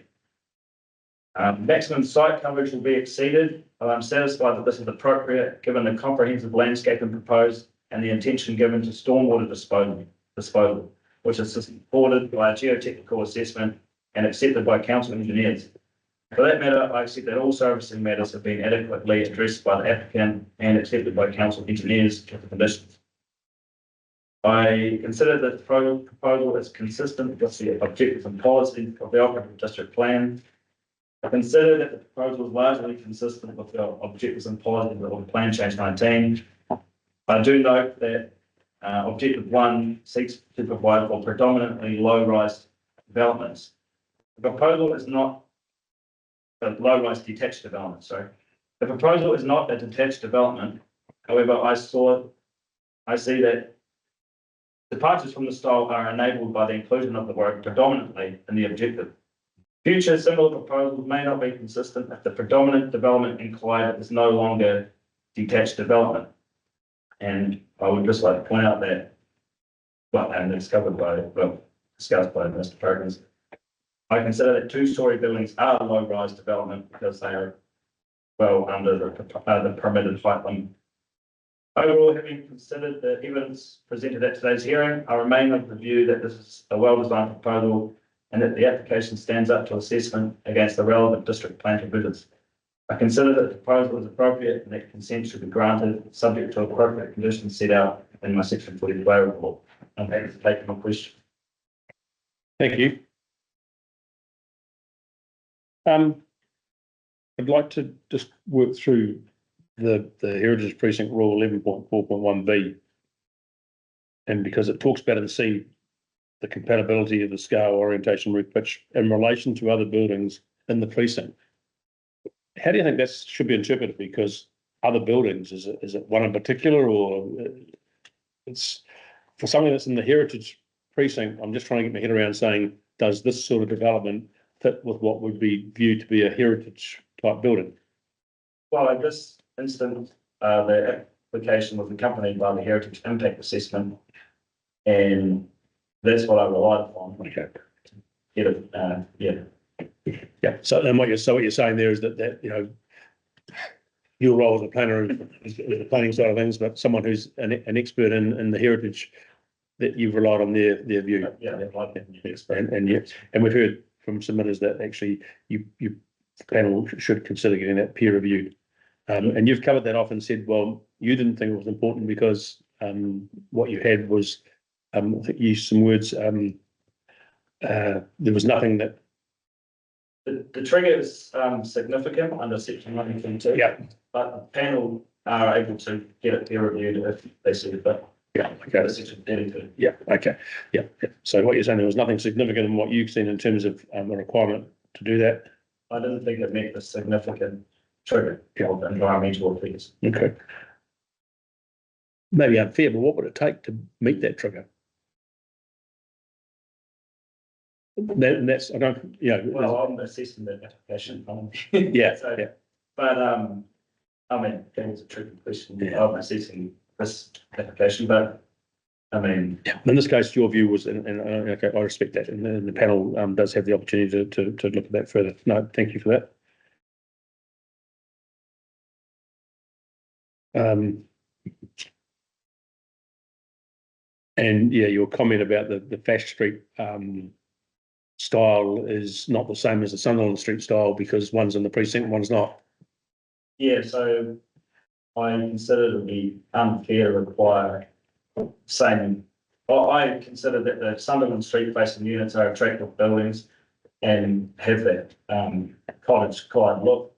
Maximum site coverage will be exceeded. I'm satisfied that this is appropriate, given the comprehensive landscaping proposed and the intention given to stormwater disposal, which is supported by a geotechnical assessment and accepted by council engineers. For that matter, I accept that all servicing matters have been adequately addressed by the applicant and accepted by council engineers with the conditions. I consider that the proposal is consistent with the objectives and policies of the operative district plan. I consider that the proposal is largely consistent with the objectives and policies of Plan Change 19. I do note that Objective 1 seeks to provide for predominantly low-rise developments. The proposal is not a low-rise detached development, sorry. The proposal is not a detached development. However, I see that departures from the style are enabled by the inclusion of the word predominantly in the objective. Future similar proposals may not be consistent if the predominant development implied is no longer detached development. And I would just like to point out that, and it's covered by, discussed by Mr. Perkins. I consider that two-story buildings are low-rise development because they are well under the permitted height limit. Overall, having considered the evidence presented at today's hearing, I remain of the view that this is a well-designed proposal and that the application stands up to assessment against the relevant district plan provisions. I consider that the proposal is appropriate and that consent should be granted, subject to appropriate conditions set out in my section 42A report. I'm happy to take my question. Thank you. I'd like to just work through the Heritage Precinct Rule 11.4.1b. And because it talks about in C, the compatibility of the scale, orientation, roof pitch in relation to other buildings in the precinct. How do you think that should be interpreted? Because other buildings, is it one in particular, or it's for something that's in the Heritage Precinct? I'm just trying to get my head around saying, does this sort of development fit with what would be viewed to be a heritage type building? Well, in this instance, the application was accompanied by the Heritage Impact Assessment, and that's what I relied upon. Okay. Get it, yeah. Yeah. So then what you're saying there is that you know, your role as a planner is the planning side of things, but someone who's an expert in the heritage, that you've relied on their view. Yeah, Yes. And we've heard from submitters that actually you panel should consider getting that peer reviewed. And you've covered that off and said, well, you didn't think it was important because what you had was, I think you used some words, there was nothing that. The trigger is significant under section 19.2. Yeah. But the panel are able to get it peer reviewed if they see it, but yeah, okay. Section 32. Yeah, okay. Yeah. So what you're saying, there was nothing significant in what you've seen in terms of a requirement to do that? I didn't think it met the significant trigger Yeah. of environmental effects. Okay. Maybe unfair, but what would it take to meet that trigger? That's, I don't, you know. Well, I'm assessing the application. Yeah, So, yeah. But I mean, that was a tricky question. Yeah. I'm assessing this application, but I mean, Yeah. In this case, your view was, and okay, I respect that, and the panel does have the opportunity to look at that further. No, thank you for that. And yeah, your comment about the Fash Street style is not the same as the Sunderland Street style because one's in the precinct, one's not. yeah, so I consider it would be unfair to require same. Well, I consider that the Sunderland Street facing units are attractive buildings and have that cottage kind look,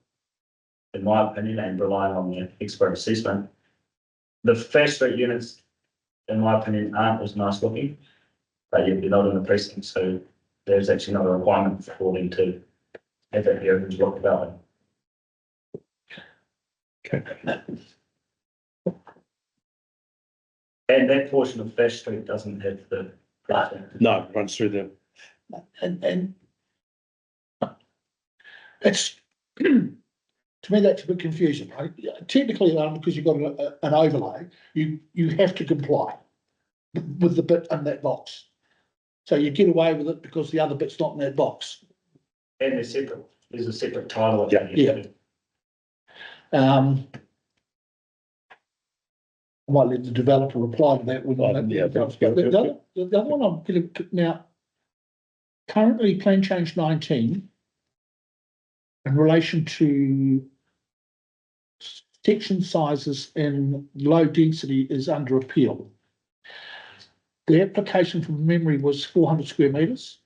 in my opinion, and relying on the expert assessment. The Fash Street units, in my opinion, aren't as nice looking, but yet they're not in the precinct, so there's actually not a requirement for them to have that heritage look about it. Okay. And that portion of Fash Street doesn't have the. No, it runs through the. And it's, to me, that's a bit confusing, right? Technically, because you've got an overlay, you have to comply with the bit in that box. So you get away with it because the other bit's not in that box. And they're separate, there's a separate title. Yeah. Yeah. I might let the developer reply to that. Yeah. But the other one I'm getting now, currently plan change 19 in relation to section sizes in low density is under appeal. The application from memory was 400 square metres.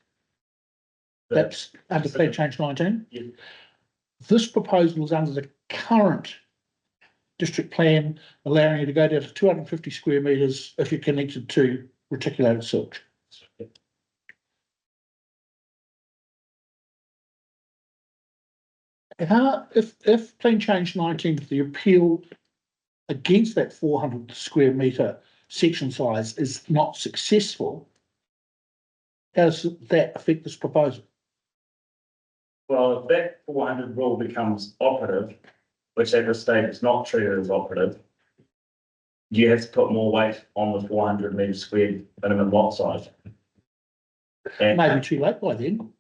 That's under plan change 19. Yeah. This proposal is under the current district plan, allowing you to go down to 250 square metres if you're connected to reticulated sewage. If plan change 19, the appeal against that 400 square metre section size is not successful, how does that affect this proposal? Well, if that 400 rule becomes operative, which at this stage is not treated as operative, you have to put more weight on the 400 metre squared minimum lot size. And Maybe too late by then.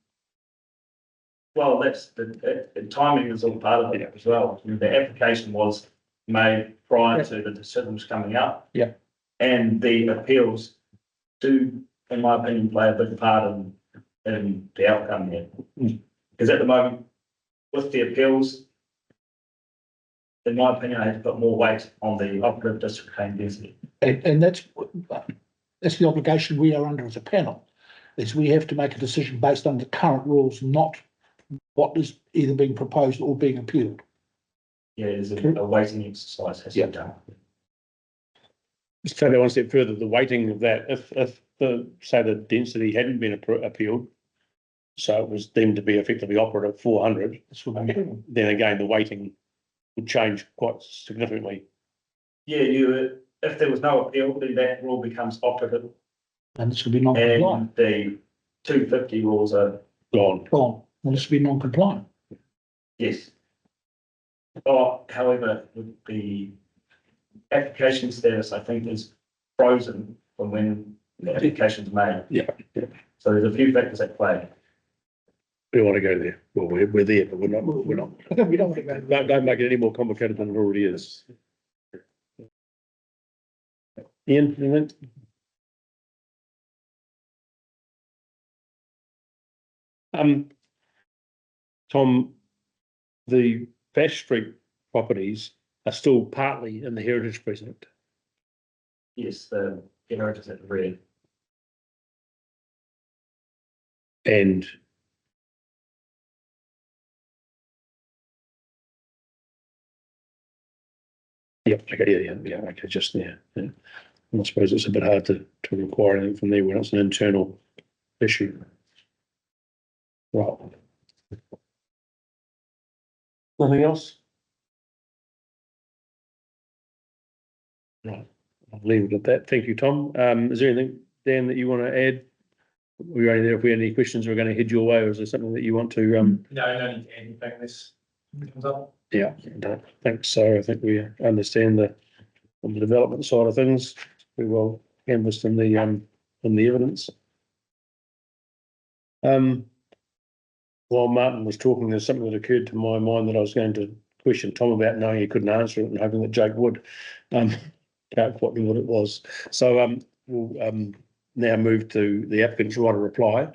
well, that's the timing is all part of it as well. The application was made prior to the decisions coming up. Yeah. And the appeals do, in my opinion, play a big part in the outcome here. Because at the moment, with the appeals, in my opinion, I had to put more weight on the operative district claim density. And that's the obligation we are under as a panel, is we have to make a decision based on the current rules, not what is either being proposed or being appealed. Yeah, there's a weighting exercise has to be done. Just take that one step further, the weighting of that, if the, say the density hadn't been appealed, so it was deemed to be effectively operative 400, then again, the weighting would change quite significantly. Yeah, if there was no appeal, then that rule becomes operative. And this would be non-compliant. And the 250 rules are Gone. Well, this would be non-compliant. yes. However, the application status, I think, is frozen from when the application's made. Yeah. So there's a few factors at play. We want to go there. Well, we're there, but we're not. We don't want to go. Don't make it any more complicated than it already is. Ian, anything? Tom, the Bash Street properties are still partly in the heritage precinct. Yes, the heritage at the rear. And yep, okay, yeah, okay, just there. Yeah. I suppose it's a bit hard to require anything from there when it's an internal issue. Right. Nothing else? Right, I'll leave it at that. Thank you, Tom. Is there anything, Dan, that you want to add? We're only there if we have any questions, we're going to head your way, or is there something that you want to? No, need to add anything this comes up. Yeah, I think so. I think we understand on the development side of things, we well canvassed in the evidence. While Martin was talking, there's something that occurred to my mind that I was going to question Tom about, knowing he couldn't answer it and hoping that Jake would. Can't quite remember what it was. So we'll now move to the applicant's right of reply.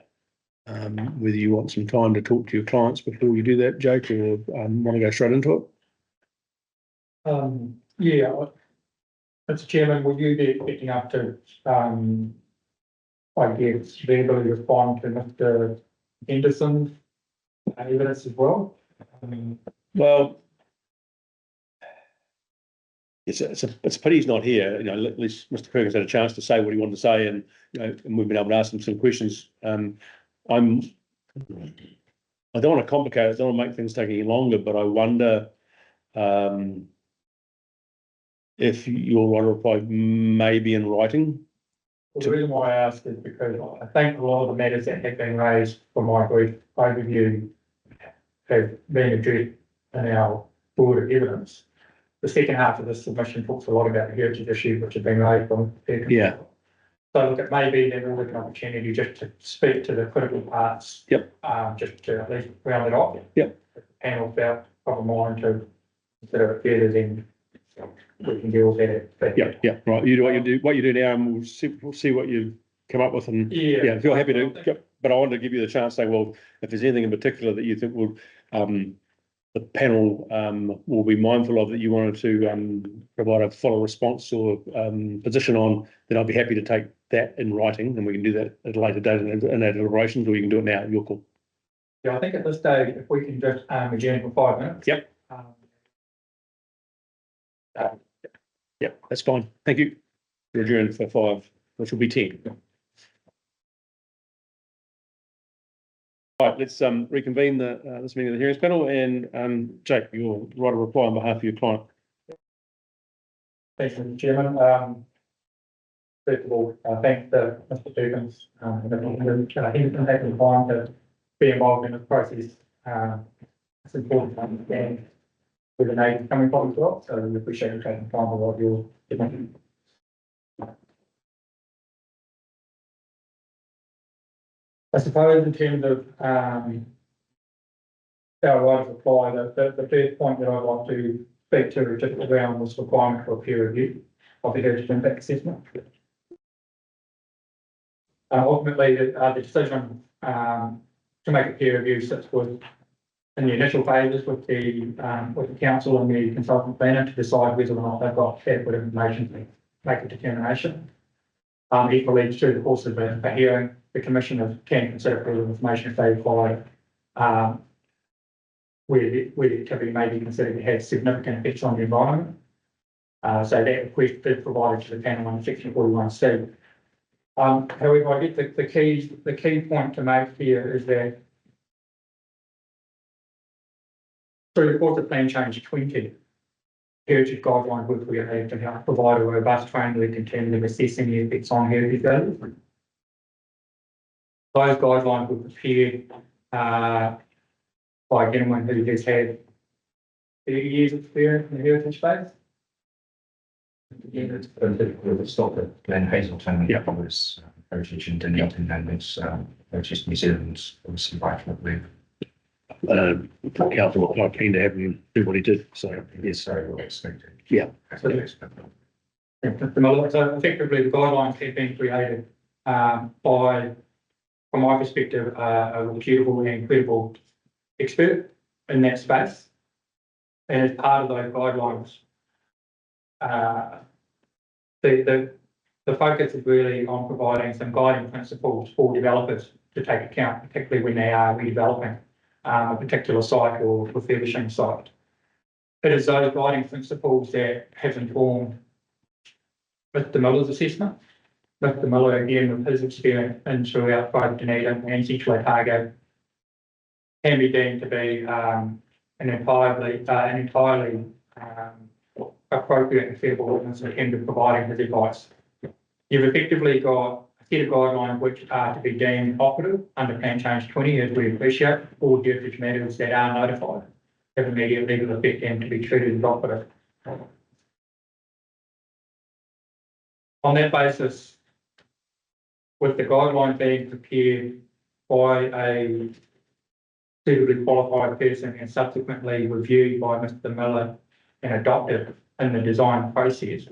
Whether you want some time to talk to your clients before you do that, Jake, or want to go straight into it? Yeah, Mr. Chairman, will you be picking up to, I guess, verbally respond to Mr. Henderson's evidence as well? Well, it's a pity he's not here. You know, at least Mr. Perkins had a chance to say what he wanted to say, and and we've been able to ask him some questions. I don't want to complicate it. I don't want to make things take any longer, but I wonder if your right of reply may be in writing. Well, the reason why I ask is because I think a lot of the matters that have been raised from my brief overview have been addressed in our board of evidence. The second half of this submission talks a lot about the heritage issues which have been raised from. Yeah. So look, it may be there will be an opportunity just to speak to the critical parts. Yep. Just to at least round it off. Yep. If the panel felt of a mind to consider it further, then we can deal with it. But Yeah, right. You do what you do now, and we'll see what you come up with. And yeah, if you're happy to, but I wanted to give you the chance to say, well, if there's anything in particular that you think will, the panel will be mindful of that you wanted to provide a fuller response or position on, then I'll be happy to take that in writing, and we can do that at a later date in our deliberations, or you can do it now. Your call. Yeah, I think at this stage, if we can just adjourn for 5 minutes. Yep. Yep, that's fine. Thank you. We're adjourned for 5, which will be 10. Right, let's reconvene this meeting of the hearings panel, and Jake, you'll write a reply on behalf of your client. Thanks, Mr. Chairman. First of all, thanks to Mr. Perkins, and everyone he's been taking the time to be involved in this process. It's important to understand where the name is coming from as well, so we appreciate you taking the time to what you're doing. I suppose in terms of our right of reply, the first point that I'd like to speak to is just around this requirement for a peer review of the heritage impact assessment. Ultimately, the decision to make a peer review sits in the initial phases with the council and the consultant planner to decide whether or not they've got adequate information to make a determination. Equally, through the course of the hearing, the commissioners can consider further information if they require, where the activity may be considered to have significant effects on the environment. So that request is provided to the panel under section 41C. However, I get the key point to make here is that through the course of Plan Change 20, heritage guidelines were created to help provide a robust framework in terms of assessing the effects on heritage values. Those guidelines were prepared by a gentleman who has had 30 years experience in the heritage space. Yeah, it's a stop at Glen Hazelton. Yeah. Was heritage in Dunedin, and it's heritage New Zealand's obviously right with. Council were quite keen to have him do what he did. So Yes, very well expected. Yeah. So So effectively, the guidelines have been created by, from my perspective, a reputable and credible expert in that space. And as part of those guidelines, the focus is really on providing some guiding principles for developers to take account, particularly when they are redeveloping a particular site or refurbishing site. It is those guiding principles that have informed Mr. Miller's assessment. Mr. Miller, again, with his experience in throughout both Dunedin and Central Otago, can be deemed to be an entirely appropriate and suitable witness in terms of providing his advice. You've effectively got a set of guidelines which are to be deemed operative under Plan Change 20, as we appreciate all heritage matters that are notified have immediate legal effect and to be treated as operative. On that basis, with the guidelines being prepared by a suitably qualified person and subsequently reviewed by Mr. Miller and adopted in the design process,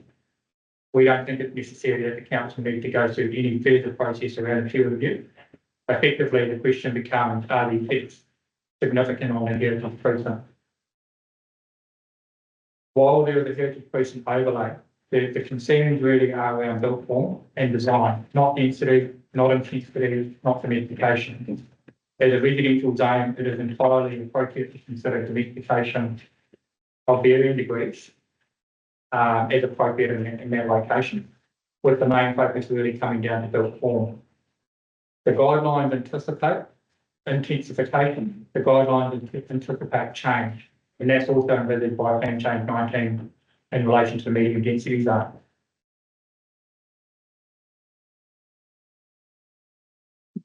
we don't think it's necessary that the council need to go through any further process around peer review. Effectively, the question becomes, are the effects significant on the heritage precinct? While there is a heritage precinct overlay, the concerns really are around built form and design, not density, not intensity, not domestication. As a residential zone, it is entirely appropriate to consider domestication of varying degrees as appropriate in that location, with the main focus really coming down to built form. The guidelines anticipate intensification, the guidelines anticipate change, and that's also envisaged by Plan Change 19 in relation to the medium density zone.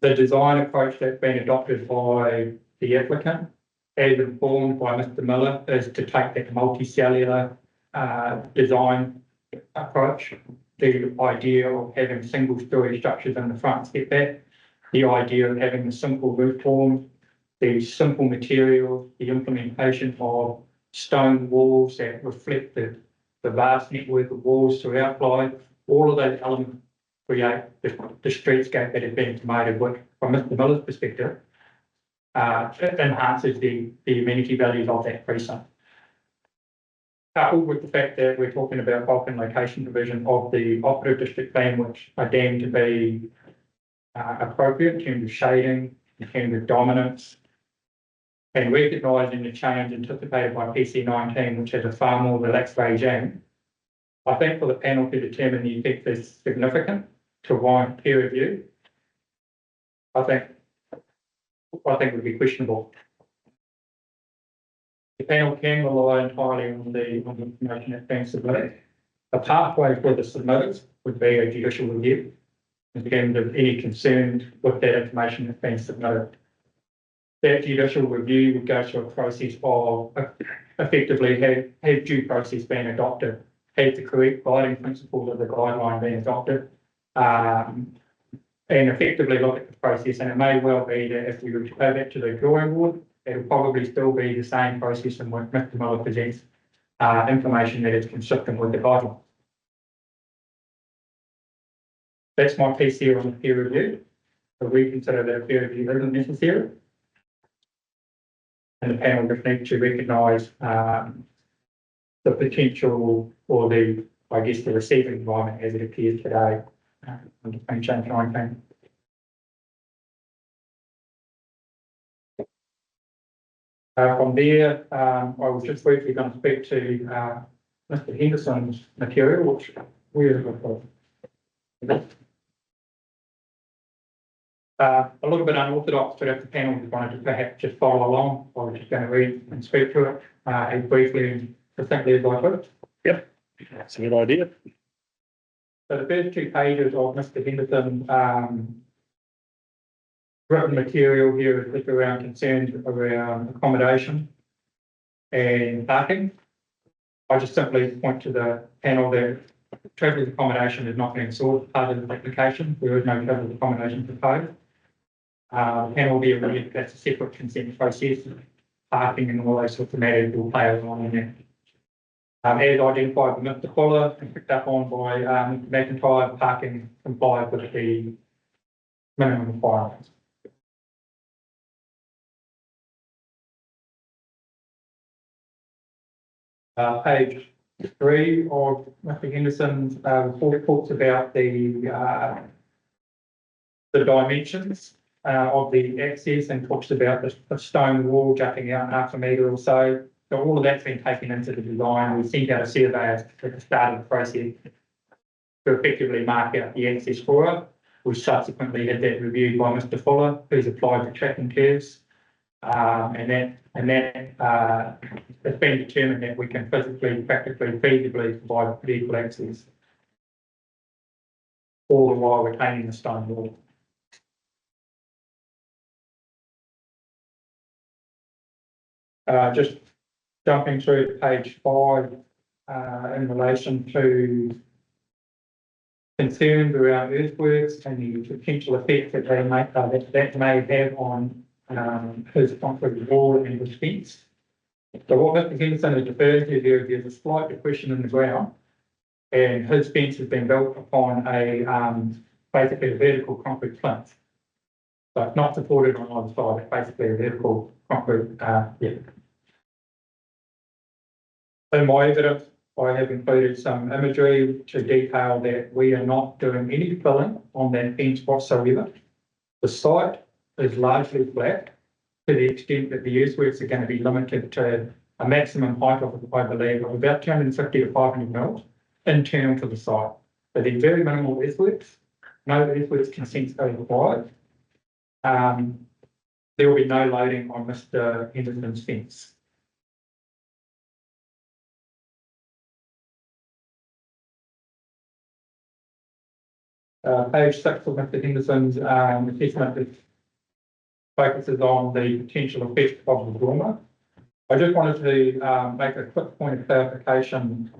The design approach that's been adopted by the applicant, as informed by Mr. Miller, is to take that multicellular design approach the idea of having single story structures in the front setback, the idea of having a simple roof form, the simple material, the implementation of stone walls that reflect the vast network of walls throughout Clyde, all of those elements create the streetscape that has been promoted, which from Mr. Miller's perspective, it enhances the amenity values of that precinct. Coupled with the fact that we're talking about bulk and location division of the operative district plan, which are deemed to be appropriate in terms of shading, in terms of dominance, and recognising the change anticipated by PC 19, which has a far more relaxed regime, I think for the panel to determine the effect is significant to warrant peer review, I think would be questionable. The panel can rely entirely on the information that's being submitted. A pathway for the submitters would be a judicial review in terms of any concerns with that information that's being submitted. That judicial review would go through a process of effectively have due process being adopted, have the correct guiding principles of the guideline being adopted, and effectively look at the process. And it may well be that if we were to go back to the drawing board, it will probably still be the same process in which Mr. Miller presents information that is consistent with the guideline. That's my piece here on the peer review. So we consider that a peer review isn't necessary. And the panel just needs to recognise the potential or the receiving environment as it appears today under Plan Change 19. From there, I was just briefly going to speak to Mr. Henderson's material, which we're a little bit unorthodox, but if the panel is wanted to perhaps just follow along, I was just going to read and speak to it as briefly and succinctly as I could. Yep, that's a good idea. So the first 2 pages of Mr. Henderson's written material here is just around concerns around accommodation and parking. I just simply point to the panel that travellers accommodation is not being sought as part of the application. There is no travellers accommodation proposed. The panel will be aware that that's a separate consent process. Parking and all those sorts of matters will play along in that. As identified with Mr. Fuller and picked up on by Mr. McIntyre, parking complies with the minimum requirements. Page 3 of Mr. Henderson's report talks about the dimensions of the access and talks about the stone wall jutting out 0.5 metre or so. So all of that's been taken into the design. We sent out a survey at the start of the process to effectively mark out the access for it. We subsequently had that reviewed by Mr. Fuller, who's applied the tracking curves, and that it's been determined that we can physically, practically, feasibly provide vehicle access, all the while retaining the stone wall. Just jumping through to page 5 in relation to concerns around earthworks and the potential effect that they may that may have on his concrete wall and his fence. So what Mr. Henderson is referring to there is a slight depression in the ground, and his fence has been built upon a basically a vertical concrete plinth. So it's not supported on either side, it's basically a vertical concrete, In my evidence, I have included some imagery to detail that we are not doing any filling on that fence whatsoever. The site is largely flat to the extent that the earthworks are going to be limited to a maximum height of, I believe, of about 250 to 500 mils internal to the site. So they're very minimal earthworks, no earthworks consents are required. There will be no loading on Mr. Henderson's fence. Page 6 of Mr. Henderson's assessment focuses on the potential effect of the dormer. I just wanted to make a quick point of clarification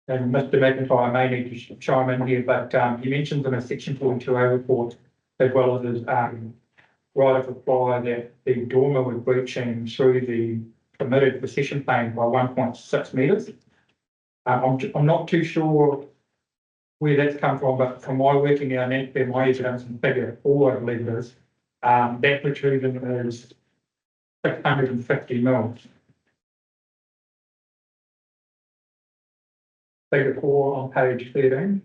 and Mr. McIntyre may need to chime in here, but he mentions in a section 42A report, as well as his right of reply, that the dormer was breaching through the permitted possession plane by 1.6 metres. I'm not too sure where that's come from, but from my working out, and my evidence in figure 4, I believe it is, that protrusion is 650 mils. Figure 4 on page 13.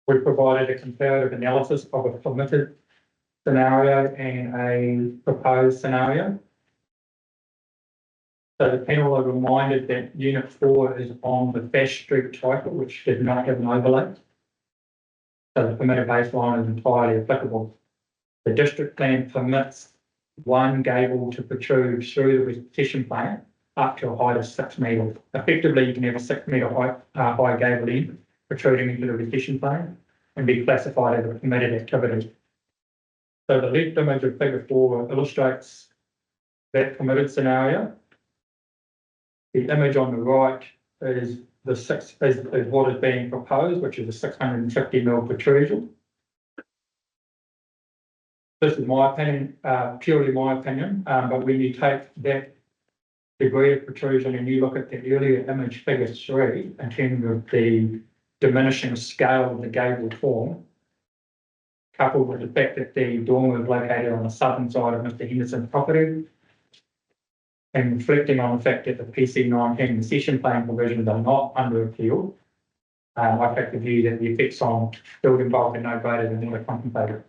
We provided a comparative analysis of a permitted scenario and a proposed scenario. So the panel are reminded that unit 4 is on the Bash Street title, which did not have an overlay. So the permitted baseline is entirely applicable. The district plan permits one gable to protrude through the possession plane up to a height of 6 metres. Effectively, you can have a 6 metre high gable end protruding into the possession plane and be classified as a permitted activity. So the left image of figure 4 illustrates that permitted scenario. The image on the right is what is being proposed, which is a 650 mil protrusion. This is my opinion, purely my opinion, but when you take that degree of protrusion and you look at the earlier image, figure 3, in terms of the diminishing scale of the gable form, coupled with the fact that the dormer is located on the southern side of Mr. Henderson's property, and reflecting on the fact that the PC19 possession plan provisions are not under appeal, I take the view that the effects on building bulk are no greater than what are contemplated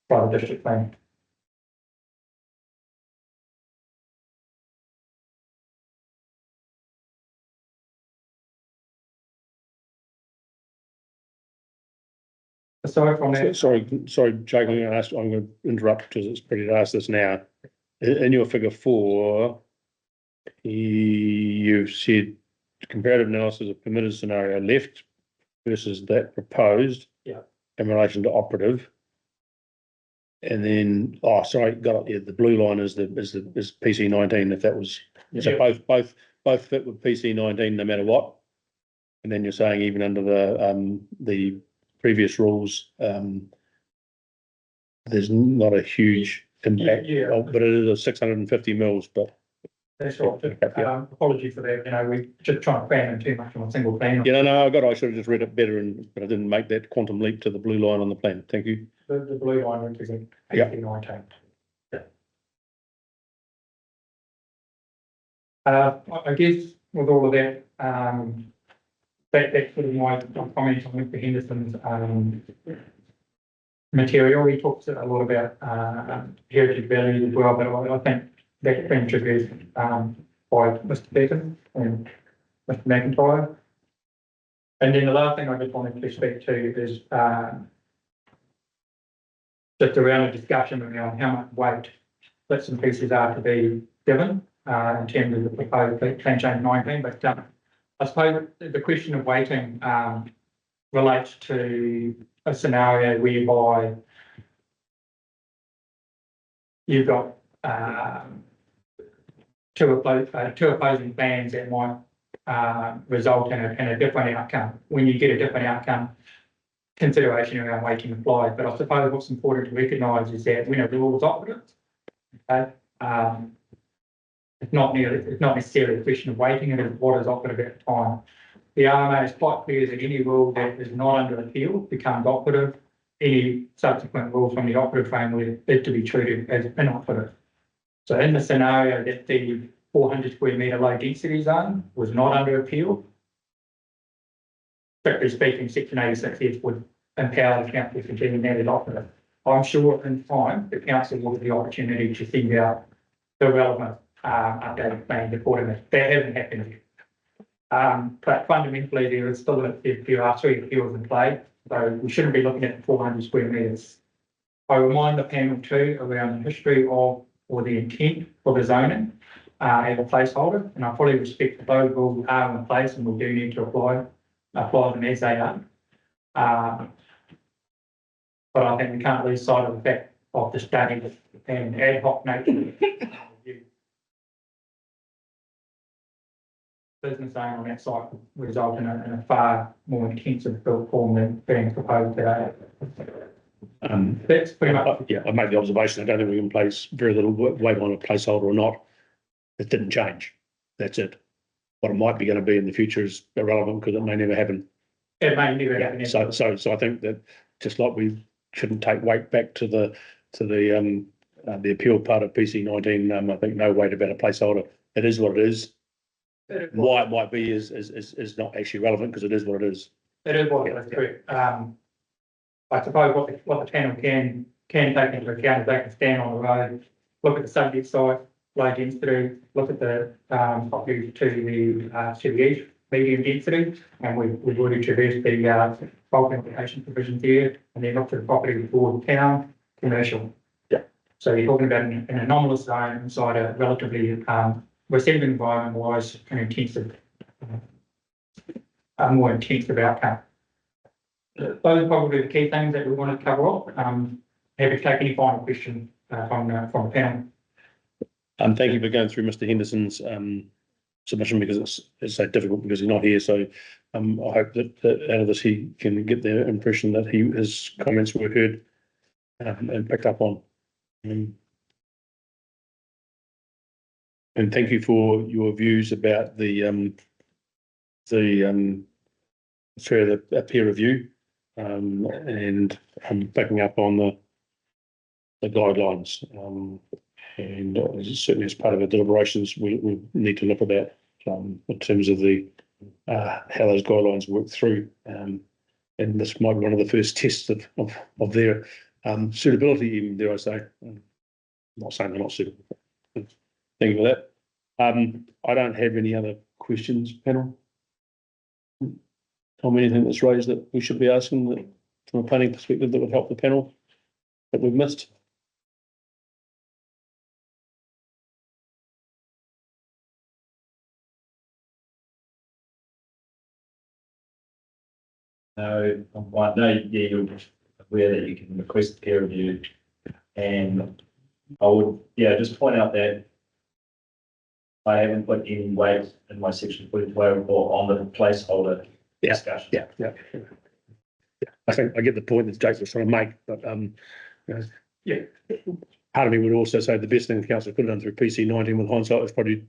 by the district plan. Aside from that, Sorry, Jake, I'm going to interrupt because it's pretty to ask this now. In your figure 4, you've said comparative analysis of permitted scenario left versus that proposed. Yeah. In relation to operative. And then, got it. Yeah, the blue line is PC19. If that was, so both fit with PC19 no matter what. And then you're saying even under the previous rules, there's not a huge impact. Yeah. But it is a 650 mils. But that's right. Apology for that. We're just trying to plan in too much on a single plan. No, I should have just read it better, but I didn't make that quantum leap to the blue line on the plan. Thank you. The blue line represents PC19. I guess with all of that, that's sort of my comment on Mr. Henderson's material. He talks a lot about heritage values as well, but I think that's been introduced by Mr. Beacon and Mr. McIntyre. And then the last thing I just wanted to speak to is just around a discussion around how much weight bits and pieces are to be given in terms of the proposed plan change 19. But I suppose the question of weighting relates to a scenario whereby you've got two opposing plans that might result in a different outcome. When you get a different outcome, consideration around weighting applies. But I suppose what's important to recognise is that when a rule is operative, it's not necessarily a question of weighting, it is what is operative at the time. The RMA is quite clear that any rule that is not under appeal becomes operative. Any subsequent rule from the operative framework is to be treated as inoperative. So in the scenario that the 400 square metre low density zone was not under appeal, strictly speaking, Section 86F would empower the council to continue that as operative. I'm sure in time the council will have the opportunity to think out the relevant updated plan accordingly. That hasn't happened yet. But fundamentally, there are 3 appeals in play, so we shouldn't be looking at 400 square metres. I remind the panel too around the history of or the intent for the zoning as a placeholder, and I fully respect that those rules are in place and we do need to apply them as they are. But I think we can't lose sight of the fact of the study and ad hoc nature business owner on that site would result in a far more intensive built form than being proposed today. That's pretty much. Yeah, I made the observation. I don't think we can place very little weight on a placeholder or not. It didn't change. That's it. What it might be going to be in the future is irrelevant because it may never happen. It may never happen. So I think that just like we shouldn't take weight back to the appeal part of PC 19. I think no weight about a placeholder. It is what it is. Why it might be is not actually relevant because it is what it is. It is what it is, correct. I suppose what the panel can take into account is they can stand on the road, look at the subject site, low density, look at the property to the east, medium density, and we've already traversed the bulk application provisions here, and then look to the property toward town, commercial. Yeah. So you're talking about an anomalous zone inside a relatively receptive environment wise an intensive, a more intensive outcome. Those are probably the key things that we want to cover off. Happy to take any final question from the panel. Thank you for going through Mr. Henderson's submission because it's so difficult because he's not here. So I hope that out of this he can get the impression that his comments were heard and picked up on. And thank you for your views about the peer review and picking up on the guidelines. And certainly as part of our deliberations, we need to look at that in terms of how those guidelines work through. And this might be one of the first tests of their suitability, even dare I say. I'm not saying they're not suitable. Thank you for that. I don't have any other questions, panel. Tom, anything that's raised that we should be asking that, from a planning perspective, that would help the panel that we've missed? No, yeah, you're aware that you can request peer review. And I would, just point out that I haven't put any weight in my section 42 report on the placeholder discussion. Yeah. I think I get the point that Jake was trying to make, but part of me would also say the best thing the council could have done through PC 19 with hindsight is probably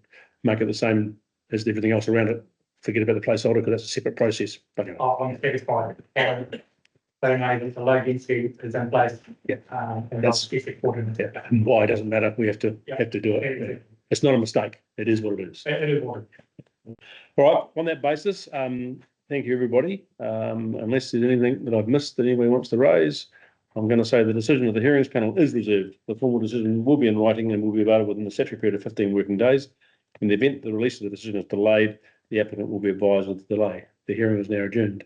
make it the same as everything else around it. Forget about the placeholder because that's a separate process. But anyway. I'm satisfied. They know that the low density is in place. Yeah. And that's important. Yeah. Why doesn't matter. We have to do it. It's not a mistake. It is what it is. It is what it is. All right. On that basis, thank you, everybody. Unless there's anything that I've missed that anybody wants to raise, I'm going to say the decision of the hearings panel is reserved. The formal decision will be in writing and will be available within the statutory period of 15 working days. In the event the release of the decision is delayed, the applicant will be advised of the delay. The hearing is now adjourned.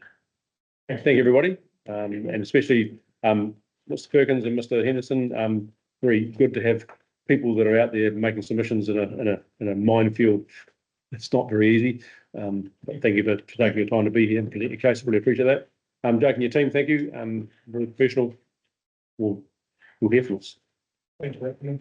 Thank you, everybody, and especially Mr. Perkins and Mr. Henderson. Very good to have people that are out there making submissions in a minefield. It's not very easy. But thank you for taking your time to be here and present your case. I really appreciate that. Jake and your team, thank you. Very professional. We'll hear from us. Thank you.